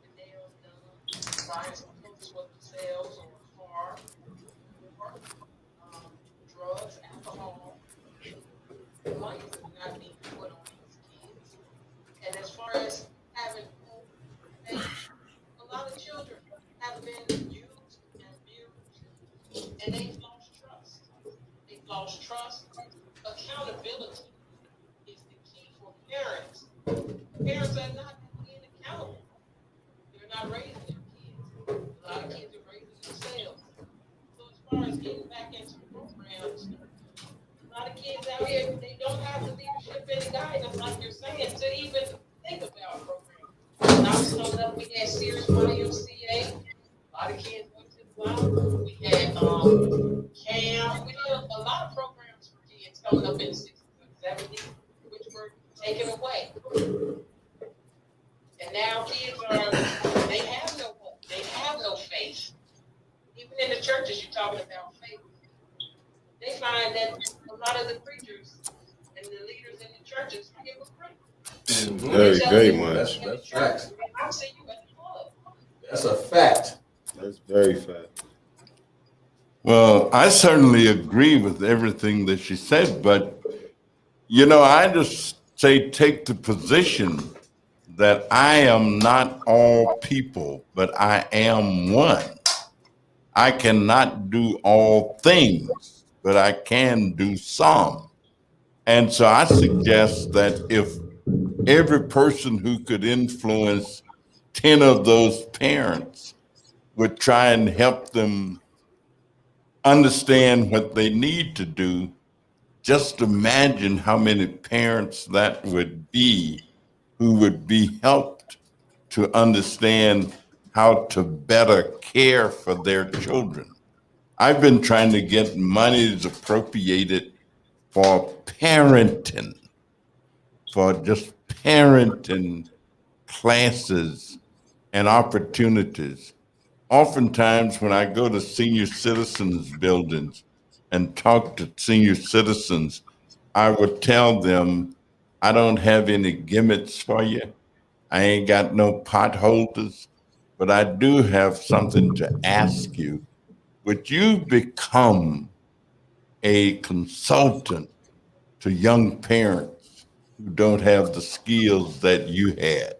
Speaker 9: the nails done, buying some clothes for themselves or a car, or drugs, alcohol. The money is not being put on these kids. And as far as having hope, a lot of children have been used and abused, and they've lost trust. They've lost trust. Accountability is the key for parents. Parents are not being accountable. They're not raising their kids. A lot of kids are raising themselves. So as far as getting back into programs, a lot of kids out here, they don't have the leadership and the guidance, like you're saying, to even think about programs. When I was coming up, we had Sears YMCA. A lot of kids went to the block. We had CAM. We had a lot of programs for kids coming up in the 60s and 70s, which were taken away. And now kids they have no hope. They have no faith. Even in the churches, you're talking about faith. They find that a lot of the preachers and the leaders in the churches are hypocritical.
Speaker 5: Very much.
Speaker 1: That's facts.
Speaker 9: I'll see you at the club.
Speaker 1: That's a fact.
Speaker 5: That's very fact.
Speaker 8: Well, I certainly agree with everything that she said, but I just say take the position that I am not all people, but I am one. I cannot do all things, but I can do some. And so I suggest that if every person who could influence 10 of those parents would try and help them understand what they need to do, just imagine how many parents that would be who would be helped to understand how to better care for their children. I've been trying to get monies appropriated for parenting, for just parenting classes and opportunities. Oftentimes when I go to senior citizens buildings and talk to senior citizens, I would tell them, I don't have any gimmicks for you. I ain't got no potholders, but I do have something to ask you. Would you become a consultant to young parents who don't have the skills that you had?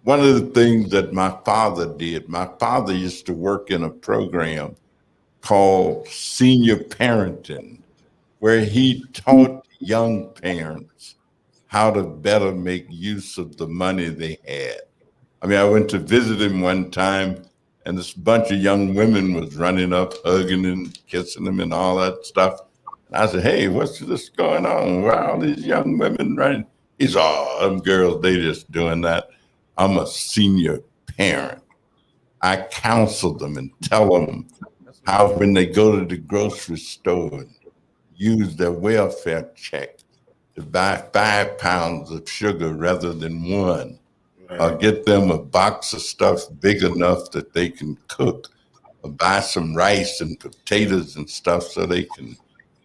Speaker 8: One of the things that my father did, my father used to work in a program called Senior Parenting, where he taught young parents how to better make use of the money they had. I mean, I went to visit him one time, and this bunch of young women was running up, hugging and kissing him and all that stuff. And I said, hey, what's this going on? Why are all these young women running? He said, oh, them girls, they just doing that. I'm a senior parent. I counsel them and tell them how when they go to the grocery store and use their welfare check to buy 5 pounds of sugar rather than 1, or get them a box of stuff big enough that they can cook, or buy some rice and potatoes and stuff so they can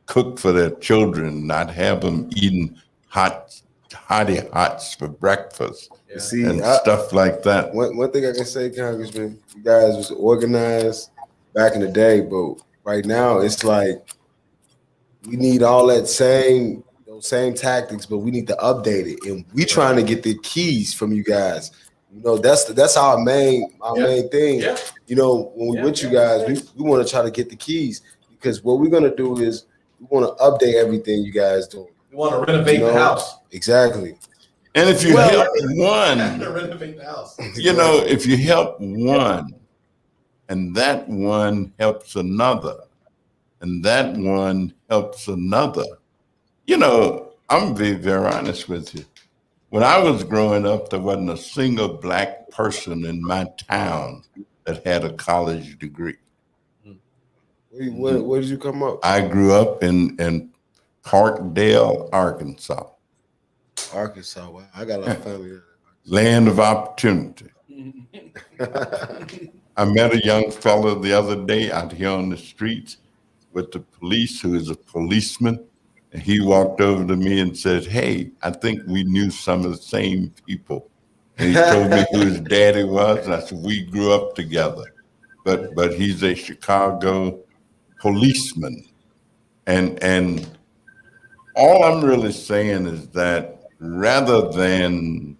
Speaker 8: cook for their children, not have them eating hottie hots for breakfast and stuff like that.
Speaker 5: One thing I can say, Congressman, you guys was organized back in the day, but right now it's like we need all those same tactics, but we need to update it, and we trying to get the keys from you guys. You know, that's our main thing. Yeah. You know, when we with you guys, we want to try to get the keys, because what we're gonna do is we want to update everything you guys do.
Speaker 1: We want to renovate the house.
Speaker 5: Exactly.
Speaker 8: And if you help one,
Speaker 1: renovate the house.
Speaker 8: You know, if you help one, and that one helps another, and that one helps another. You know, I'm gonna be very honest with you. When I was growing up, there wasn't a single Black person in my town that had a college degree.
Speaker 5: Where did you come up?
Speaker 8: I grew up in Parkdale, Arkansas.
Speaker 5: Arkansas. Wow. I got a lot of family there.
Speaker 8: Land of opportunity. I met a young fellow the other day out here on the streets with the police, who is a policeman. And he walked over to me and said, "Hey, I think we knew some of the same people." And he told me who his daddy was. And I said, "We grew up together." But he's a Chicago policeman. And all I'm really saying is that rather than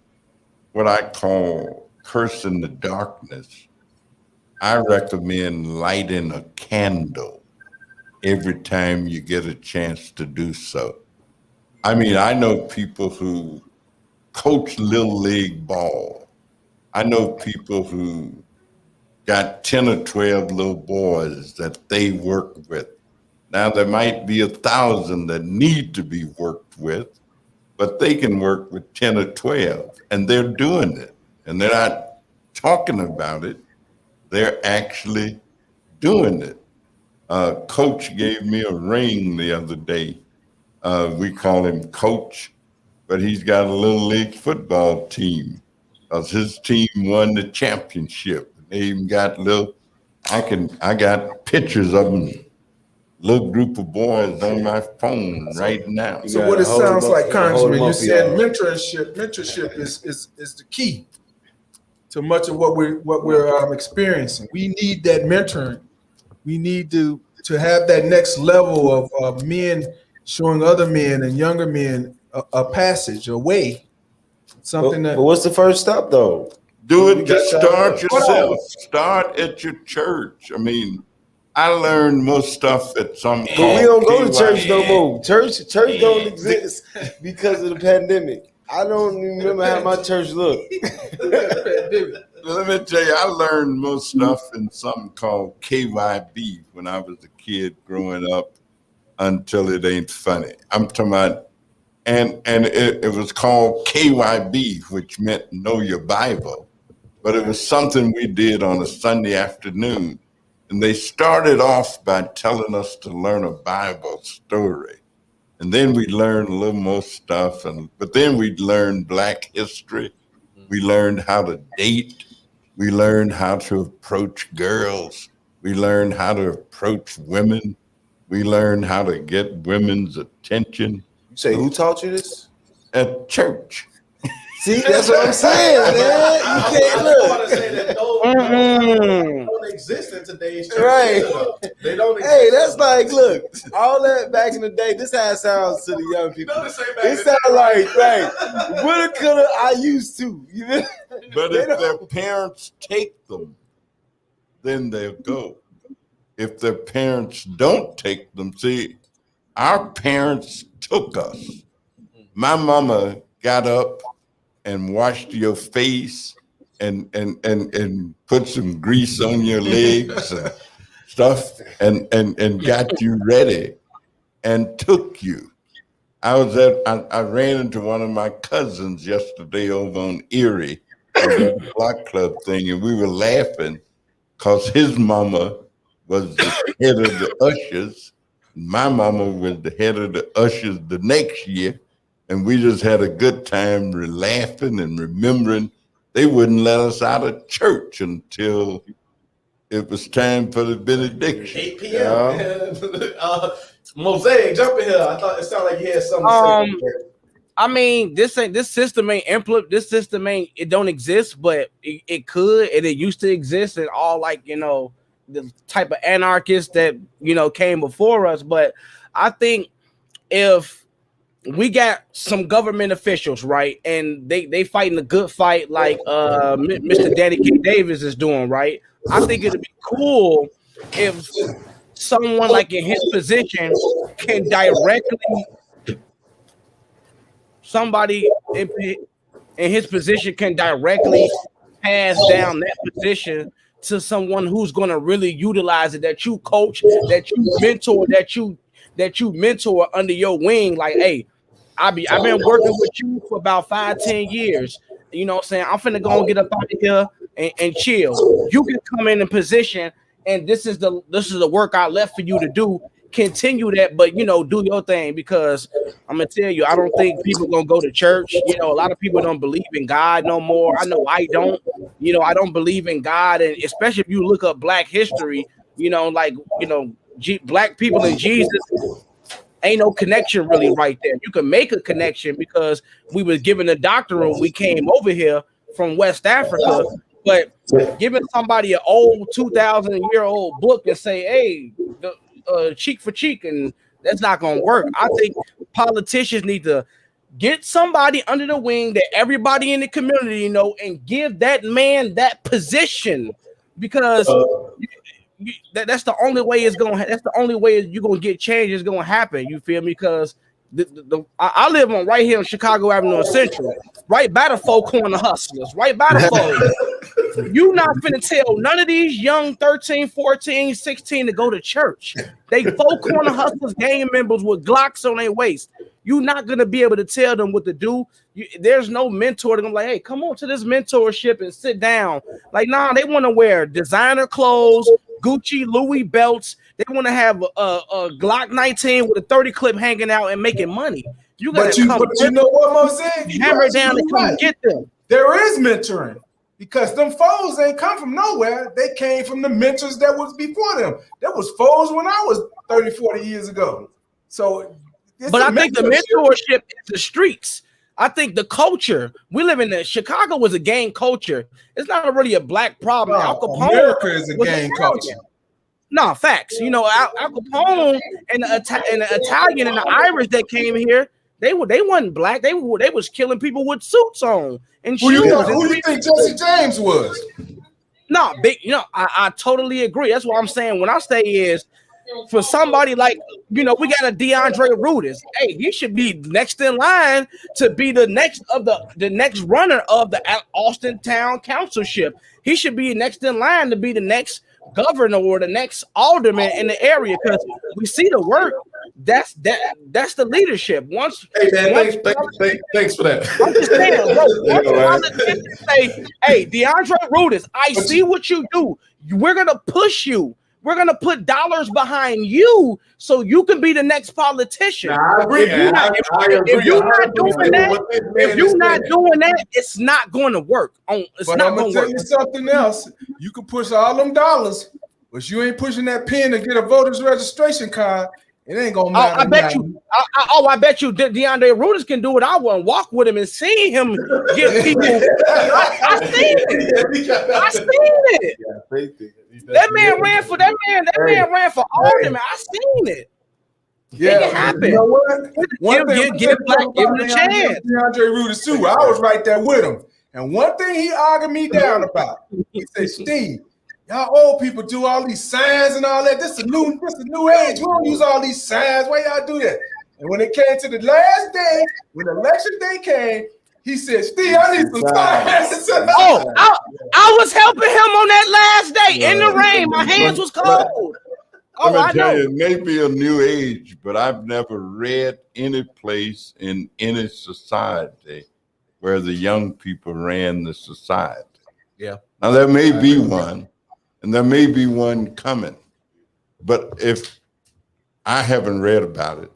Speaker 8: what I call cursing the darkness, I recommend lighting a candle every time you get a chance to do so. I mean, I know people who coach little league ball. I know people who got 10 or 12 little boys that they work with. Now, there might be 1,000 that need to be worked with, but they can work with 10 or 12, and they're doing it. And they're not talking about it. They're actually doing it. Coach gave me a ring the other day. We call him Coach, but he's got a little league football team, because his team won the championship. They even got I got pictures of them, little group of boys on my phone right now.
Speaker 3: So what it sounds like, Congressman, you said mentorship is the key to much of what we're experiencing. We need that mentoring. We need to have that next level of men showing other men and younger men a passage, a way. Something
Speaker 5: But what's the first step, though?
Speaker 8: Do it. Just start yourself. Start at your church. I mean, I learned most stuff at some.
Speaker 5: But we don't go to church no more. Church don't exist because of the pandemic. I don't even remember how my church looked.
Speaker 8: Let me tell you, I learned most stuff in something called KYB when I was a kid growing up, until it ain't funny. I'm talking about, and it was called KYB, which meant Know Your Bible, but it was something we did on a Sunday afternoon. And they started off by telling us to learn a Bible story. And then we'd learn a little more stuff, but then we'd learn Black history. We learned how to date. We learned how to approach girls. We learned how to approach women. We learned how to get women's attention.
Speaker 5: You say, who taught you this?
Speaker 8: At church.
Speaker 5: See, that's what I'm saying, man. You can't look.
Speaker 1: They don't exist in today's church.
Speaker 5: Right.
Speaker 1: They don't exist.
Speaker 5: Hey, that's like, look, all that back in the day, this how it sounds to the young people. It sounds like, right, woulda, coulda, I used to. You know?
Speaker 8: But if their parents take them, then they'll go. If their parents don't take them, see, our parents took us. My mama got up and washed your face and put some grease on your legs and stuff and got you ready and took you. I ran into one of my cousins yesterday over on Erie, the block club thing, and we were laughing because his mama was the head of the ushers. My mama was the head of the ushers the next year. and we just had a good time laughing and remembering. They wouldn't let us out of church until it was time for the benediction.
Speaker 1: 8 p.m. Mosaic, jump in here. I thought it sounded like you had something to say.
Speaker 7: I mean, this system ain't it don't exist, but it could, and it used to exist, and all like, you know, the type of anarchists that, you know, came before us. But I think if we got some government officials, right, and they fighting a good fight like Mr. Danny K. Davis is doing, right, I think it'd be cool if someone like in his position can directly somebody in his position can directly pass down that position to someone who's going to really utilize it, that you coach, that you mentor under your wing. Like, hey, I've been working with you for about 5-10 years. You know what I'm saying? I'm finna go and get up out of here and chill. You can come in position, and this is the work I left for you to do. Continue that, but, you know, do your thing, because I'm gonna tell you, I don't think people gonna go to church. You know, a lot of people don't believe in God no more. I know I don't. You know, I don't believe in God, and especially if you look up Black history, you know, like, you know, Black people and Jesus, ain't no connection really right there. You can make a connection because we was given a doctrine when we came over here from West Africa, but giving somebody an old 2,000-year-old book and say, hey, cheek for cheek, and that's not gonna work. I think politicians need to get somebody under the wing that everybody in the community know, and give that man that position, because that's the only way it's going. That's the only way you're gonna get change is gonna happen. You feel me? Because I live on right here on Chicago Avenue Central, right by the Four Corner Hustlers, right by the Four. You not finna tell none of these young 13, 14, 16 to go to church. They Four Corner Hustlers gang members with Glocks on their waist. You're not gonna be able to tell them what to do. There's no mentor. They're like, hey, come on to this mentorship and sit down. Like, nah, they want to wear designer clothes, Gucci, Louis belts. They want to have a Glock 19 with a 30 clip hanging out and making money. You gotta
Speaker 2: but you know what, Mosaic?
Speaker 7: hammer down and come get them.
Speaker 2: There is mentoring, because them foes ain't come from nowhere. They came from the mentors that was before them. There was foes when I was 30, 40 years ago. So,
Speaker 7: but I think the mentorship is the streets. I think the culture, we live in Chicago was a gang culture. It's not really a Black problem.
Speaker 2: No,
Speaker 7: Al Capone
Speaker 2: America is a
Speaker 7: was
Speaker 2: gang
Speaker 7: Italian.
Speaker 2: culture.
Speaker 7: No, facts. You know, Al Capone and the Italian and the Irish that came here, they wasn't Black. They was killing people with suits on and
Speaker 2: Who
Speaker 7: shoes.
Speaker 2: you think Jesse James was?
Speaker 7: No, big. You know, I totally agree. That's what I'm saying. When I say is, for somebody like, you know, we got a DeAndre Rudis. Hey, he should be next in line to be the next runner of the Austin Town Councilship. He should be next in line to be the next governor or the next alderman in the area, because we see the work. That's the leadership.
Speaker 1: Hey man, thanks for that.
Speaker 7: I'm just saying, bro. Say, hey, DeAndre Rudis, I see what you do. We're gonna push you. We're gonna put dollars behind you so you can be the next politician.
Speaker 2: Nah, I agree.
Speaker 7: If you're not doing that, it's not going to work. It's
Speaker 2: but
Speaker 7: not
Speaker 2: I'm gonna tell you something else. You can push all them dollars, but you ain't pushing that pen to get a voter's registration card. It ain't gonna matter.
Speaker 7: I bet you DeAndre Rudis can do it. I want to walk with him and see him get people. I seen it. That man ran for alderman. I seen it.
Speaker 2: Yeah,
Speaker 7: it can happen.
Speaker 2: You know what?
Speaker 7: Give him a chance.
Speaker 2: DeAndre Rudis too. I was right there with him. And one thing he argued me down about, he said, Steve, y'all old people do all these signs and all that. This is a new age. We don't use all these signs. Why y'all do that? And when it came to the last day, when election day came, he said, Steve, I need some signs.
Speaker 7: I was helping him on that last day in the rain. My hands was cold.
Speaker 8: I tell you, it may be a new age, but I've never read any place in any society where the young people ran the society.
Speaker 1: Yeah.
Speaker 8: Now there may be one, and there may be one coming, but if I haven't read about it,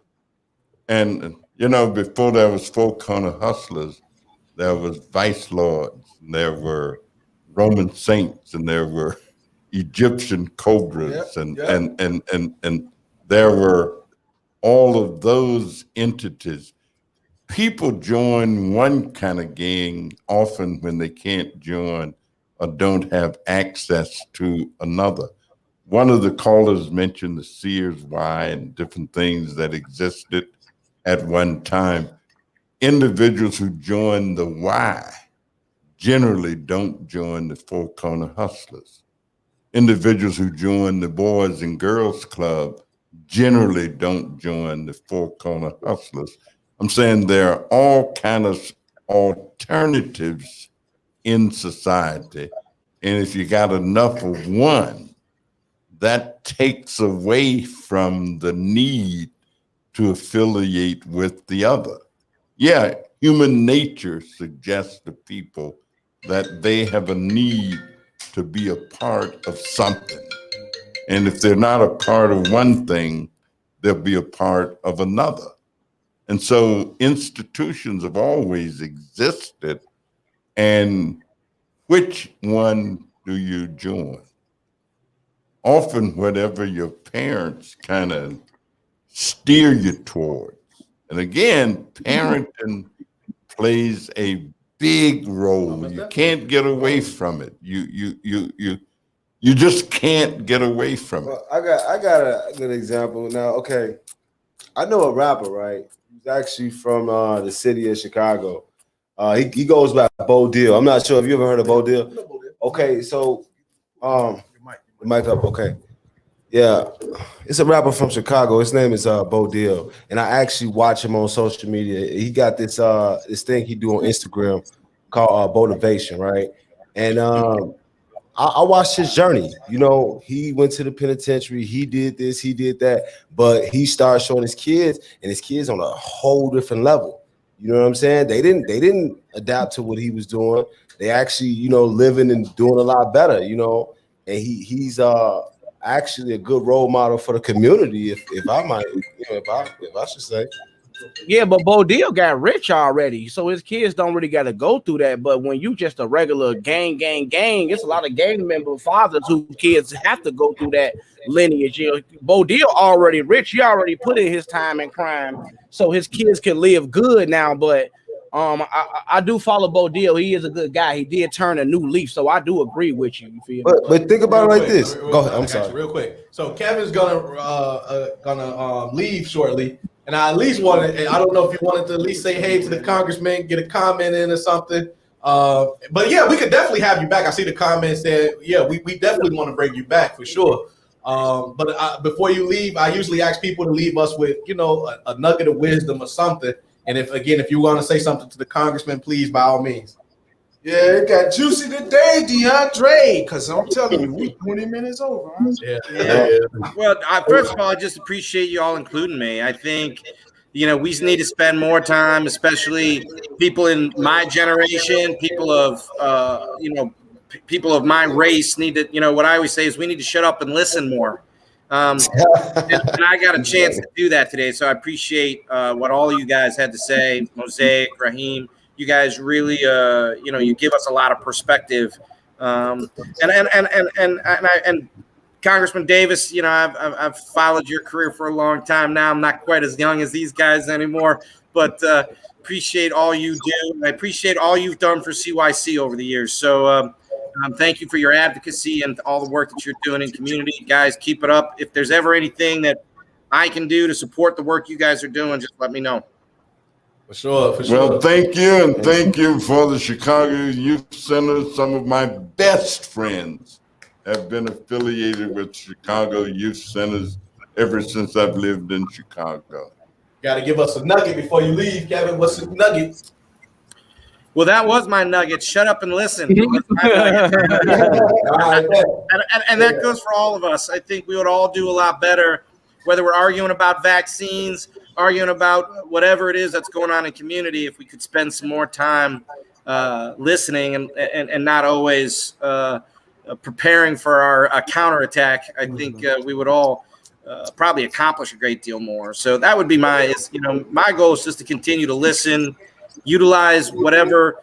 Speaker 8: and before there was Four Corner Hustlers, there was Vice Lords, and there were Roman Saints, and there were Egyptian Cobras, and there were all of those entities. People join one kind of gang often when they can't join or don't have access to another. One of the callers mentioned the Sears Y and different things that existed at one time. Individuals who join the Y generally don't join the Four Corner Hustlers. Individuals who join the Boys and Girls Club generally don't join the Four Corner Hustlers. I'm saying there are all kind of alternatives in society. And if you got enough of one, that takes away from the need to affiliate with the other. Yeah, human nature suggests to people that they have a need to be a part of something. And if they're not a part of one thing, they'll be a part of another. And so institutions have always existed. And which one do you join? Often whatever your parents kind of steer you towards. And again, parenting plays a big role. You can't get away from it. You just can't get away from it.
Speaker 5: Well, I got a good example now. Okay, I know a rapper, right? He's actually from the city of Chicago. He goes by Bo Deal. I'm not sure if you ever heard of Bo Deal. Okay, so the mic up. Okay, yeah, it's a rapper from Chicago. His name is Bo Deal, and I actually watch him on social media. He got this thing he do on Instagram called Motivation, right? And I watched his journey. He went to the penitentiary. He did this, he did that, but he started showing his kids, and his kids on a whole different level. You know what I'm saying? They didn't adapt to what he was doing. They actually, living and doing a lot better. And he's actually a good role model for the community, if I might, if I should say.
Speaker 7: Yeah, but Bo Deal got rich already, so his kids don't really got to go through that. But when you just a regular gang, it's a lot of gang member fathers who kids have to go through that lineage. Bo Deal already rich. He already put in his time in crime, so his kids can live good now. But I do follow Bo Deal. He is a good guy. He did turn a new leaf, so I do agree with you. You feel me?
Speaker 5: But think about it like this.
Speaker 1: Real
Speaker 5: Go ahead.
Speaker 1: quick,
Speaker 5: I'm sorry.
Speaker 1: real quick. So Kevin's gonna leave shortly. And I at least wanted, I don't know if you wanted to at least say hey to the congressman, get a comment in or something. But yeah, we could definitely have you back. I see the comments said, yeah, we definitely want to bring you back for sure. But before you leave, I usually ask people to leave us with, a nugget of wisdom or something. And if you want to say something to the congressman, please, by all means.
Speaker 2: Yeah, it got juicy today, DeAndre, because I'm telling you, we 20 minutes over. Huh?
Speaker 1: Yeah.
Speaker 4: Well, first of all, I just appreciate you all including me. I think, we need to spend more time, especially people in my generation, people of, people of my race need to, what I always say is we need to shut up and listen more. And I got a chance to do that today. So I appreciate what all of you guys had to say, Mosaic, Raheem. You guys really, you give us a lot of perspective, and Congressman Davis, I've followed your career for a long time now. I'm not quite as young as these guys anymore, but appreciate all you do. I appreciate all you've done for CYC over the years. So thank you for your advocacy and all the work that you're doing in community, guys. Keep it up. If there's ever anything that I can do to support the work you guys are doing, just let me know.
Speaker 1: For sure.
Speaker 8: Well, thank you, and thank you for the Chicago Youth Center. Some of my best friends have been affiliated with Chicago Youth Centers ever since I've lived in Chicago.
Speaker 1: Got to give us a nugget before you leave, Kevin. What's the nugget?
Speaker 4: Well, that was my nugget. Shut up and listen. And that goes for all of us. I think we would all do a lot better, whether we're arguing about vaccines, arguing about whatever it is that's going on in community, if we could spend some more time listening and not always preparing for our counterattack. I think we would all probably accomplish a great deal more. So that would be my goal is just to continue to listen, utilize whatever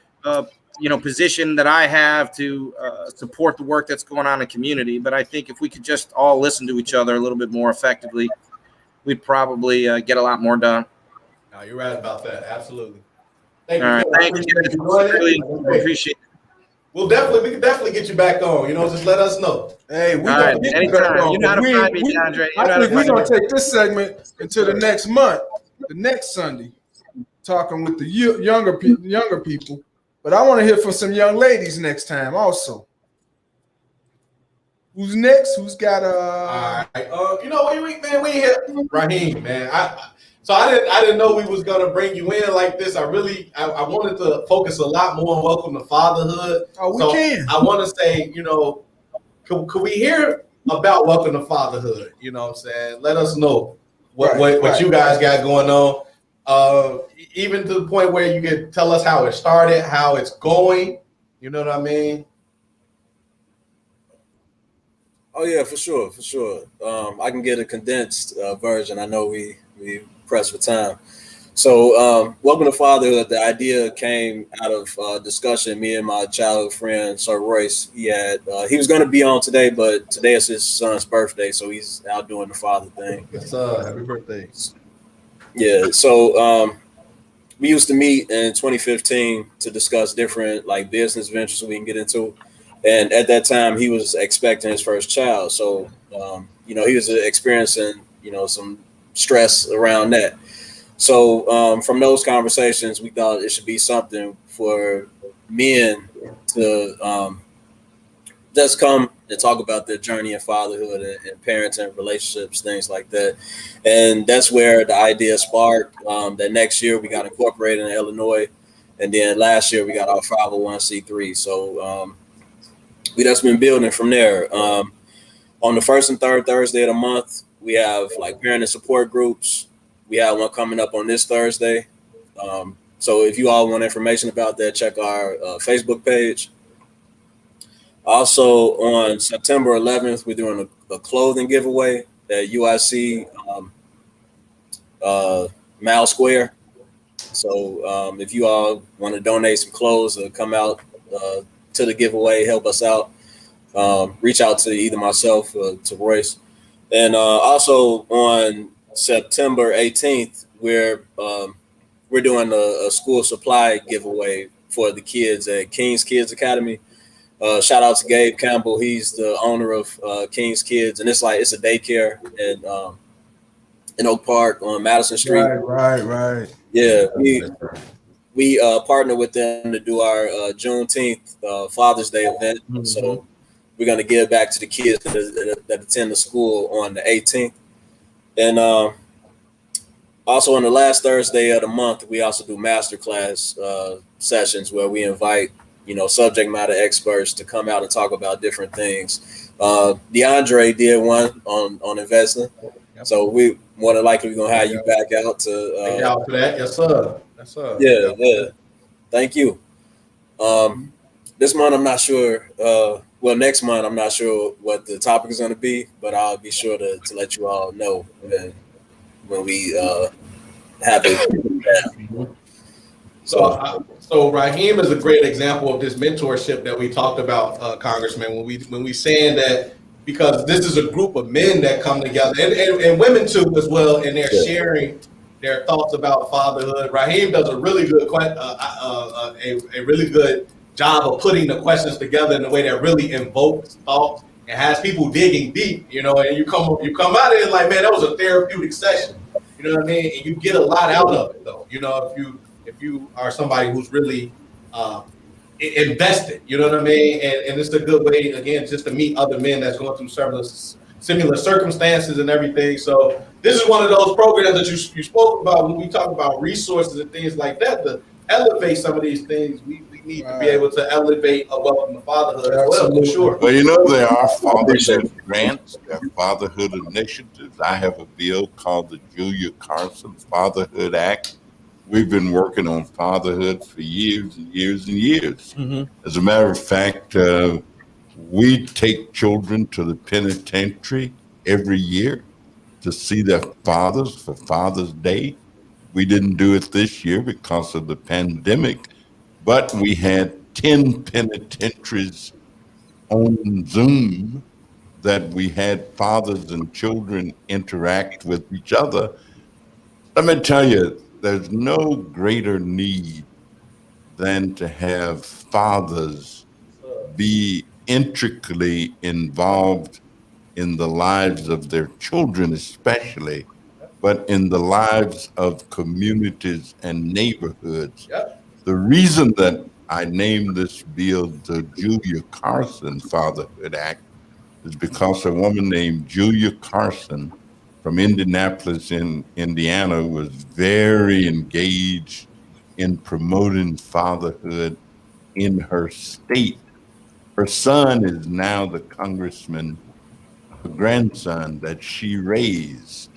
Speaker 4: position that I have to support the work that's going on in the community. But I think if we could just all listen to each other a little bit more effectively, we'd probably get a lot more done.
Speaker 1: No, you're right about that. Absolutely.
Speaker 4: All right, thank you. Really appreciate it.
Speaker 1: We can definitely get you back on. Just let us know.
Speaker 2: Hey, we
Speaker 4: All
Speaker 2: gonna
Speaker 4: right,
Speaker 2: get you
Speaker 4: anytime.
Speaker 2: back on.
Speaker 4: You know how to find me, Andre.
Speaker 2: I think we're gonna take this segment into the next month, the next Sunday, talking with the younger people. But I want to hear from some young ladies next time also. Who's next? Who's got
Speaker 1: All right. We hit Raheem, man. I didn't know we was gonna bring you in like this. I wanted to focus a lot more on welcome to fatherhood. I want to say, could we hear about welcome to fatherhood? You know what I'm saying? Let us know what you guys got going on. Even to the point where you can tell us how it started, how it's going. You know what I mean?
Speaker 6: Oh yeah, for sure. I can get a condensed version. I know we pressed for time. So welcome to fatherhood. The idea came out of discussion. Me and my childhood friend, Sir Royce. He was going to be on today, but today is his son's birthday, so he's out doing the father thing.
Speaker 1: Yes, happy birthday.
Speaker 6: Yeah. So we used to meet in 2015 to discuss different business ventures we can get into. And at that time, he was expecting his first child. So, he was experiencing, some stress around that. So from those conversations, we thought it should be something for men to just come and talk about their journey in fatherhood and parenting, relationships, things like that. And that's where the idea sparked. That next year we got incorporated in Illinois. And then last year we got our 501c3. So we just been building from there. On the first and third Thursday of the month, we have parent and support groups. We have one coming up on this Thursday. So if you all want information about that, check our Facebook page. Also on September 11th, we're doing a clothing giveaway at UIC Mile Square. So if you all want to donate some clothes or come out to the giveaway, help us out, reach out to either myself or to Royce. And also on September 18th, we're doing a school supply giveaway for the kids at King's Kids Academy. Shout out to Gabe Campbell. He's the owner of King's Kids, and it's a daycare in Oak Park on Madison Street.
Speaker 2: Right.
Speaker 6: Yeah, we partner with them to do our Juneteenth Father's Day event. Mm-hmm. So we're going to give back to the kids that attend the school on the 18th. And also on the last Thursday of the month, we also do masterclass sessions where we invite, subject matter experts to come out and talk about different things. DeAndre did one on investing. Yep. So we more than likely we're going to have you back out to
Speaker 1: thank y'all for that. Yes, sir.
Speaker 6: Yeah. Thank you. This month, I'm not sure. Next month, I'm not sure what the topic is going to be, but I'll be sure to let you all know when we have it.
Speaker 1: So Raheem is a great example of this mentorship that we talked about, Congressman. When we saying that, because this is a group of men that come together and women too as well, and they're sharing their thoughts about fatherhood. Raheem does a really good a really good job of putting the questions together in a way that really invokes thought and has people digging deep, and you come out of it like, man, that was a therapeutic session. You know what I mean? And you get a lot out of it though. If you are somebody who's really invested, you know what I mean? And it's a good way, again, just to meet other men that's going through similar circumstances and everything. So this is one of those programs that you spoke about when we talk about resources and things like that, to elevate some of these things. We need to be able to elevate a welcome to fatherhood as well, for sure.
Speaker 8: Well, there are fatherhood grants, there are fatherhood initiatives. I have a bill called the Julia Carson Fatherhood Act. We've been working on fatherhood for years and years and years. Mm-hmm. As a matter of fact, we take children to the penitentiary every year to see their fathers for Father's Day. We didn't do it this year because of the pandemic, but we had 10 penitentiaries on Zoom that we had fathers and children interact with each other. Let me tell you, there's no greater need than to have fathers be intricately involved in the lives of their children, especially, but in the lives of communities and neighborhoods.
Speaker 1: Yep.
Speaker 8: The reason that I named this bill the Julia Carson Fatherhood Act is because a woman named Julia Carson from Indianapolis in Indiana was very engaged in promoting fatherhood in her state. Her son is now the congressman, her grandson that she raised.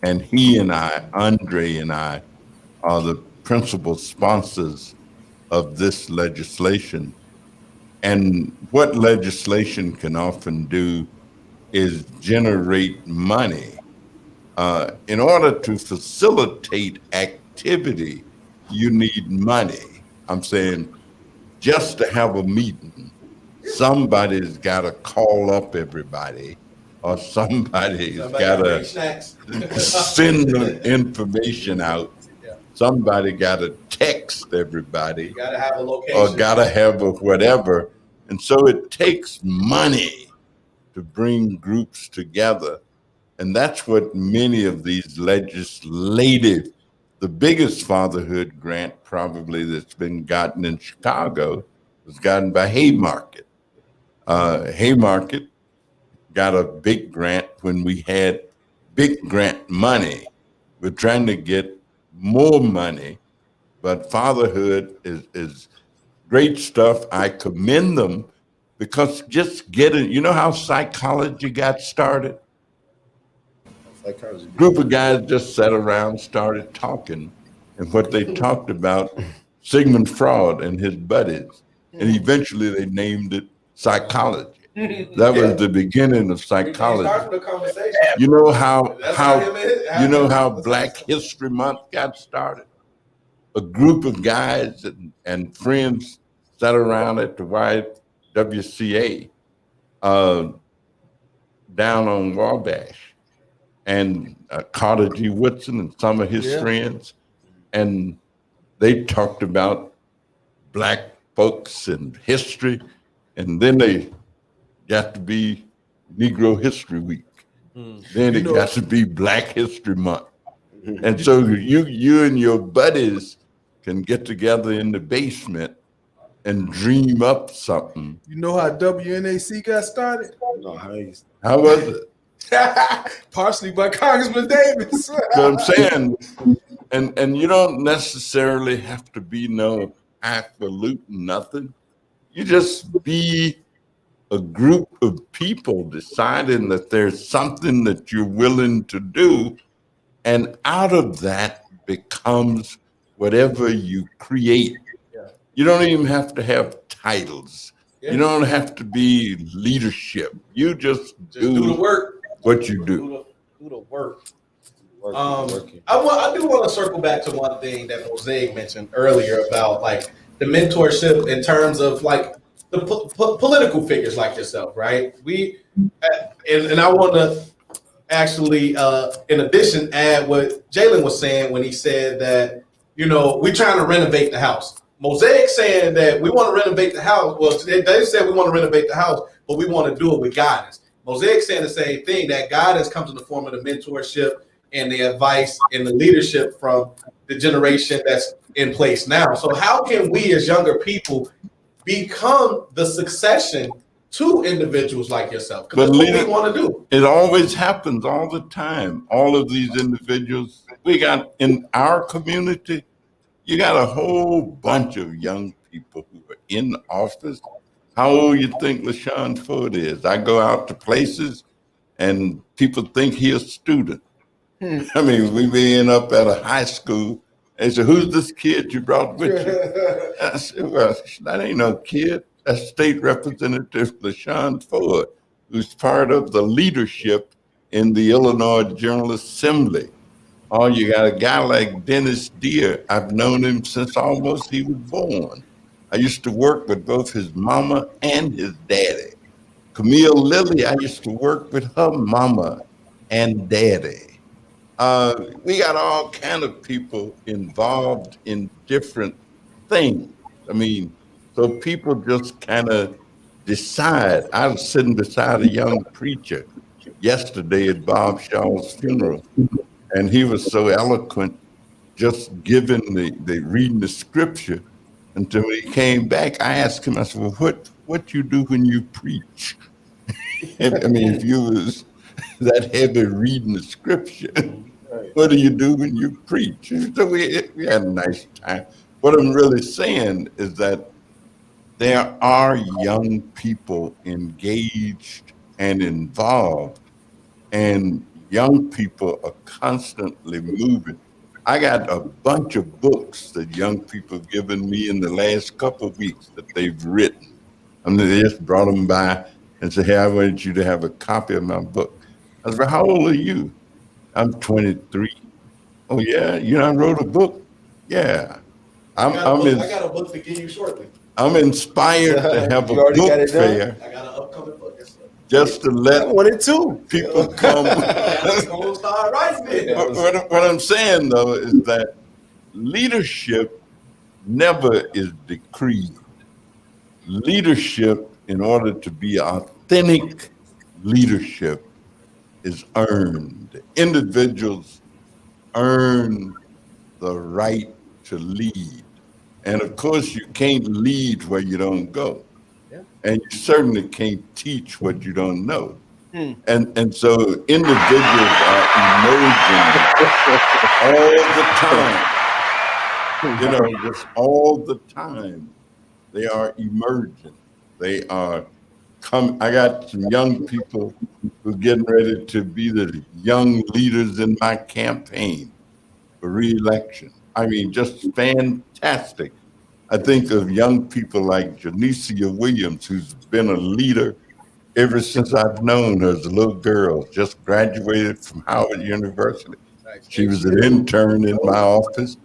Speaker 8: And he and I, Andre and I, are the principal sponsors of this legislation. And what legislation can often do is generate money. In order to facilitate activity, you need money. I'm saying just to have a meeting, somebody's got to call up everybody, or somebody's got to send the information out. Somebody got to text everybody,
Speaker 1: You gotta have a location.
Speaker 8: or got to have a whatever. And so it takes money to bring groups together. And that's what many of these legislative, the biggest fatherhood grant probably that's been gotten in Chicago was gotten by Haymarket. Haymarket got a big grant when we had big grant money. We're trying to get more money, but fatherhood is great stuff. I commend them because just getting, you know how psychology got started? Group of guys just sat around, started talking, and what they talked about, Sigmund Freud and his buddies, and eventually they named it psychology. That was the beginning of psychology. You know how Black History Month got started? A group of guys and friends sat around at the YWCA down on Wabash, and Carter G. Woodson and some of his friends, and they talked about Black folks and history, and then they got to be Negro History Week. Then it got to be Black History Month. And so you and your buddies can get together in the basement and dream up something.
Speaker 2: You know how WNAC got started?
Speaker 8: How was it?
Speaker 2: Partially by Congressman Davis.
Speaker 8: So I'm saying, and you don't necessarily have to be no absolute nothing. You just be a group of people deciding that there's something that you're willing to do, and out of that becomes whatever you create. You don't even have to have titles. You don't have to be leadership. You just do
Speaker 1: the work.
Speaker 8: What you do.
Speaker 1: Do the work. I do want to circle back to one thing that Mosaic mentioned earlier about like the mentorship in terms of like the political figures like yourself, right? And I want to actually, in addition, add what Jalen was saying when he said that, you know, we're trying to renovate the house. Mosaic saying that we want to renovate the house. Well, they said we want to renovate the house, but we want to do it with guidance. Mosaic saying the same thing, that guidance comes in the form of the mentorship and the advice and the leadership from the generation that's in place now. So how can we as younger people become the succession to individuals like yourself? Because that's what we want to do.
Speaker 8: It always happens all the time. All of these individuals, we got in our community, you got a whole bunch of young people who are in office. How old you think LaShawn Ford is? I go out to places and people think he's a student. I mean, we being up at a high school, they say, who's this kid you brought with you? I said, well, that ain't no kid. That's State Representative LaShawn Ford, who's part of the leadership in the Illinois General Assembly. Oh, you got a guy like Dennis Deere. I've known him since almost he was born. I used to work with both his mama and his daddy. Camille Lilly, I used to work with her mama and daddy. We got all kind of people involved in different things. I mean, so people just kind of decide. I was sitting beside a young preacher yesterday at Bob Shaw's funeral, and he was so eloquent, just giving the reading the scripture. Until when he came back, I asked him, I said, well, what you do when you preach? I mean, if you was that heavy reading the scripture, what do you do when you preach? So we had a nice time. What I'm really saying is that there are young people engaged and involved, and young people are constantly moving. I got a bunch of books that young people have given me in the last couple of weeks that they've written. I mean, they just brought them by and said, hey, I want you to have a copy of my book. I said, how old are you? I'm 23. Oh, yeah? You know, I wrote a book? Yeah. I got a book to give you shortly. I'm inspired to have a book fair. I got an upcoming book. Just to let people come. What I'm saying, though, is that leadership never is decreed. Leadership, in order to be authentic leadership, is earned. Individuals earn the right to lead. And of course, you can't lead where you don't go. And you certainly can't teach what you don't know. And so individuals are emerging all the time. You know, just all the time. They are emerging. They are I got some young people who are getting ready to be the young leaders in my campaign for re-election. I mean, just fantastic. I think of young people like Janicia Williams, who's been a leader ever since I've known her as a little girl, just graduated from Howard University. She was an intern in my office.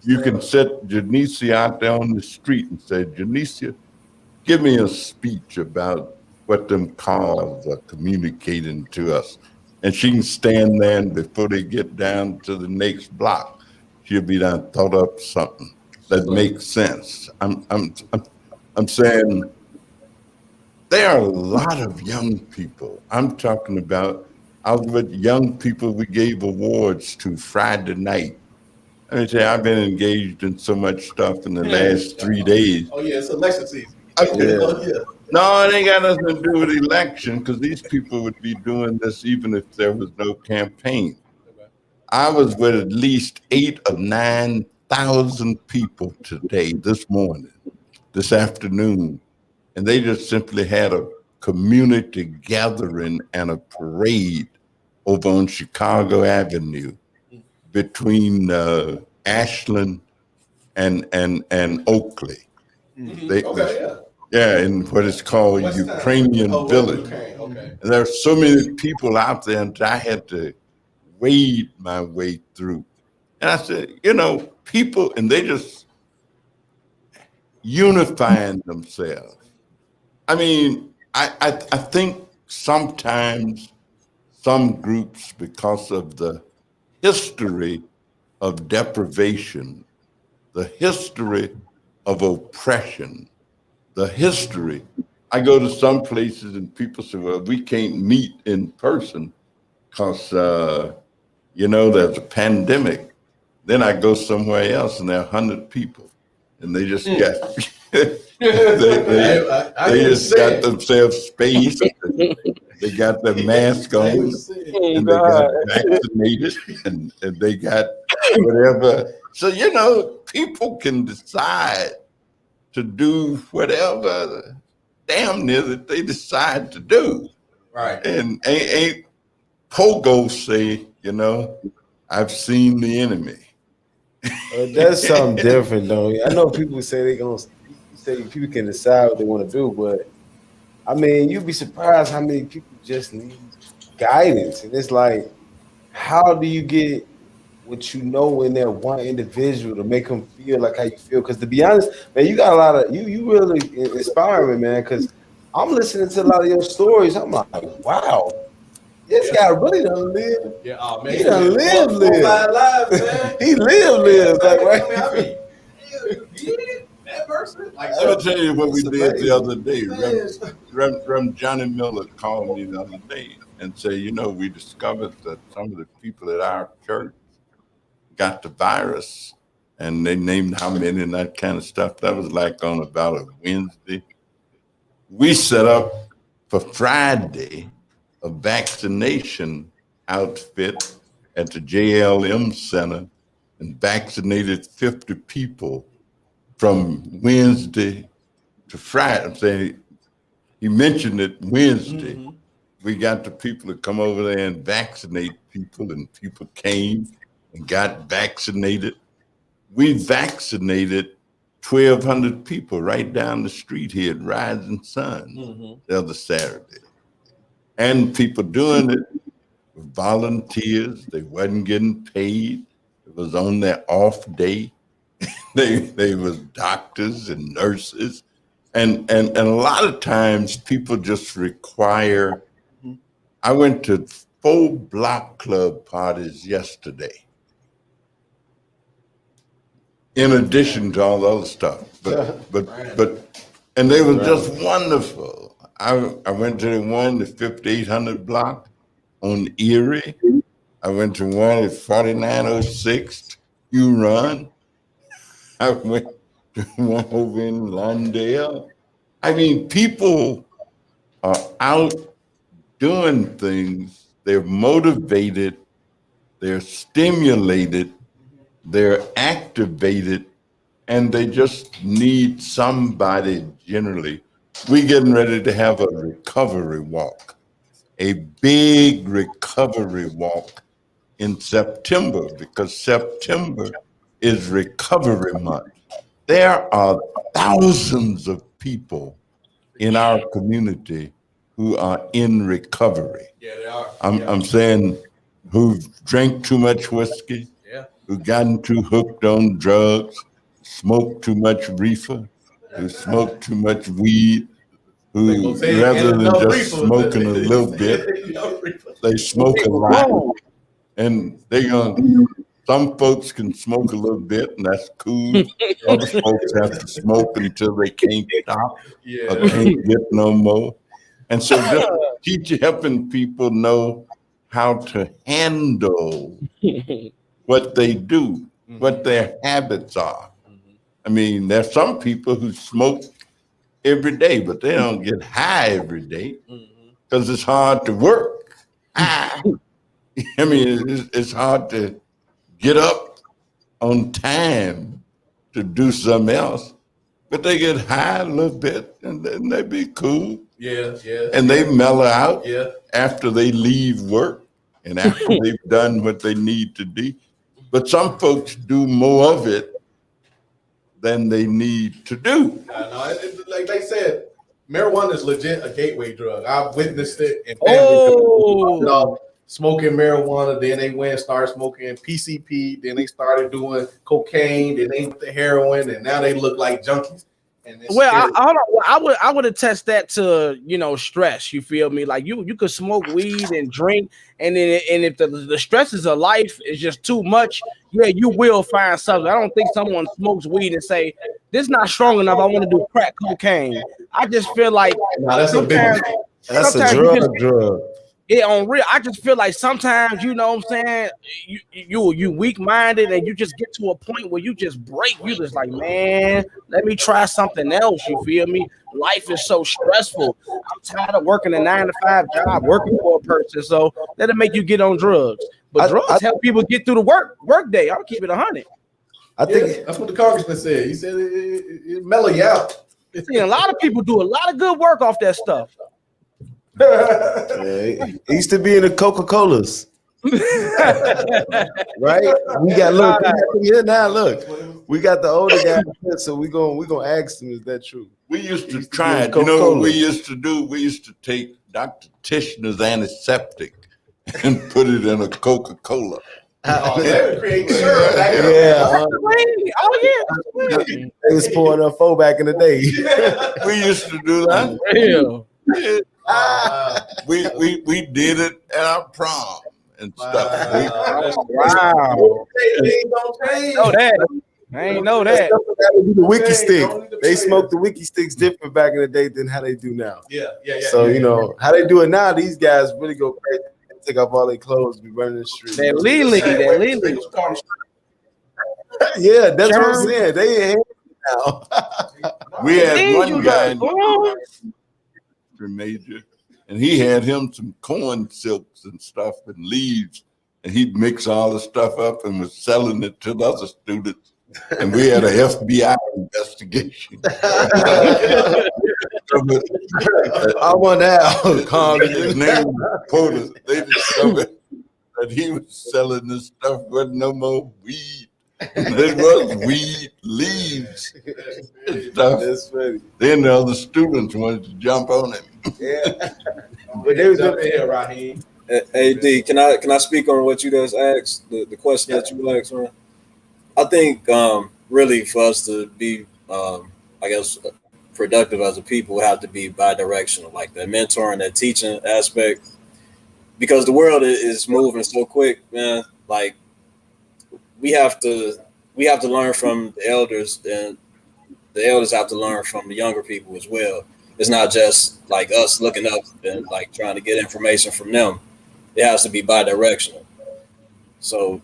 Speaker 8: You can set Janicia out there on the street and say, Janicia, give me a speech about what them cars are communicating to us. And she can stand there, and before they get down to the next block, she'll be done thought up something that makes sense. I'm saying there are a lot of young people. I'm talking about, I was with young people we gave awards to Friday night. Let me tell you, I've been engaged in so much stuff in the last 3 days.
Speaker 1: Oh, yeah, it's election season.
Speaker 8: No, it ain't got nothing to do with election, because these people would be doing this even if there was no campaign. I was with at least 8,000 or 9,000 people today, this morning, this afternoon, and they just simply had a community gathering and a parade over on Chicago Avenue between Ashland and Oakley. Yeah, in what is called Ukrainian Village. And there are so many people out there, and I had to wade my way through. And I said, you know, people, and they just unifying themselves. I mean, I think sometimes some groups, because of the history of deprivation, the history of oppression, the history. I go to some places and people say, well, we can't meet in person because, you know, there's a pandemic. Then I go somewhere else and there are 100 people and they just got, they just got themselves spaced. They got their mask on and they got vaccinated and they got whatever. So, you know, people can decide to do whatever damn near that they decide to do. Right. And ain't Pogo say, you know, I've seen the enemy.
Speaker 5: That's something different, though. I know people say people can decide what they want to do, but I mean, you'd be surprised how many people just need guidance, and it's like, how do you get what you know in that one individual to make them feel like how you feel? Because to be honest, man, you got a lot of you really inspire me, man. Because I'm listening to a lot of your stories. I'm like, wow, this guy really done lived.
Speaker 1: Yeah, oh man,
Speaker 5: He done lived.
Speaker 2: 5 lives, man.
Speaker 5: He lived, like right.
Speaker 2: I mean, you did that person. Like,
Speaker 8: I'm gonna tell you what we
Speaker 5: That's
Speaker 8: did the
Speaker 5: amazing.
Speaker 8: other day.
Speaker 2: man,
Speaker 8: Rem Johnny Miller called me the other day and said, you know, we discovered that some of the people at our church got the virus, and they named how many and that kind of stuff. That was like on about a Wednesday. We set up for Friday a vaccination outfit at the JLM Center and vaccinated 50 people from Wednesday to Friday. I'm saying, he mentioned it Wednesday.
Speaker 1: Mm-hmm.
Speaker 8: We got the people to come over there and vaccinate people, and people came and got vaccinated. We vaccinated 1,200 people right down the street here at Rising Sun the other Saturday. And people doing it were volunteers. They wasn't getting paid. It was on their off day. They was doctors and nurses. And a lot of times people just require. I went to 4 block club parties yesterday, in addition to all the other stuff. But and they were just wonderful. I went to the one, the 5800 block on Erie. I went to one at 4906 Huron. I went to one over in Lawndale. I mean, people are out doing things. They're motivated. They're stimulated. They're activated, and they just need somebody generally. We're getting ready to have a recovery walk, a big recovery walk in September, because September is recovery month. There are thousands of people in our community who are in recovery.
Speaker 1: Yeah, they are.
Speaker 8: I'm saying who've drank too much whiskey,
Speaker 1: Yeah.
Speaker 8: who gotten too hooked on drugs, smoked too much reefer, who smoked too much weed, who rather than just smoking a little bit, they smoke a lot. And some folks can smoke a little bit, and that's cool. Other folks have to smoke until they can't stop or can't get no more. And so just helping people know how to handle what they do, what their habits are. I mean, there's some people who smoke every day, but they don't get high every day because it's hard to work. I mean, it's hard to get up on time to do something else, but they get high a little bit and then they be cool.
Speaker 1: Yeah.
Speaker 8: And they mellow out
Speaker 1: Yeah.
Speaker 8: after they leave work and after they've done what they need to do. But some folks do more of it than they need to do.
Speaker 1: No, like they said, marijuana is legit a gateway drug. I've witnessed it in families. Smoking marijuana, then they went and started smoking PCP, then they started doing cocaine, then they the heroin, and now they look like junkies. And
Speaker 7: Well, I would attest that to stress. You feel me? Like you could smoke weed and drink, and if the stresses of life is just too much, yeah, you will find something. I don't think someone smokes weed and say this is not strong enough. I want to do crack cocaine. I just feel like
Speaker 1: that's a big one.
Speaker 5: That's a drug.
Speaker 7: Yeah, on real, I just feel like sometimes, you know what I'm saying, you weak-minded and you just get to a point where you just break. You just like, man, let me try something else. You feel me? Life is so stressful. I'm tired of working a 9-to-5 job, working for a person. So that'll make you get on drugs. But drugs help people get through the work day. I'll keep it 100.
Speaker 5: I think
Speaker 1: that's what the congressman said. He said it mellow you out.
Speaker 7: See, a lot of people do a lot of good work off that stuff.
Speaker 5: it used to be in the Coca-Colas. Right? We got look here now. Look, we got the older guys, so we gonna ask them, is that true?
Speaker 8: We used to try it. You know what we used to do? We used to take Dr. Tishner's antiseptic and put it in a Coca-Cola.
Speaker 1: Oh, they were creating syrup back in the
Speaker 5: Yeah,
Speaker 7: Oh yeah.
Speaker 5: they was pouring up four back in the day.
Speaker 8: We used to do that.
Speaker 7: Real.
Speaker 8: We did it at our prom and stuff.
Speaker 7: Wow. Know that. I ain't know that.
Speaker 5: The wiki stick. They smoked the wiki sticks different back in the day than how they do now.
Speaker 1: Yeah.
Speaker 5: So you know how they do it now. These guys really go crazy. They take off all their clothes, be running the street.
Speaker 7: That Lily.
Speaker 5: Yeah, that's what I'm saying. They ain't now.
Speaker 8: We had one
Speaker 7: You
Speaker 8: guy,
Speaker 7: got
Speaker 8: major, and he had him some corn silks and stuff and leaves, and he'd mix all the stuff up and was selling it to the other students. And we had an FBI investigation.
Speaker 5: I want out. Calm
Speaker 8: His name was Porter. They discovered that he was selling this stuff, wasn't no more weed. It was weed leaves and stuff.
Speaker 5: That's funny.
Speaker 8: Then the other students wanted to jump on him.
Speaker 5: Yeah. But they was
Speaker 1: up here, Raheem.
Speaker 6: Hey, D, can I speak on what you guys asked, the question that you asked, man? I think really for us to be, I guess, productive as a people, we have to be bi-directional, like that mentoring, that teaching aspect, because the world is moving so quick, man. Like we have to learn from the elders, and the elders have to learn from the younger people as well. It's not just like us looking up and like trying to get information from them. It has to be bi-directional. So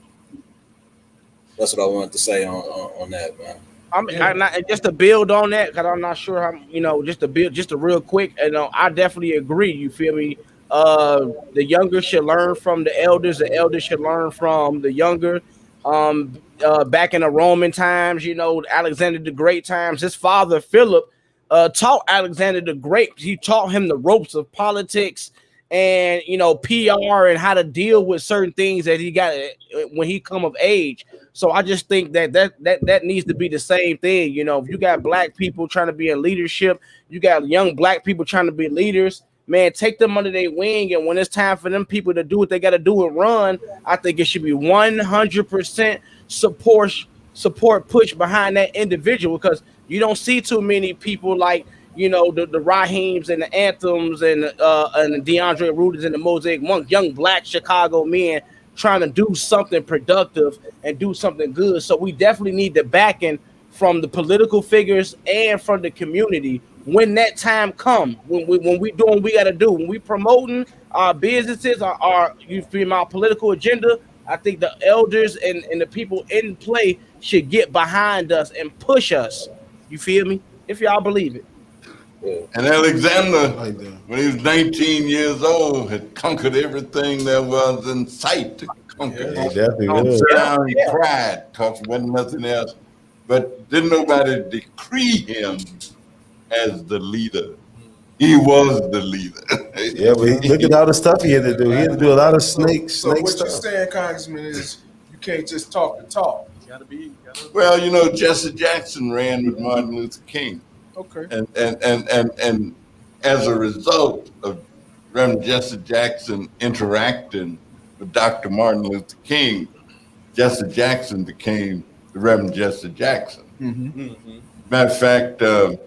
Speaker 6: that's what I wanted to say on that, man.
Speaker 7: And just to build on that, because I'm not sure how, just to build, just a real quick, I definitely agree. You feel me? The younger should learn from the elders should learn from the younger. Back in the Roman times, Alexander the Great times, his father Philip taught Alexander the Great. He taught him the ropes of politics and PR and how to deal with certain things that he got when he come of age. So I just think that needs to be the same thing. If you got black people trying to be in leadership, you got young black people trying to be leaders, man, take them under their wing. And when it's time for them people to do what they got to do and run, I think it should be 100% support push behind that individual, because you don't see too many people like the Raheems and the Anthems and the DeAndre Ruders and the Mosaic Monk, young black Chicago men trying to do something productive and do something good. So we definitely need the backing from the political figures and from the community when that time comes. When we doing what we got to do, when we promoting our businesses, our political agenda, I think the elders and the people in play should get behind us and push us. You feel me? If y'all believe it.
Speaker 8: And Alexander, when he was 19 years old, had conquered everything there was in sight to conquer.
Speaker 5: He definitely was.
Speaker 8: Down and cried because there wasn't nothing else. But didn't nobody decree him as the leader. He was the leader.
Speaker 5: Yeah, but look at all the stuff he had to do. He had to do a lot of snake
Speaker 2: So what
Speaker 5: stuff.
Speaker 2: you're saying, Congressman, is you can't just talk the talk. You gotta be.
Speaker 8: Well, Jesse Jackson ran with Martin Luther King.
Speaker 2: Okay.
Speaker 8: And as a result of Reverend Jesse Jackson interacting with Dr. Martin Luther King, Jesse Jackson became the Reverend Jesse Jackson.
Speaker 2: Mm-hmm.
Speaker 8: Matter of fact, a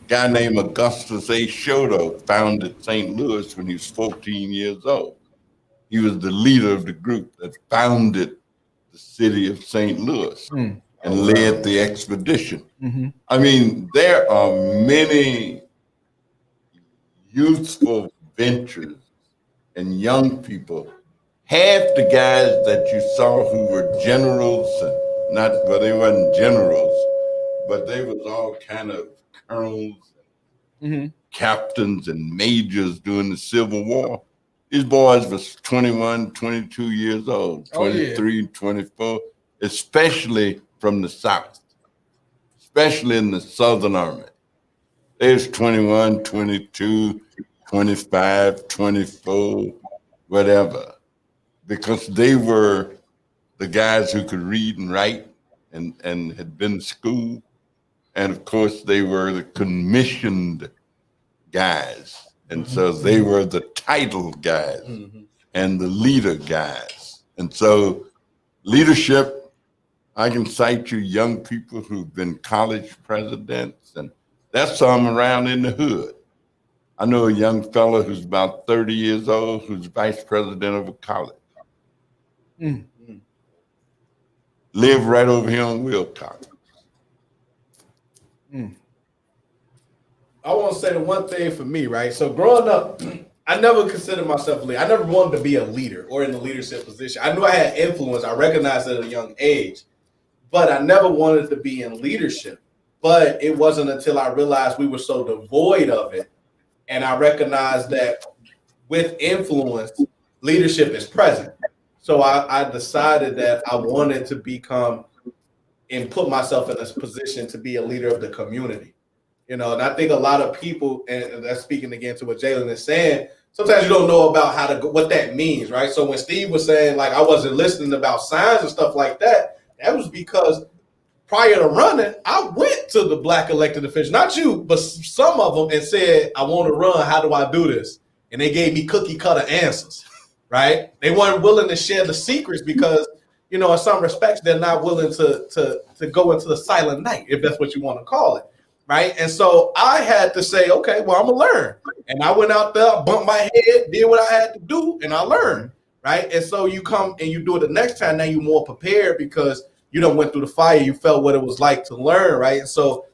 Speaker 8: guy named Augustus A. Shoto founded St. Louis when he was 14 years old. He was the leader of the group that founded the city of St. Louis and led the expedition.
Speaker 2: Mm-hmm.
Speaker 8: I mean, there are many youthful ventures and young people. Half the guys that you saw who were generals, they weren't generals, but they was all kind of colonels, captains and majors during the Civil War. These boys was 21, 22 years old, 23, 24, especially from the South, especially in the Southern Army. They was 21, 22, 25, 24, whatever, because they were the guys who could read and write and had been to school. And of course, they were the commissioned guys. And so they were the title guys. And and the leader guys. And so leadership, I can cite you young people who've been college presidents, and that's some around in the hood. I know a young fellow who's about 30 years old who's vice president of a college. Live right over here on Wilcox.
Speaker 1: I want to say the one thing for me, right? So growing up, I never considered myself a leader. I never wanted to be a leader or in a leadership position. I knew I had influence. I recognized it at a young age, but I never wanted to be in leadership. But it wasn't until I realized we were so devoid of it, and I recognized that with influence, leadership is present. So I decided that I wanted to become and put myself in a position to be a leader of the community. And I think a lot of people, and that's speaking again to what Jalen is saying, sometimes you don't know about how to go, what that means, right? So when Steve was saying, like, I wasn't listening about signs and stuff like that, that was because prior to running, I went to the Black elected officials, not you, but some of them, and said, I want to run. How do I do this? And they gave me cookie cutter answers, right? They weren't willing to share the secrets because, in some respects, they're not willing to go into the silent night, if that's what you want to call it. Right. And so I had to say, okay, well, I'm going to learn. And I went out there, bumped my head, did what I had to do, and I learned. Right. And so you come and you do it the next time. Now you're more prepared because you done went through the fire. You felt what it was like to learn. Right. And so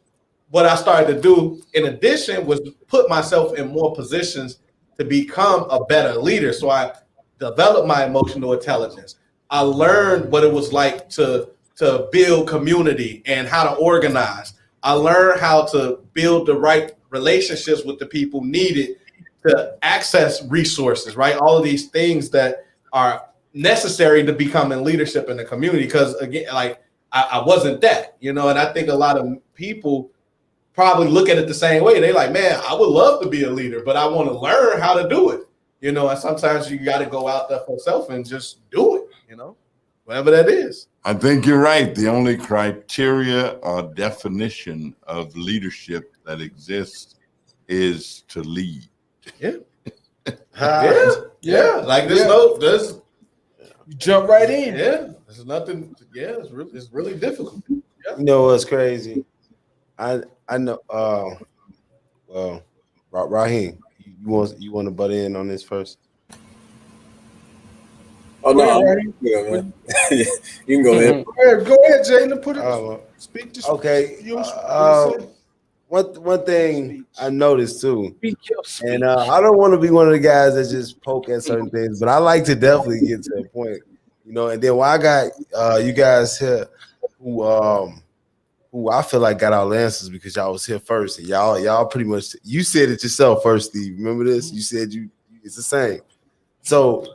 Speaker 1: what I started to do in addition was put myself in more positions to become a better leader. So I developed my emotional intelligence. I learned what it was like to build community and how to organize. I learned how to build the right relationships with the people needed to access resources, right? All of these things that are necessary to become in leadership in the community. Because again, like I wasn't that, and I think a lot of people probably look at it the same way. They're like, man, I would love to be a leader, but I want to learn how to do it, and sometimes you got to go out there for yourself and just do it, whatever that is.
Speaker 8: I think you're right. The only criteria or definition of leadership that exists is to lead.
Speaker 1: Yeah. Like there's
Speaker 3: you jump right in.
Speaker 1: Yeah. There's nothing. Yeah, it's really difficult. Yeah.
Speaker 5: You know what's crazy? I know. Well, Raheem, you want to butt in on this first?
Speaker 6: Oh no, man. You can go ahead.
Speaker 3: Go ahead, Jalen. Put it. Speak to.
Speaker 5: Okay. One thing I noticed too, and I don't want to be one of the guys that just poke at certain things, but I like to definitely get to a point, And then I got you guys here who I feel like got all the answers because y'all was here first, and y'all pretty much you said it yourself first, Steve. Remember this? You said it's the same. So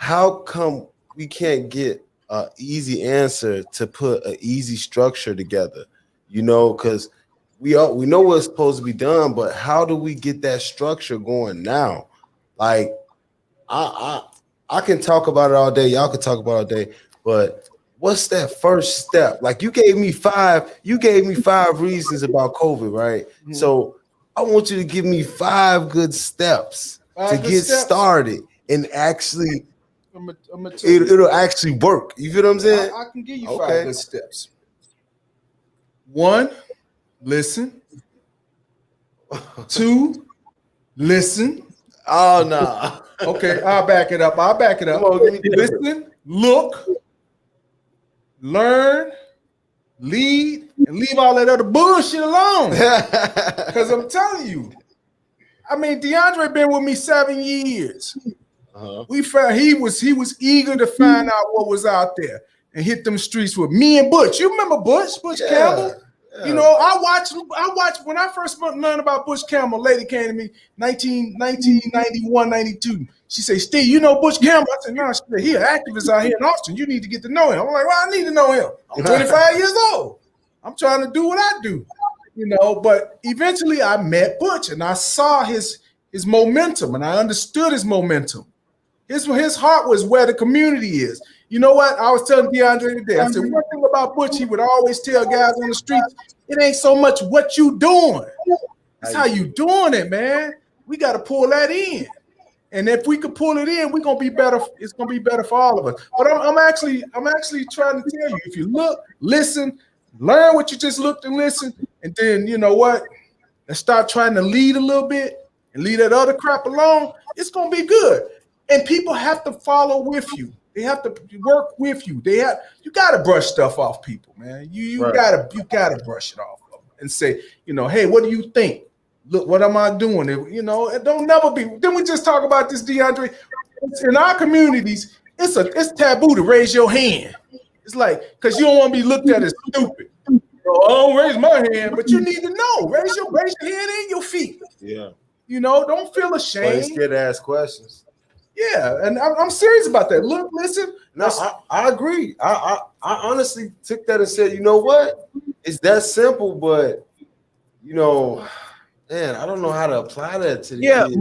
Speaker 5: how come we can't get an easy answer to put an easy structure together? Because we know what's supposed to be done, but how do we get that structure going now? Like, I can talk about it all day. Y'all can talk about it all day, but what's that first step? Like, you gave me five reasons about COVID, right? Mm-hmm. So I want you to give me 5 good steps to get started and actually. It'll actually work. You feel what I'm saying?
Speaker 3: I can give you 5 good steps. 1, listen. 2, listen.
Speaker 5: Oh no.
Speaker 3: Okay, I'll back it up. Come on, listen, look, learn, lead, and leave all that other bullshit alone. Because I'm telling you, DeAndre been with me 7 years. We found he was eager to find out what was out there and hit them streets with me and Butch. You remember Butch Campbell? Yeah. I watched when I first learned about Butch Campbell. A lady came to me 1991, 92. She said, Steve, you know Butch Campbell? I said, no. She said, he an activist out here in Austin. You need to get to know him. I'm like, well, I need to know him. I'm 25 years old. I'm trying to do what I do. But eventually I met Butch and I saw his momentum and I understood his momentum. His heart was where the community is. You know what? I was telling DeAndre today. I said, one thing about Butch, he would always tell guys on the streets, it ain't so much what you doing. It's how you doing it, man. We got to pull that in.
Speaker 2: And if we could pull it in, we're gonna be better. It's gonna be better for all of us. But I'm actually trying to tell you, if you look, listen, learn what you just looked and listened, and then you know what? Let's start trying to lead a little bit and leave that other crap alone. It's gonna be good. And people have to follow with you. They have to work with you. You gotta brush stuff off people, man. You
Speaker 5: Right.
Speaker 2: gotta brush it off of them and say, hey, what do you think? Look, what am I doing? It don't never be. Then we just talk about this, DeAndre. In our communities, it's taboo to raise your hand. It's like, because you don't want to be looked at as stupid. I don't raise my hand, but you need to know. Raise your hand and your feet.
Speaker 5: Yeah.
Speaker 2: Don't feel
Speaker 5: But
Speaker 2: ashamed.
Speaker 5: it's scared to ask questions.
Speaker 2: Yeah, and I'm serious about that. Look, listen.
Speaker 5: No, I agree. I honestly took that and said, you know what? It's that simple, but man, I don't know how to apply that to the kids.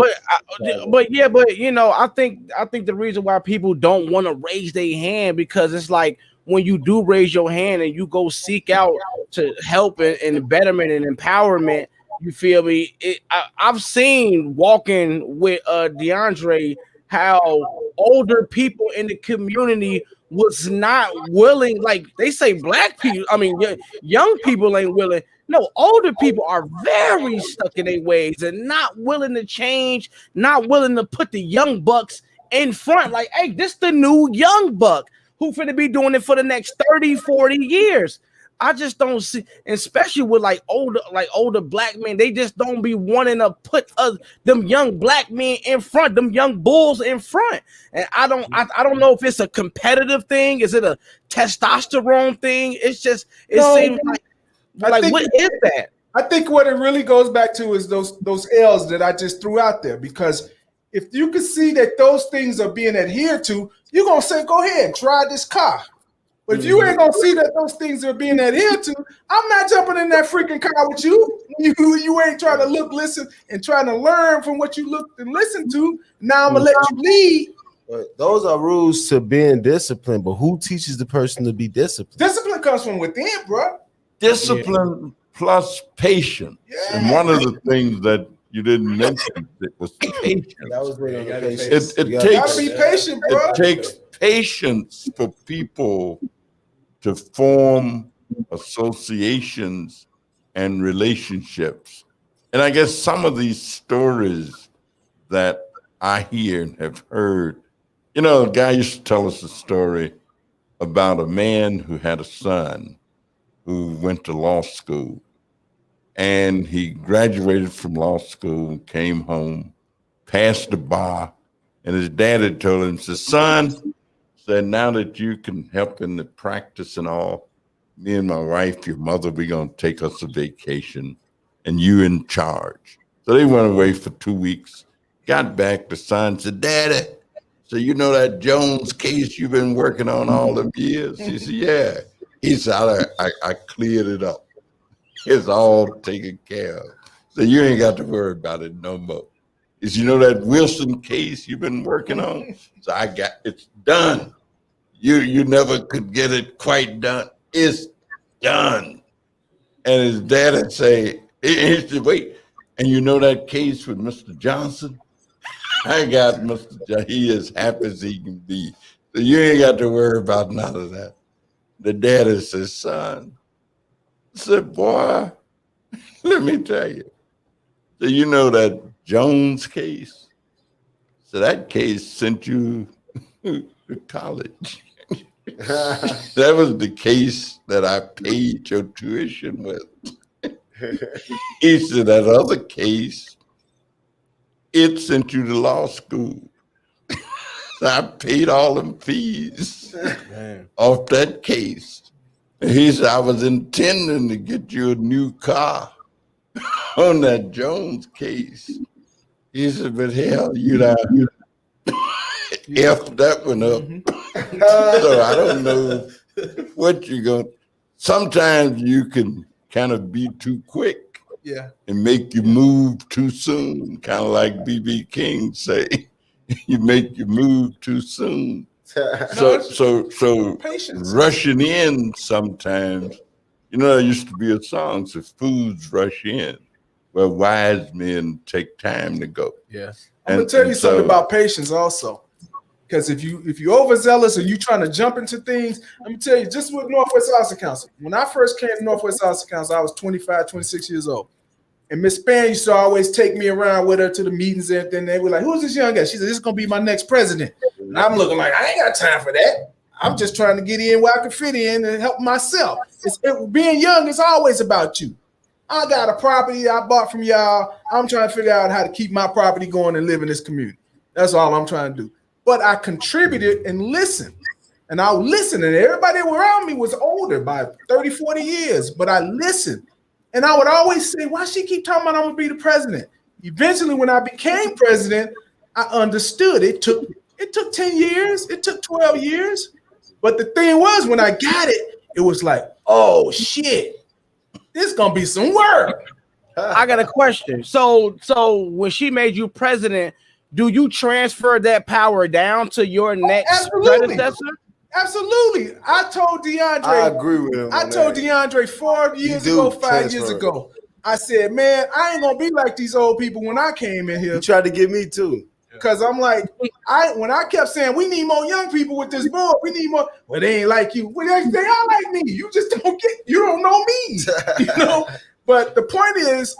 Speaker 7: I think the reason why people don't want to raise their hand, because it's like when you do raise your hand and you go seek out to help and betterment and empowerment, you feel me? I've seen walking with DeAndre how older people in the community was not willing. Like they say, black people, young people ain't willing. No, older people are very stuck in their ways and not willing to change, not willing to put the young bucks in front. Like, hey, this the new young buck who finna be doing it for the next 30, 40 years. I just don't see, especially with older black men, they just don't be wanting to put them young black men in front, them young bulls in front. And I don't know if it's a competitive thing. Is it a testosterone thing? It seems like what is that?
Speaker 2: I think what it really goes back to is those L's that I just threw out there. Because if you can see that those things are being adhered to, you're gonna say, go ahead, try this car. But if you ain't gonna see that those things are being adhered to, I'm not jumping in that freaking car with you. You ain't trying to look, listen, and trying to learn from what you looked and listened to. Now I'm gonna let you lead.
Speaker 5: But those are rules to being disciplined. But who teaches the person to be disciplined?
Speaker 2: Discipline comes from within, bro.
Speaker 8: Discipline plus patience.
Speaker 2: Yeah.
Speaker 8: And one of the things that you didn't mention was patience.
Speaker 5: That was really patience.
Speaker 8: It
Speaker 2: You gotta be patient, bro.
Speaker 8: It takes patience for people to form associations and relationships. And I guess some of these stories that I hear and have heard, a guy used to tell us a story about a man who had a son who went to law school. And he graduated from law school, came home, passed the bar, and his dad had told him, said, son, now that you can help in the practice and all, me and my wife, your mother, we're going to take us a vacation, and you in charge. So they went away for 2 weeks, got back, the son said, Daddy, so you know that Jones case you've been working on all them years? He said, yeah. He said, I cleared it up. It's all taken care of. So you ain't got to worry about it no more. He said, you know that Wilson case you've been working on? So it's done. You never could get it quite done. It's done. And his dad would say, he said, wait, and you know that case with Mr. Johnson? I got Mr. Johnson. He is happy as he can be. So you ain't got to worry about none of that. The daddy says, son, I said, boy, let me tell you. So you know that Jones case? So that case sent you to college. That was the case that I paid your tuition with. He said that other case, it sent you to law school. I paid all them fees off that case. He said, I was intending to get you a new car on that Jones case. He said, but hell, you F that one up. So I don't know what you're going to. Sometimes you can kind of be too quick and make you move too soon, kind of like B.B. King say. You make you move too soon. So
Speaker 2: Patience.
Speaker 8: rushing in sometimes, there used to be a song, says fools rush in, where wise men take time to go.
Speaker 1: Yes.
Speaker 2: I'm gonna tell you something about patience also. Because if you overzealous or you trying to jump into things, let me tell you, just with Northwest Housing Council. When I first came to Northwest Housing Council, I was 25, 26 years old. And Miss Span used to always take me around with her to the meetings and everything. They were like, who's this young guy? She said, this is gonna be my next president. And I'm looking like, I ain't got time for that. I'm just trying to get in where I can fit in and help myself. Being young is always about you. I got a property I bought from y'all. I'm trying to figure out how to keep my property going and live in this community. That's all I'm trying to do. But I contributed and listened. And I listened, and everybody around me was older by 30, 40 years. But I listened. And I would always say, why she keep talking about I'm gonna be the president? Eventually, when I became president, I understood. It took 10 years, it took 12 years. But the thing was, when I got it, it was like, oh shit, this gonna be some work.
Speaker 7: I got a question. So when she made you president, do you transfer that power down to your next predecessor?
Speaker 2: Absolutely. I told DeAndre.
Speaker 5: I agree with him.
Speaker 2: I told DeAndre 4 years ago, 5 years ago. I said, man, I ain't gonna be like these old people when I came in here.
Speaker 5: You tried to get me too.
Speaker 2: Because I'm like, when I kept saying we need more young people with this board, we need more. Well, they ain't like you. Well, they are like me. You just you don't know me. You know. But the point is,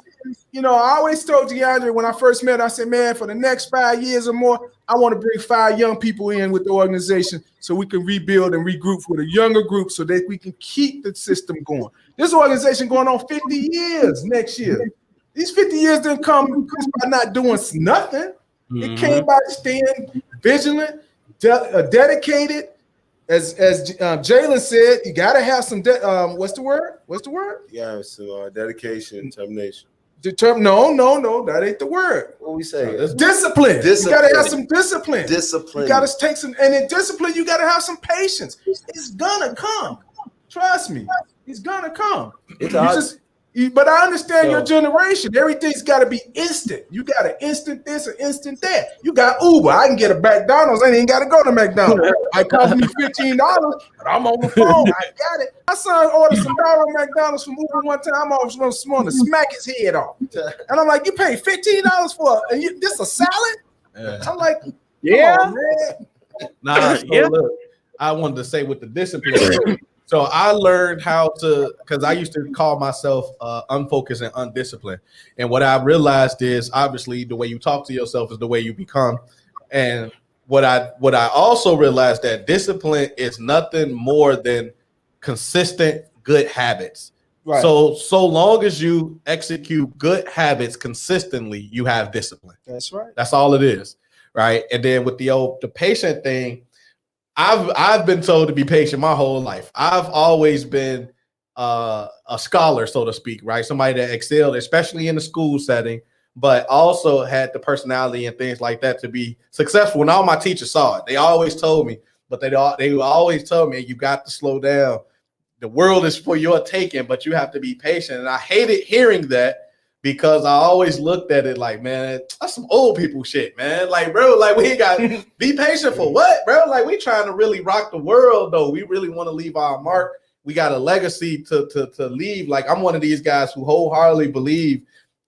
Speaker 2: you know, I always told DeAndre when I first met, I said, man, for the next 5 years or more, I want to bring 5 young people in with the organization so we can rebuild and regroup with a younger group so that we can keep the system going. This organization going on 50 years next year. These 50 years didn't come by not doing nothing. It came by staying vigilant, dedicated. As Jalen said, you got to have some, what's the word?
Speaker 5: Yeah, some dedication, determination.
Speaker 2: No, that ain't the word.
Speaker 5: What we say?
Speaker 2: Discipline. You got to have some discipline.
Speaker 5: You
Speaker 2: got to take some, and in discipline, you got to have some patience. It's gonna come. Trust me, it's gonna come. But I understand your generation. Everything's got to be instant. You got to instant this or instant that. You got Uber. I can get a McDonald's. I ain't got to go to McDonald's. It cost me $15, but I'm on the phone. I got it. My son ordered some dollar McDonald's from Uber one time. I was going to smack his head off. And I'm like, you paid $15 for this a salad? Yeah. I'm like,
Speaker 7: yeah,
Speaker 2: on, man.
Speaker 1: Look, I wanted to say with the discipline. So I learned how to, because I used to call myself unfocused and undisciplined. And what I realized is obviously the way you talk to yourself is the way you become. And what I also realized that discipline is nothing more than consistent good habits. Right. So long as you execute good habits consistently, you have discipline.
Speaker 2: That's right.
Speaker 1: That's all it is. Right. And then with the patient thing, I've been told to be patient my whole life. I've always been a scholar, so to speak, right? Somebody that excelled, especially in the school setting, but also had the personality and things like that to be successful. And all my teachers saw it. They always told me, but they always told me, you got to slow down. The world is for your taking, but you have to be patient. And I hated hearing that, because I always looked at it like, man, that's some old people shit, man. Like, bro, like we got be patient for what, bro? Like we trying to really rock the world, though. We really want to leave our mark. We got a legacy to leave. Like I'm one of these guys who wholeheartedly believe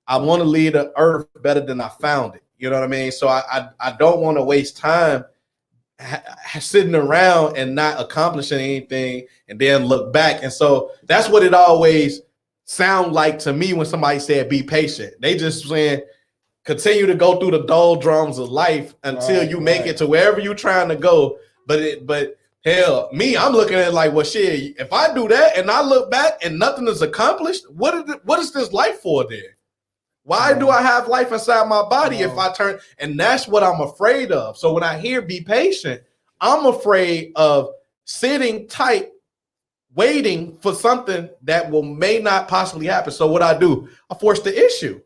Speaker 1: I want to leave the earth better than I found it. You know what I mean? So I don't want to waste time sitting around and not accomplishing anything and then look back. And so that's what it always sound like to me when somebody said be patient. They just saying continue to go through the doldrums of life until you make it to wherever you're trying to go. But hell, me, I'm looking at it like, well, shit, if I do that and I look back and nothing is accomplished, what is this life for then? Why do I have life inside my body if I turn? And that's what I'm afraid of. So when I hear be patient, I'm afraid of sitting tight, waiting for something that may not possibly happen. So what I do, I force the issue.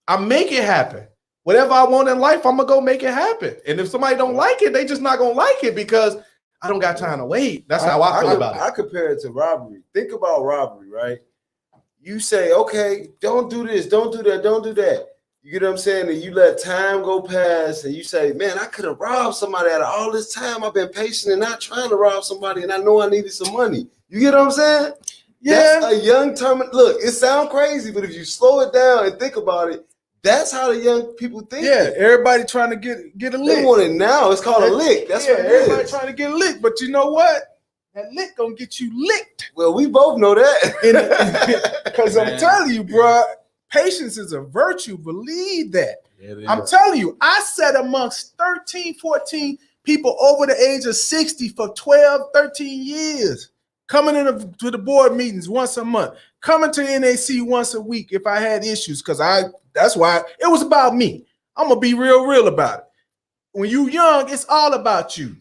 Speaker 1: I make it happen. Whatever I want in life, I'm gonna go make it happen. And if somebody don't like it, they just not gonna like it because I don't got time to wait. That's how I feel about it.
Speaker 5: I compare it to robbery. Think about robbery, right? You say, okay, don't do this, don't do that, don't do that. You get what I'm saying? And you let time go past and you say, man, I could have robbed somebody out of all this time. I've been patient and not trying to rob somebody, and I know I needed some money. You get what I'm saying?
Speaker 2: Yeah.
Speaker 5: That's a young term. Look, it sounds crazy, but if you slow it down and think about it, That's how the young people think.
Speaker 2: Yeah, everybody trying to get a
Speaker 5: They
Speaker 2: lick.
Speaker 5: want it now. It's called a lick. That's what it
Speaker 2: everybody
Speaker 5: is.
Speaker 2: trying to get a lick. But you know what? That lick gonna get you licked.
Speaker 5: Well, we both know that.
Speaker 2: Because I'm telling you, bro, patience is a virtue. Believe that. I'm telling you, I sat amongst 13, 14 people over the age of 60 for 12, 13 years, coming to the board meetings once a month, coming to NAC once a week if I had issues, because that's why it was about me. I'm gonna be real about it. When you young, it's all about you.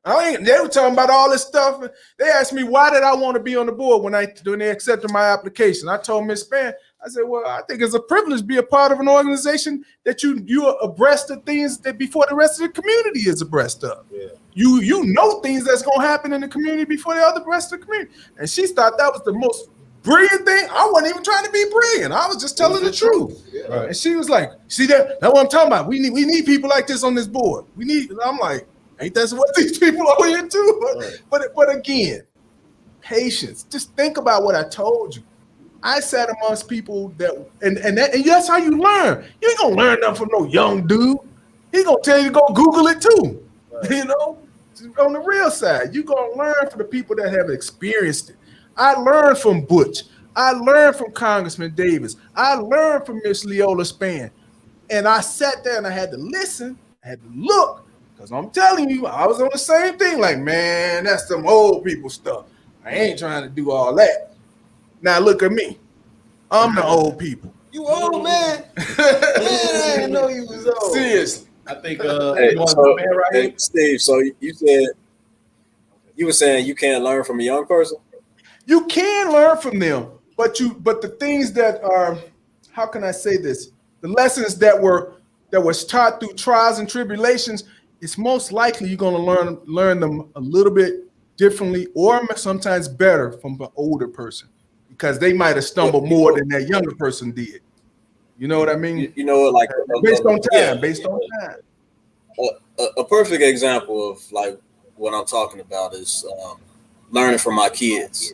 Speaker 2: They were talking about all this stuff. They asked me why did I want to be on the board when they accepted my application. I told Miss Span, I said, well, I think it's a privilege to be a part of an organization that you are abreast of things that before the rest of the community is abreast of.
Speaker 5: Yeah.
Speaker 2: You know things that's gonna happen in the community before the other rest of the community. And she thought that was the most brilliant thing. I wasn't even trying to be brilliant. I was just telling the truth.
Speaker 5: Yeah. Right.
Speaker 2: And she was like, see that's what I'm talking about. We need people like this on this board. And I'm like, ain't that what these people are here too? But again, patience. Just think about what I told you. I sat amongst people and that's how you learn. You ain't gonna learn nothing from no young dude. He gonna tell you to go Google it too. Right. You know, on the real side, you gonna learn from the people that have experienced it. I learned from Butch. I learned from Congressman Davis. I learned from Miss Leola Span. And I sat there and I had to listen. I had to look. Because I'm telling you, I was on the same thing. Like, man, that's some old people stuff. I ain't trying to do all that. Now look at me. I'm the old people.
Speaker 5: You old, man. Man, I didn't know you was old.
Speaker 2: Seriously.
Speaker 1: I think
Speaker 6: Steve, so you were saying you can't learn from a young person?
Speaker 2: You can learn from them, but the things that are, how can I say this? The lessons that was taught through trials and tribulations, it's most likely you're going to learn them a little bit differently or sometimes better from an older person because they might have stumbled more than that younger person did. You know what I mean?
Speaker 6: You know, like
Speaker 2: based on time.
Speaker 6: A perfect example of like what I'm talking about is learning from my kids.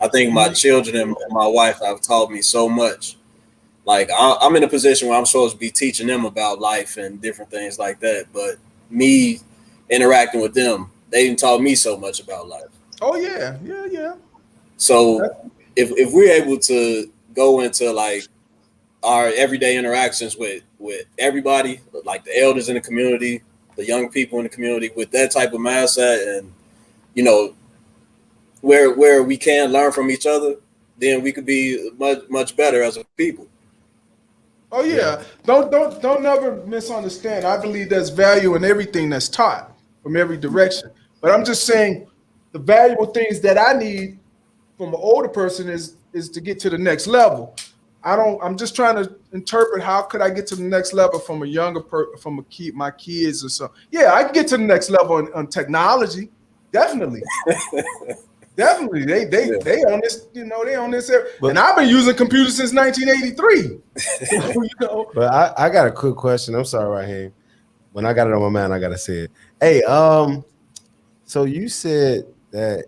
Speaker 6: I think my children and my wife have taught me so much. Like I'm in a position where I'm supposed to be teaching them about life and different things like that, but me interacting with them, they didn't taught me so much about life.
Speaker 2: Oh yeah.
Speaker 6: So if we're able to go into like our everyday interactions with everybody, like the elders in the community, the young people in the community, with that type of mindset, and you know, where we can learn from each other, then we could be much better as a people.
Speaker 2: Oh yeah. Don't never misunderstand. I believe there's value in everything that's taught from every direction. But I'm just saying the valuable things that I need from an older person is to get to the next level. I'm just trying to interpret how could I get to the next level from a younger my kids or so. Yeah, I can get to the next level on technology. Definitely. Definitely, they on this, you know, they on this. And I've been using computers since 1983. You know?
Speaker 5: But I got a quick question. I'm sorry, Raheem. When I got it on my mind, I gotta say it. Hey, so you said that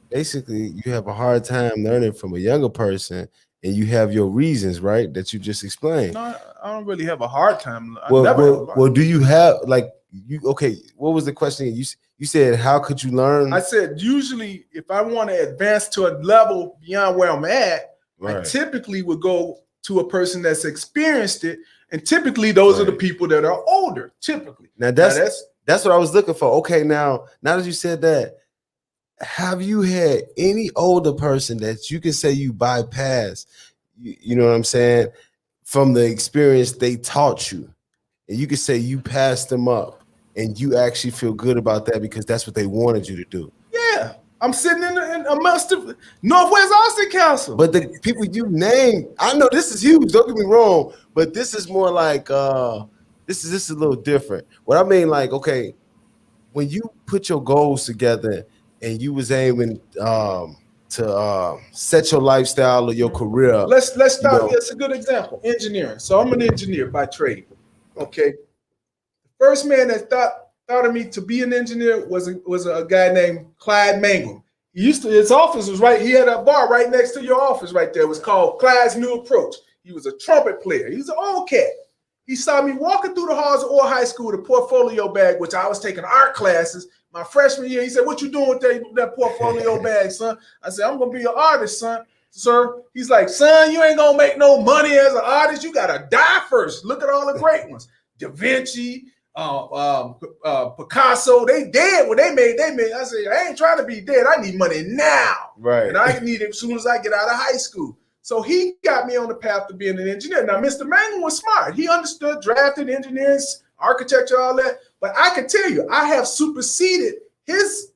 Speaker 5: basically you have a hard time learning from a younger person, and you have your reasons, right? That you just explained.
Speaker 2: No, I don't really have a hard time.
Speaker 5: Well, do you have like you? Okay, what was the question? You said, how could you learn?
Speaker 2: I said, usually, if I want to advance to a level beyond where I'm at,
Speaker 5: right.
Speaker 2: I typically would go to a person that's experienced it. And typically, those are the people that are older, typically.
Speaker 5: Now, that's what I was looking for. Okay, now that you said that, have you had any older person that you can say you bypassed, you know what I'm saying, from the experience they taught you? And you can say you passed them up. And you actually feel good about that because that's what they wanted you to do. Yeah,
Speaker 2: I'm sitting in amongst the Northwest Austin Council.
Speaker 5: But the people you named, I know this is huge. Don't get me wrong, but this is more like this is a little different. What I mean, like, okay, when you put your goals together and you was aiming to set your lifestyle or your career.
Speaker 2: Let's start. That's a good example. Engineering. So I'm an engineer by trade. Okay. First man that thought of me to be an engineer was a guy named Clyde Mangum. His office was right. He had a bar right next to your office right there. It was called Clyde's New Approach. He was a trumpet player. He's an old cat. He saw me walking through the halls of Orr High School with a portfolio bag, which I was taking art classes my freshman year. He said, "What you doing with that portfolio bag, son?" I said, "I'm gonna be an artist, son." Sir, he's like, "Son, you ain't gonna make no money as an artist. You gotta die first. Look at all the great ones. Da Vinci, Picasso, they dead when they made. I said, I ain't trying to be dead. I need money now.
Speaker 5: Right.
Speaker 2: And I need it as soon as I get out of high school. So he got me on the path to being an engineer. Now, Mr. Mangan was smart. He understood drafting, engineering, architecture, all that. But I can tell you, I have superseded his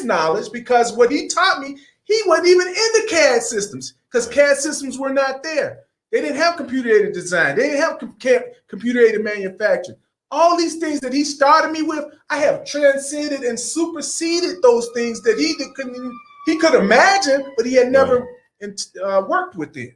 Speaker 2: knowledge because what he taught me, he wasn't even in the CAD systems because CAD systems were not there. They didn't have computer-aided design. They didn't have computer-aided manufacturing. All these things that he started me with, I have transcended and superseded those things that he could imagine, but he had never worked with it,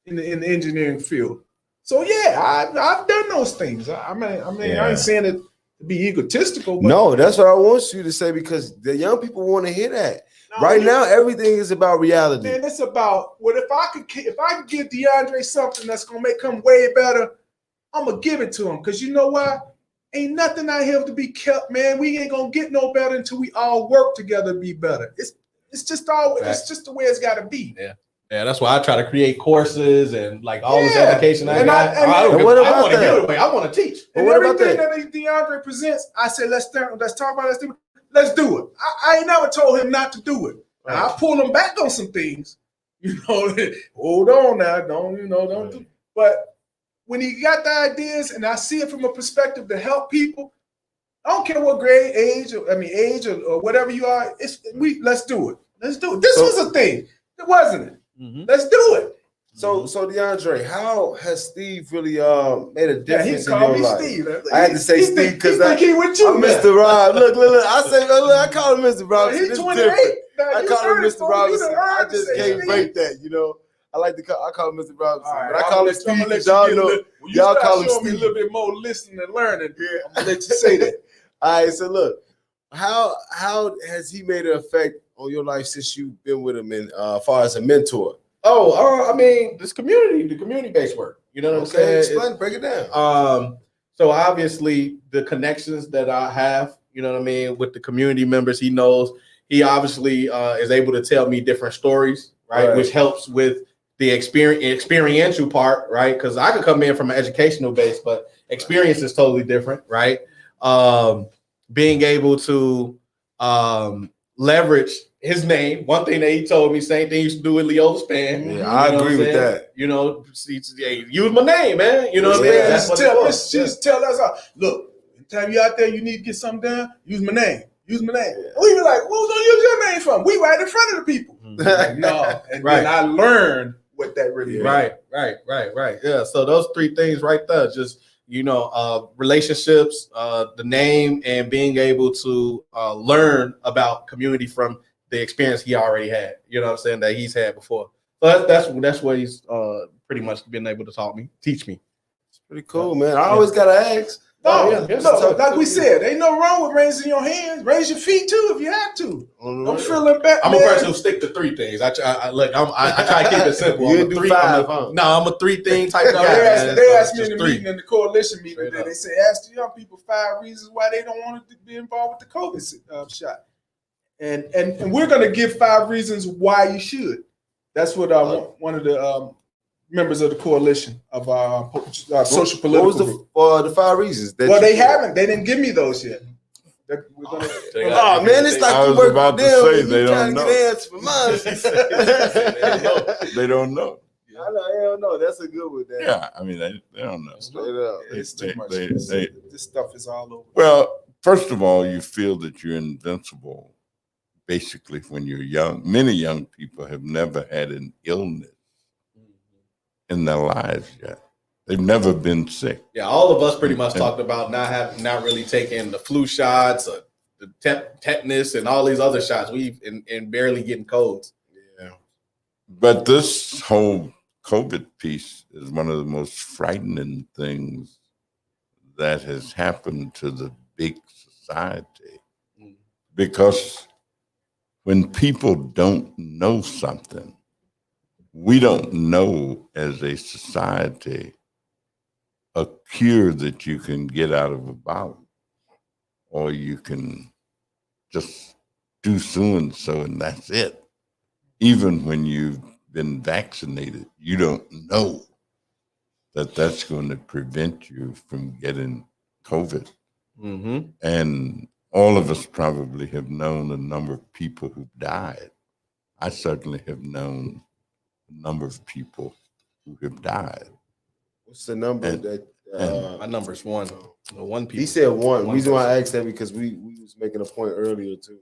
Speaker 2: in the engineering field. So yeah, I've done those things. I ain't saying it to be egotistical. But
Speaker 5: no, that's what I want you to say because the young people want to hear that. Now, everything is about reality.
Speaker 2: Man, it's about if I could give DeAndre something that's gonna make him way better, I'm gonna give it to him. Cause you know why? Ain't nothing out here to be kept, man. We ain't gonna get no better until we all work together to be better. It's just the way it's gotta be.
Speaker 1: Yeah. Yeah, that's why I try to create courses and like all this education I got.
Speaker 5: I want to give it away.
Speaker 1: I want to teach.
Speaker 2: And everything that DeAndre presents, I said, let's talk about it. Let's do it. I ain't never told him not to do it. Right. I pull him back on some things. Hold on now. Don't do. But when he got the ideas and I see it from a perspective to help people, I don't care what grade, age or whatever you are. Let's do it. Let's do it. This was a thing. It wasn't it. Mm-hmm. Let's do it.
Speaker 5: So DeAndre, how has Steve really made a difference in your life?
Speaker 2: Steve.
Speaker 5: I had to say Steve because I'm
Speaker 2: Mr.
Speaker 5: Rob. Look. I call him Mr. Rob.
Speaker 2: He's 28.
Speaker 5: I call him Mr. Robinson. I just can't break that, I call him Mr. Robinson, but I call him Steve because y'all call him Steve.
Speaker 2: Me a little bit more listening and learning. Yeah, I'm gonna let you say that.
Speaker 5: All right, so look, how has he made an effect on your life since you've been with him in far as a mentor?
Speaker 1: This the community-based work. You know what I'm saying?
Speaker 5: Explain, break it down.
Speaker 1: So obviously the connections that I have, with the community members, he knows. He obviously is able to tell me different stories, right? Which helps with the experiential part, right? Because I could come in from an educational base, but experience is totally different, right? Being able to leverage his name. One thing that he told me, same thing he used to do with Leola Span.
Speaker 5: Yeah, I agree with that.
Speaker 1: Use my name, man. You know what I'm saying?
Speaker 2: Just tell us, look, anytime you out there, you need to get something done, use my name. Use my name. We be like, who's gonna use your name from? We right in front of the people. Like, no. And then I learned what that really means.
Speaker 1: Right. Yeah. So those three things right there, just relationships, the name, and being able to learn about community from the experience he already had. You know what I'm saying, that he's had before. So that's what he's pretty much been able to teach me.
Speaker 5: It's pretty cool, man. I always gotta ask.
Speaker 2: No, like we said, ain't no wrong with raising your hands. Raise your feet too if you have to. Don't feel it back.
Speaker 1: I'm a person who stick to three things. I try to keep it simple.
Speaker 5: You do five, huh?
Speaker 1: I'm a three thing type guy.
Speaker 2: They asked me in the meeting, in the coalition meeting today. They said, ask the young people 5 reasons why they don't want to be involved with the COVID shot. And we're going to give 5 reasons why you should. That's what one of the members of the coalition of social political.
Speaker 5: What was the 5 reasons?
Speaker 2: They didn't give me those yet. Man, it's like
Speaker 8: you work with them.
Speaker 5: They don't know.
Speaker 8: They don't know.
Speaker 5: I know, they don't know. That's a good one.
Speaker 8: Yeah, they don't know.
Speaker 5: Straight up.
Speaker 2: It's too much. This stuff is all over.
Speaker 8: Well, first of all, you feel that you're invincible. Basically, when you're young, many young people have never had an illness in their lives yet. They've never been sick.
Speaker 1: Yeah, all of us pretty much talked about not really taking the flu shots or the tetanus and all these other shots. And barely getting colds.
Speaker 5: Yeah.
Speaker 8: But this whole COVID piece is one of the most frightening things that has happened to the big society. Because when people don't know something, we don't know as a society a cure that you can get out of a bottle, or you can just do so and that's it. Even when you've been vaccinated, you don't know that that's going to prevent you from getting COVID.
Speaker 1: Mm-hmm.
Speaker 8: And all of us probably have known a number of people who've died. I certainly have known a number of people who have died.
Speaker 5: What's the number
Speaker 8: And-
Speaker 5: that?
Speaker 1: My number's one. The one people.
Speaker 5: He said one.
Speaker 1: One
Speaker 5: Reason why I
Speaker 1: person.
Speaker 5: asked that because we was making a point earlier too.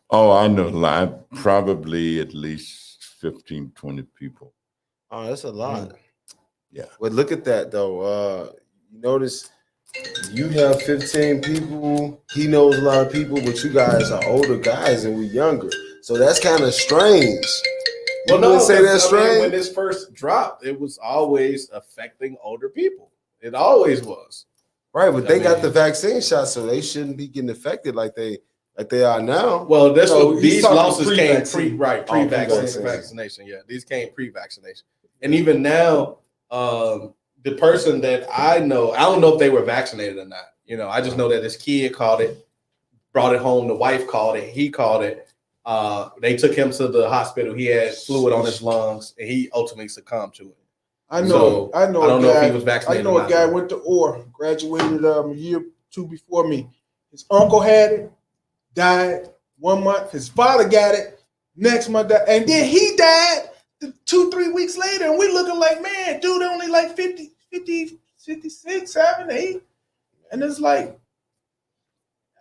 Speaker 8: Oh, I know, probably at least 15, 20 people.
Speaker 5: Oh, that's a lot.
Speaker 8: Yeah.
Speaker 5: But look at that though. You notice you have 15 people. He knows a lot of people, but you guys are older guys and we younger. So that's kind of strange. You wouldn't say that's
Speaker 1: 'cause, I mean,
Speaker 5: strange?
Speaker 1: when this first dropped, it was always affecting older people. It always was.
Speaker 5: Right, but they got
Speaker 1: mean-
Speaker 5: the vaccine shot, so they shouldn't be getting affected like they are now.
Speaker 1: Well, that's
Speaker 2: No,
Speaker 1: what
Speaker 2: he's
Speaker 1: these
Speaker 2: talking
Speaker 1: losses came
Speaker 2: pre-vaccine.
Speaker 1: pre-vaccination. Vaccination, yeah. These came pre-vaccination. And even now, the person that I know, I don't know if they were vaccinated or not. You know, I just know that this kid caught it, brought it home. The wife called it. He called it. They took him to the hospital. He had fluid on his lungs, and he ultimately succumbed to it.
Speaker 2: I know.
Speaker 1: So,
Speaker 2: I know.
Speaker 1: I don't
Speaker 2: a
Speaker 1: know
Speaker 2: guy,
Speaker 1: if he was vaccinated
Speaker 2: I know
Speaker 1: or
Speaker 2: a
Speaker 1: not.
Speaker 2: guy went to OR, graduated a year or two before me. His uncle had it, died 1 month. His father got it next month, and then he died 2-3 weeks later. And we looking like, man, dude, only like 50, 56, 7, 8. And it's like,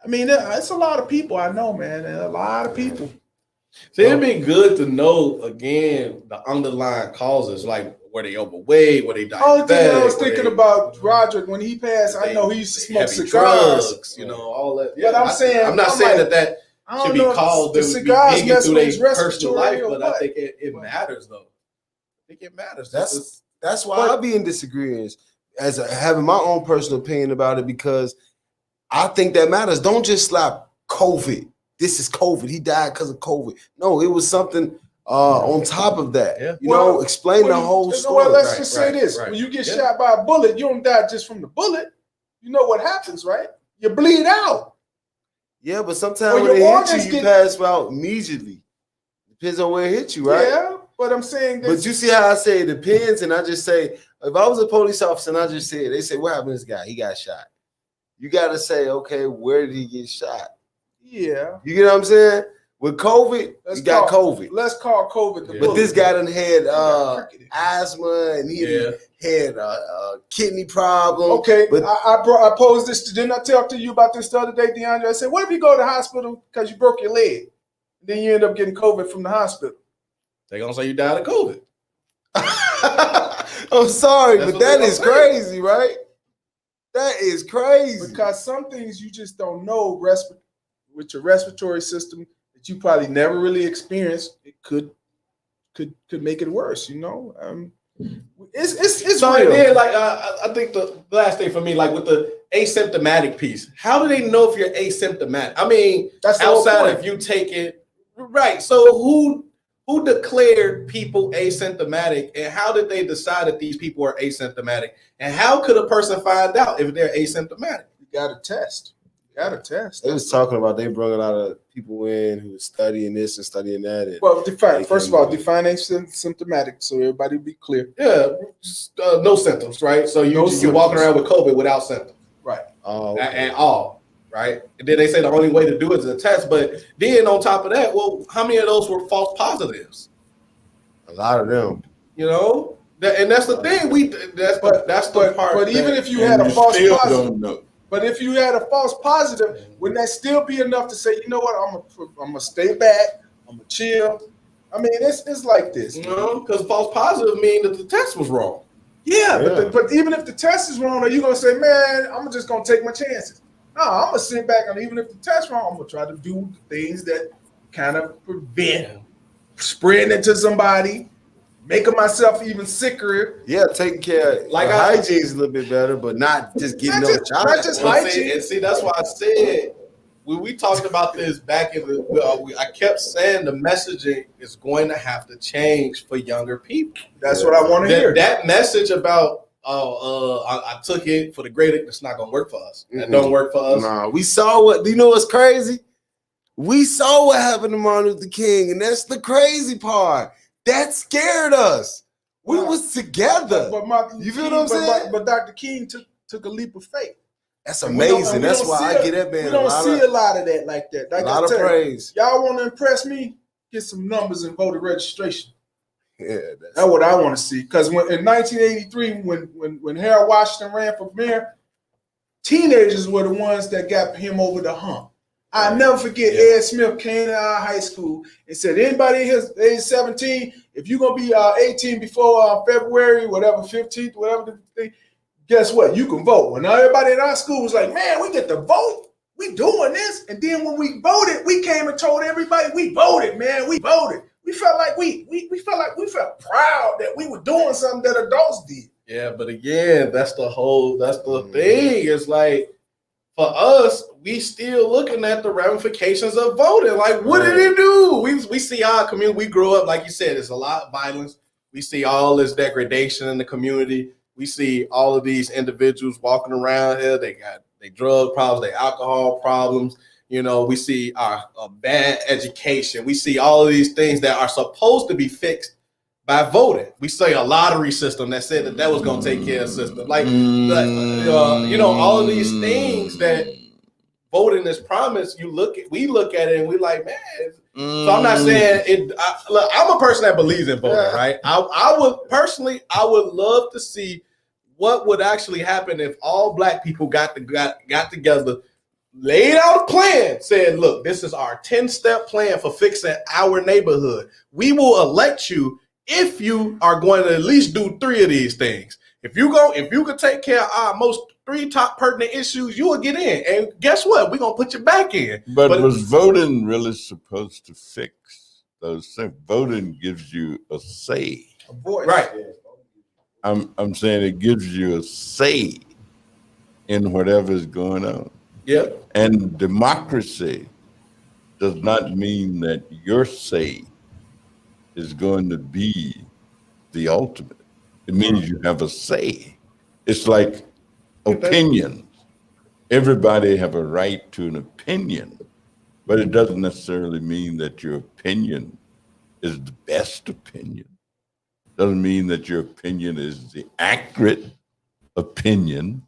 Speaker 2: I mean, it's a lot of people I know, man. A lot of people.
Speaker 1: See, it'd be good to know again the underlying causes, like were they overweight, were they diabetic?
Speaker 2: Only thing I was
Speaker 1: were
Speaker 2: thinking
Speaker 1: they-
Speaker 2: about Roderick when he passed, I
Speaker 1: they-
Speaker 2: know he used to
Speaker 1: they
Speaker 2: smoke
Speaker 1: heavy
Speaker 2: cigars.
Speaker 1: drugs, you know, all that.
Speaker 2: But I'm saying-
Speaker 1: I'm not
Speaker 2: I'm
Speaker 1: saying
Speaker 2: like,
Speaker 1: that
Speaker 2: I
Speaker 1: should
Speaker 2: don't
Speaker 1: be
Speaker 2: know if
Speaker 1: called
Speaker 2: the
Speaker 1: to be
Speaker 2: cigars
Speaker 1: digging
Speaker 2: mess
Speaker 1: through
Speaker 2: with his
Speaker 1: their personal
Speaker 2: respiratory
Speaker 1: life,
Speaker 2: or
Speaker 1: but I
Speaker 2: what?
Speaker 1: think it matters though. I think it matters.
Speaker 5: That's why I be in disagreements as having my own personal opinion about it because I think that matters. Don't just slap COVID. This is COVID. He died because of COVID. No, it was something on top of that.
Speaker 1: Yeah.
Speaker 5: You know,
Speaker 2: Well,
Speaker 5: explain the
Speaker 2: Well,
Speaker 5: whole
Speaker 2: you know
Speaker 5: story.
Speaker 2: what, let's
Speaker 1: Right,
Speaker 2: just say
Speaker 1: right,
Speaker 2: this.
Speaker 1: right.
Speaker 2: When you get
Speaker 1: Yeah.
Speaker 2: shot by a bullet, you don't die just from the bullet. You know what happens, right? You bleed out.
Speaker 5: Yeah, but sometimes
Speaker 2: Or
Speaker 5: when
Speaker 2: your
Speaker 5: it
Speaker 2: organs
Speaker 5: hits you, you
Speaker 2: get-
Speaker 5: pass out immediately. Depends on where it hits you, right?
Speaker 2: Yeah, but I'm saying that.
Speaker 5: But you see how I say it depends, and I just say, if I was a police officer and I just said, they say, what happened to this guy? He got shot. You got to say, okay, where did he get shot?
Speaker 2: Yeah.
Speaker 5: You get what I'm saying? With COVID, you got COVID.
Speaker 2: Let's call COVID the
Speaker 1: Yeah.
Speaker 5: But
Speaker 2: bullet.
Speaker 5: this guy done had
Speaker 2: got cricketed.
Speaker 5: asthma and he
Speaker 1: Yeah.
Speaker 5: had a kidney problem.
Speaker 2: Okay,
Speaker 5: But
Speaker 2: I posed this. Didn't I talk to you about this the other day, DeAndre? I said, what if you go to the hospital because you broke your leg? Then you end up getting COVID from the hospital.
Speaker 1: They're gonna say you died of COVID.
Speaker 5: I'm sorry,
Speaker 1: That's
Speaker 5: but
Speaker 1: what
Speaker 5: that
Speaker 1: they
Speaker 5: is
Speaker 1: gonna say.
Speaker 5: crazy, right? That is crazy.
Speaker 2: Because some things you just don't know with your respiratory system that you probably never really experienced. It could make it worse. You know, it's
Speaker 1: So
Speaker 2: real.
Speaker 1: then, like, I think the last thing for me, like with the asymptomatic piece, how do they know if you're asymptomatic? I mean,
Speaker 2: That's the whole
Speaker 1: outside
Speaker 2: point.
Speaker 1: if you take it right. So who declared people asymptomatic, and how did they decide that these people are asymptomatic? And how could a person find out if they're asymptomatic?
Speaker 2: You got to test. You got to test.
Speaker 5: They was talking about they brought a lot of people in who was studying this and studying that. And
Speaker 2: Well, define.
Speaker 5: They
Speaker 2: First of
Speaker 5: came
Speaker 2: all,
Speaker 5: up.
Speaker 2: define asymptomatic so everybody be clear.
Speaker 1: Yeah, just, no symptoms, right? So you're walking
Speaker 2: symptoms.
Speaker 1: around with COVID without symptoms
Speaker 2: Right.
Speaker 5: oh,
Speaker 1: at all, right? And then they say the only way to do it is a test. But then on top of that, well, how many of those were false positives?
Speaker 5: a lot of them.
Speaker 1: You know, and that's the thing. That's the part.
Speaker 2: But even
Speaker 1: that-
Speaker 2: if you had a
Speaker 8: And
Speaker 2: false
Speaker 8: still
Speaker 2: positive,
Speaker 8: don't know.
Speaker 2: but if you had a false positive, wouldn't that still be enough to say, you know what, I'm gonna stay back, I'm gonna chill? I mean, it's like this.
Speaker 1: you know, because false positive mean that the test was wrong.
Speaker 2: Yeah,
Speaker 5: Yeah.
Speaker 2: but even if the test is wrong, are you gonna say, man, I'm just gonna take my chances? No, I'm gonna sit back and even if the test wrong, I'm gonna try to do things that kind of prevent spreading it to somebody, making myself even sicker.
Speaker 5: Yeah, taking care.
Speaker 1: Like
Speaker 5: Like
Speaker 1: I-
Speaker 5: hygiene's a little bit better, but not just getting
Speaker 2: Not
Speaker 5: no
Speaker 2: just-
Speaker 5: shot.
Speaker 2: not just
Speaker 1: Well,
Speaker 2: hygiene.
Speaker 1: see, that's why I said when we talked about this back in the, I kept saying the messaging is going to have to change for younger people.
Speaker 2: That's what I want to hear.
Speaker 1: That message about I took it for the greater. It's not gonna work for us. It don't work for us.
Speaker 5: Nah, we saw what. You know what's crazy? We saw what happened to Martin Luther King, and that's the crazy part. That scared us. We was together.
Speaker 2: But Martin
Speaker 5: You feel
Speaker 2: King,
Speaker 5: what I'm saying?
Speaker 2: But Dr. King took a leap of faith.
Speaker 5: That's
Speaker 2: And we don't-
Speaker 5: amazing.
Speaker 2: and we
Speaker 5: That's
Speaker 2: don't
Speaker 5: why
Speaker 2: see
Speaker 5: I
Speaker 2: a-
Speaker 5: get that man
Speaker 2: We don't see a lot of that like that. Like
Speaker 5: a lot
Speaker 2: I
Speaker 5: of
Speaker 2: tell you,
Speaker 5: praise.
Speaker 2: y'all want to impress me? Get some numbers in voter registration.
Speaker 5: Yeah,
Speaker 2: That's what I want to see. Because in 1983, when Harold Washington ran for mayor, teenagers were the ones that got him over the hump. I'll never forget Ed Smith came to our high school and said, anybody here age 17, if you're going to be 18 before February, whatever, 15th, whatever the thing, guess what? You can vote. When everybody in our school was like, man, we get to vote. We doing this. And then when we voted, we came and told everybody we voted, man. We voted. We felt like we felt proud that we were doing something that adults did.
Speaker 1: Yeah, but again, that's the thing. It's like for us, we still looking at the ramifications of voting. Like, what did it do? We see our community. We grew up, like you said, there's a lot of violence. We see all this degradation in the community. We see all of these individuals walking around here. They got their drug problems, their alcohol problems. You know, we see our bad education. We see all of these things that are supposed to be fixed by voting. We say a lottery system that said that was going to take care of the system. Like, you know, all of these things that voting is promised. We look at it and we like, man. So I'm not saying it. Look, I'm a person that believes in voting, right? I would love to see what would actually happen if all black people got together, laid out a plan, said, look, this is our 10-step plan for fixing our neighborhood. We will elect you if you are going to at least do 3 of these things. If you could take care of our most 3 top pertinent issues, you will get in. And guess what? We're going to put you back in.
Speaker 8: But was voting really supposed to fix those things? Voting gives you a say.
Speaker 2: A voice.
Speaker 1: Right.
Speaker 8: I'm saying it gives you a say in whatever is going on.
Speaker 1: Yeah.
Speaker 8: And democracy does not mean that your say is going to be the ultimate. It means you have a say. It's like opinions. Everybody have a right to an opinion, but it doesn't necessarily mean that your opinion is the best opinion. Doesn't mean that your opinion is the accurate opinion.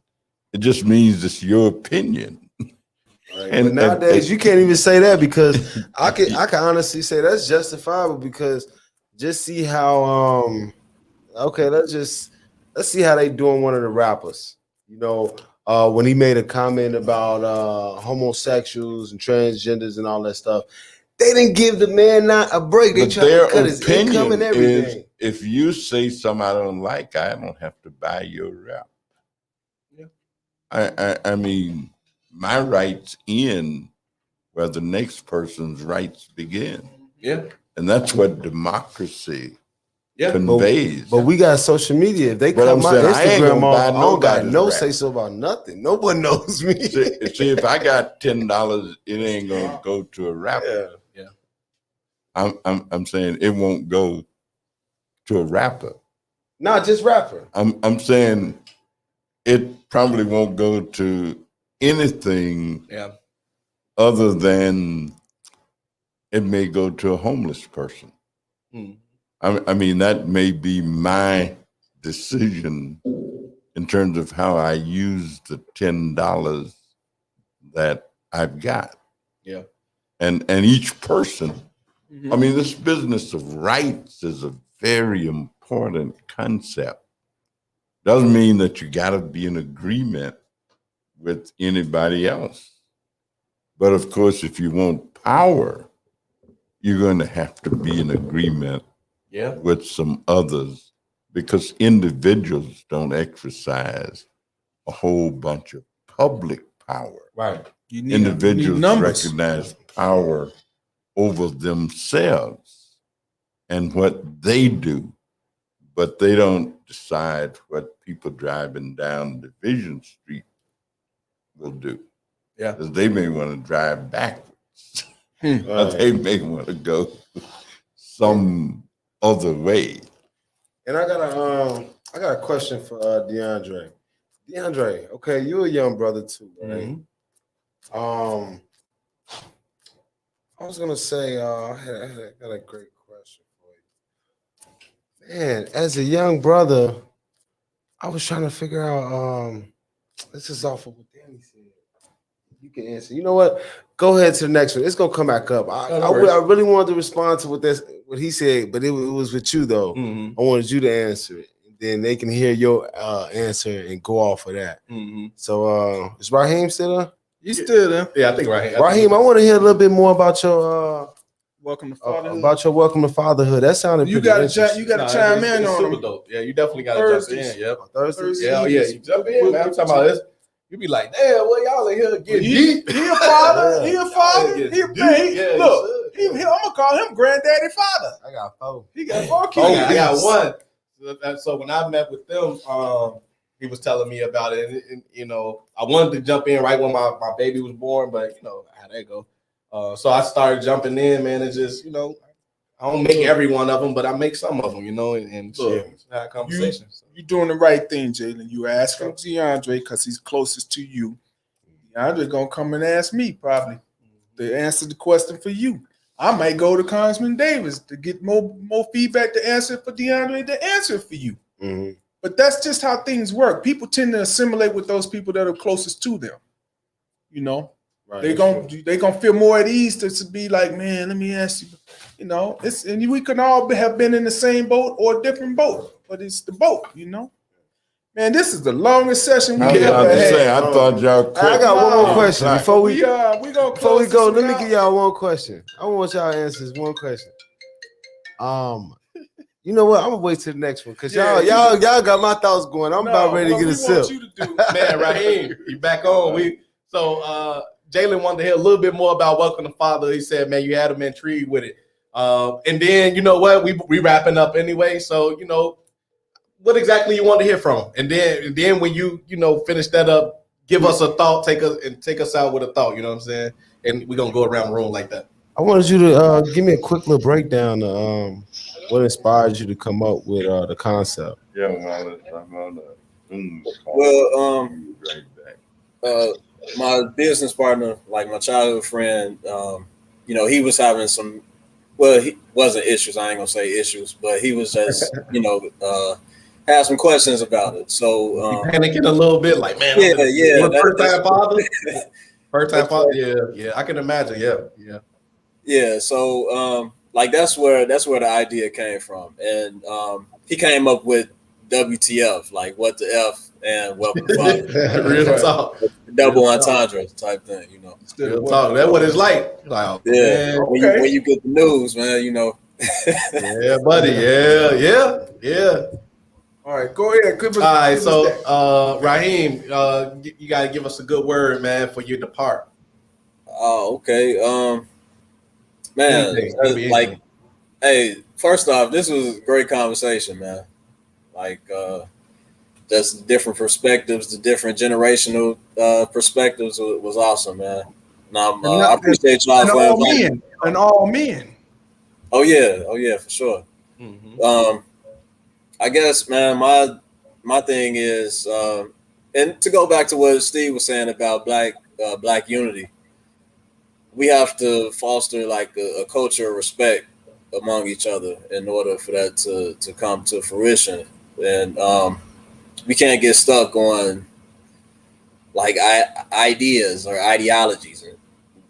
Speaker 8: It just means it's your opinion.
Speaker 5: Right. And nowadays you can't even say that because I can honestly say that's justifiable because just see how let's see how they doing one of the rappers. You know, when he made a comment about homosexuals and transgenders and all that stuff, they didn't give the man not a break. They tried to cut his income and everything.
Speaker 8: If you say something I don't like, I don't have to buy your rap. Yeah. I mean, my rights end where the next person's rights begin.
Speaker 1: Yeah.
Speaker 8: And that's what democracy conveys.
Speaker 5: But we got social media. If they cut my Instagram off, I don't got no say so about nothing. No one knows me.
Speaker 8: See, if I got $10, it ain't gonna go to a rapper.
Speaker 1: Yeah.
Speaker 8: I'm saying it won't go to a rapper.
Speaker 5: Not just rapper.
Speaker 8: I'm saying it probably won't go to anything other than it may go to a homeless person. I mean, that may be my decision in terms of how I use the $10 that I've got.
Speaker 1: Yeah.
Speaker 8: And each person, I mean, this business of rights is a very important concept. Doesn't mean that you got to be in agreement with anybody else. But of course, if you want power, you're going to have to be in agreement with some others because individuals don't exercise a whole bunch of public power.
Speaker 1: Right.
Speaker 8: Individuals recognize power over themselves and what they do, but they don't decide what people driving down Division Street will do.
Speaker 1: Yeah.
Speaker 8: Because they may want to drive backwards. Or they may want to go some other way.
Speaker 5: And I got I got a question for DeAndre. DeAndre, okay, you're a young brother too, right? I was gonna say, I got a great question for you. Man, as a young brother, I was trying to figure out. This is off of what Danny said. You can answer. You know what? Go ahead to the next one. It's gonna come back up. I really wanted to respond to what he said, but it was with you though. I wanted you to answer it. Then they can hear your answer and go off of that. So is Raheem still there?
Speaker 2: You still there?
Speaker 1: Yeah, I think Raheem.
Speaker 5: Raheem, I want to hear a little bit more about your
Speaker 2: Welcome to fatherhood.
Speaker 5: about your welcome to fatherhood. That sounded
Speaker 2: You
Speaker 5: pretty
Speaker 2: got
Speaker 5: interesting.
Speaker 2: to chime in
Speaker 1: it's
Speaker 2: on
Speaker 1: super
Speaker 2: them.
Speaker 1: dope. Yeah, you definitely got to jump
Speaker 2: Thursdays.
Speaker 1: in. Yep.
Speaker 5: Thursdays?
Speaker 1: Yeah, you jump in, man. I'm talking about this. You be like, damn, well, y'all in here getting deep.
Speaker 2: He a father.
Speaker 5: Yeah.
Speaker 2: He a father.
Speaker 1: Yeah,
Speaker 2: He a man.
Speaker 1: yeah,
Speaker 2: Look, I'm gonna call him granddaddy father.
Speaker 5: I got 4.
Speaker 2: He got 4 kids.
Speaker 1: I got one. So when I met with them, he was telling me about it. And, you know, I wanted to jump in right when my baby was born, but, you know, how that go. So I started jumping in, man. It's just, you know, I don't make every one of them, but I make some of them, you know, and
Speaker 2: Look,
Speaker 1: have conversations.
Speaker 2: You're doing the right thing, Jalen. You asking DeAndre because he's closest to you. DeAndre gonna come and ask me probably to answer the question for you. I might go to Congressman Davis to get more feedback to answer for DeAndre to answer for you. But that's just how things work. People tend to assimilate with those people that are closest to them. You know, they gonna feel more at ease to be like, man, let me ask you. You know, and we can all have been in the same boat or a different boat, but it's the boat. You know, man, this is the longest session we ever had.
Speaker 8: I thought y'all quit.
Speaker 5: I got one more question before we
Speaker 2: go.
Speaker 5: Let me give y'all one question. I want y'all to answer this one question. You know what? I'm gonna wait till the next one because y'all got my thoughts going. I'm about ready to get a sip.
Speaker 1: Man, Raheem, you back on. Jalen wanted to hear a little bit more about Welcome to Father. He said, man, you had him intrigued with it. And then, you know what? We wrapping up anyway. So, you know, what exactly you want to hear from him? And then when you finish that up, give us a thought, take us out with a thought, you know what I'm saying? And we're going to go around the room like that.
Speaker 5: I wanted you to give me a quick little breakdown of what inspired you to come up with the concept.
Speaker 8: Yeah, I'm on the
Speaker 6: Well, my business partner, like my childhood friend, you know, he was having some, well, he wasn't issues. I ain't gonna say issues, but he was just, you know, had some questions about it. So
Speaker 1: panicking a little bit, like, man, first time father. First time father, yeah, I can imagine, yeah.
Speaker 6: So like that's where the idea came from, and he came up with WTF, like what the F and welcome to father.
Speaker 1: Real talk.
Speaker 6: Double entendre type thing, you know.
Speaker 1: Real talk. That's what it's like. Like,
Speaker 6: yeah,
Speaker 1: man,
Speaker 6: when you get the news, man, you know.
Speaker 1: Yeah, buddy. Yeah.
Speaker 2: All right, go ahead.
Speaker 1: All right, so Raheem, you gotta give us a good word, man, for you to depart.
Speaker 6: Oh, okay. Man, like, hey, first off, this was a great conversation, man. Like, just different perspectives, the different generational perspectives was awesome, man. And I appreciate y'all for inviting me.
Speaker 2: And all men.
Speaker 6: Oh yeah, for sure. Mm-hmm. I guess, man, my thing is, and to go back to what Steve was saying about black unity, we have to foster like a culture of respect among each other in order for that to come to fruition. And we can't get stuck on like ideas or ideologies. And,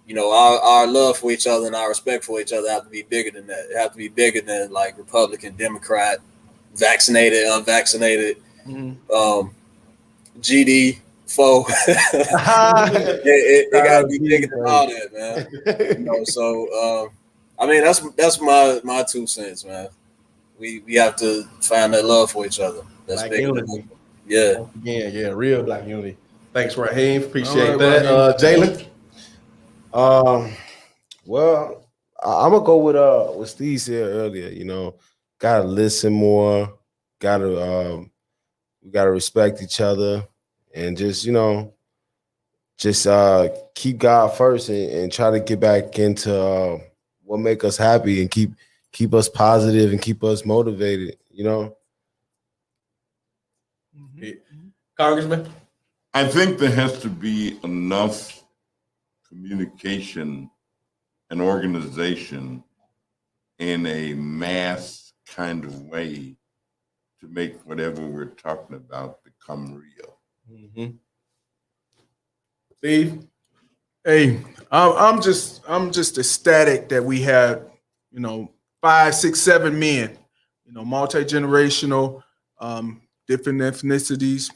Speaker 6: you know, our love for each other and our respect for each other have to be bigger than that. It have to be bigger than like Republican, Democrat, vaccinated, unvaccinated, GD, foe. it gotta be bigger than all that, man. You know, so I mean that's my 2 cents, man. We have to find that love for each other. That's
Speaker 1: black
Speaker 6: bigger
Speaker 1: unity.
Speaker 6: Yeah,
Speaker 1: real black unity. Thanks, Raheem. Appreciate that. Jalen.
Speaker 5: Well, I'm gonna go with what Steve said earlier. You know, gotta listen more. We gotta respect each other, and just keep God first and try to get back into what make us happy and keep us positive and keep us motivated. You know.
Speaker 1: Congressman?
Speaker 8: I think there has to be enough communication and organization in a mass kind of way to make whatever we're talking about become real.
Speaker 1: Mm-hmm. Steve?
Speaker 2: Hey, I'm just ecstatic that we had, 5, 6, 7 men, multi-generational, different ethnicities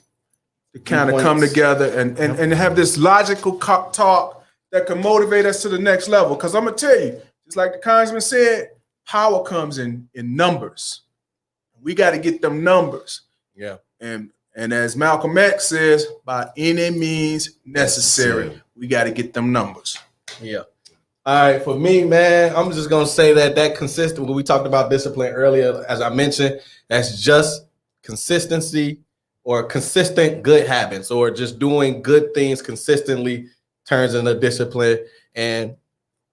Speaker 2: to kind of come together and have this logical talk that can motivate us to the next level. Because I'm gonna tell you, just like the congressman said, power comes in numbers. We got to get them numbers.
Speaker 1: Yeah.
Speaker 2: And as Malcolm X says, by any means necessary, we got to get them numbers.
Speaker 1: Yeah. All right. For me, man, I'm just going to say that consistent, when we talked about discipline earlier, as I mentioned, that's just consistency or consistent good habits, or just doing good things consistently turns into discipline. And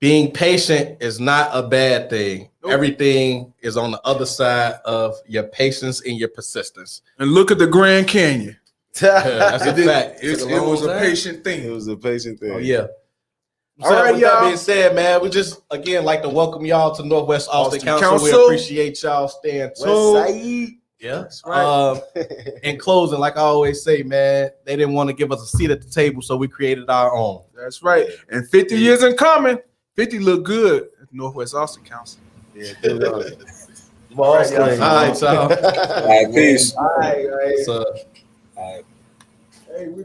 Speaker 1: being patient is not a bad thing. Nope. Everything is on the other side of your patience and your persistence.
Speaker 2: And look at the Grand Canyon.
Speaker 1: That's a fact.
Speaker 2: It was a patient thing.
Speaker 5: It was a patient thing.
Speaker 1: Oh, yeah.
Speaker 2: All right,
Speaker 1: with
Speaker 2: y'all.
Speaker 1: That being said, man, we just, again, like to welcome y'all to Northwest Austin Council. We appreciate y'all staying tuned. Yeah. That's right. In closing, like I always say, man, they didn't want to give us a seat at the table, so we created our own.
Speaker 2: That's right. And 50 years in coming, 50 look good at the Northwest Austin Council.
Speaker 5: Yeah, good on it.
Speaker 1: All right, y'all.
Speaker 6: All right, peace.
Speaker 5: All right.
Speaker 1: So,
Speaker 6: All right.
Speaker 2: Hey, we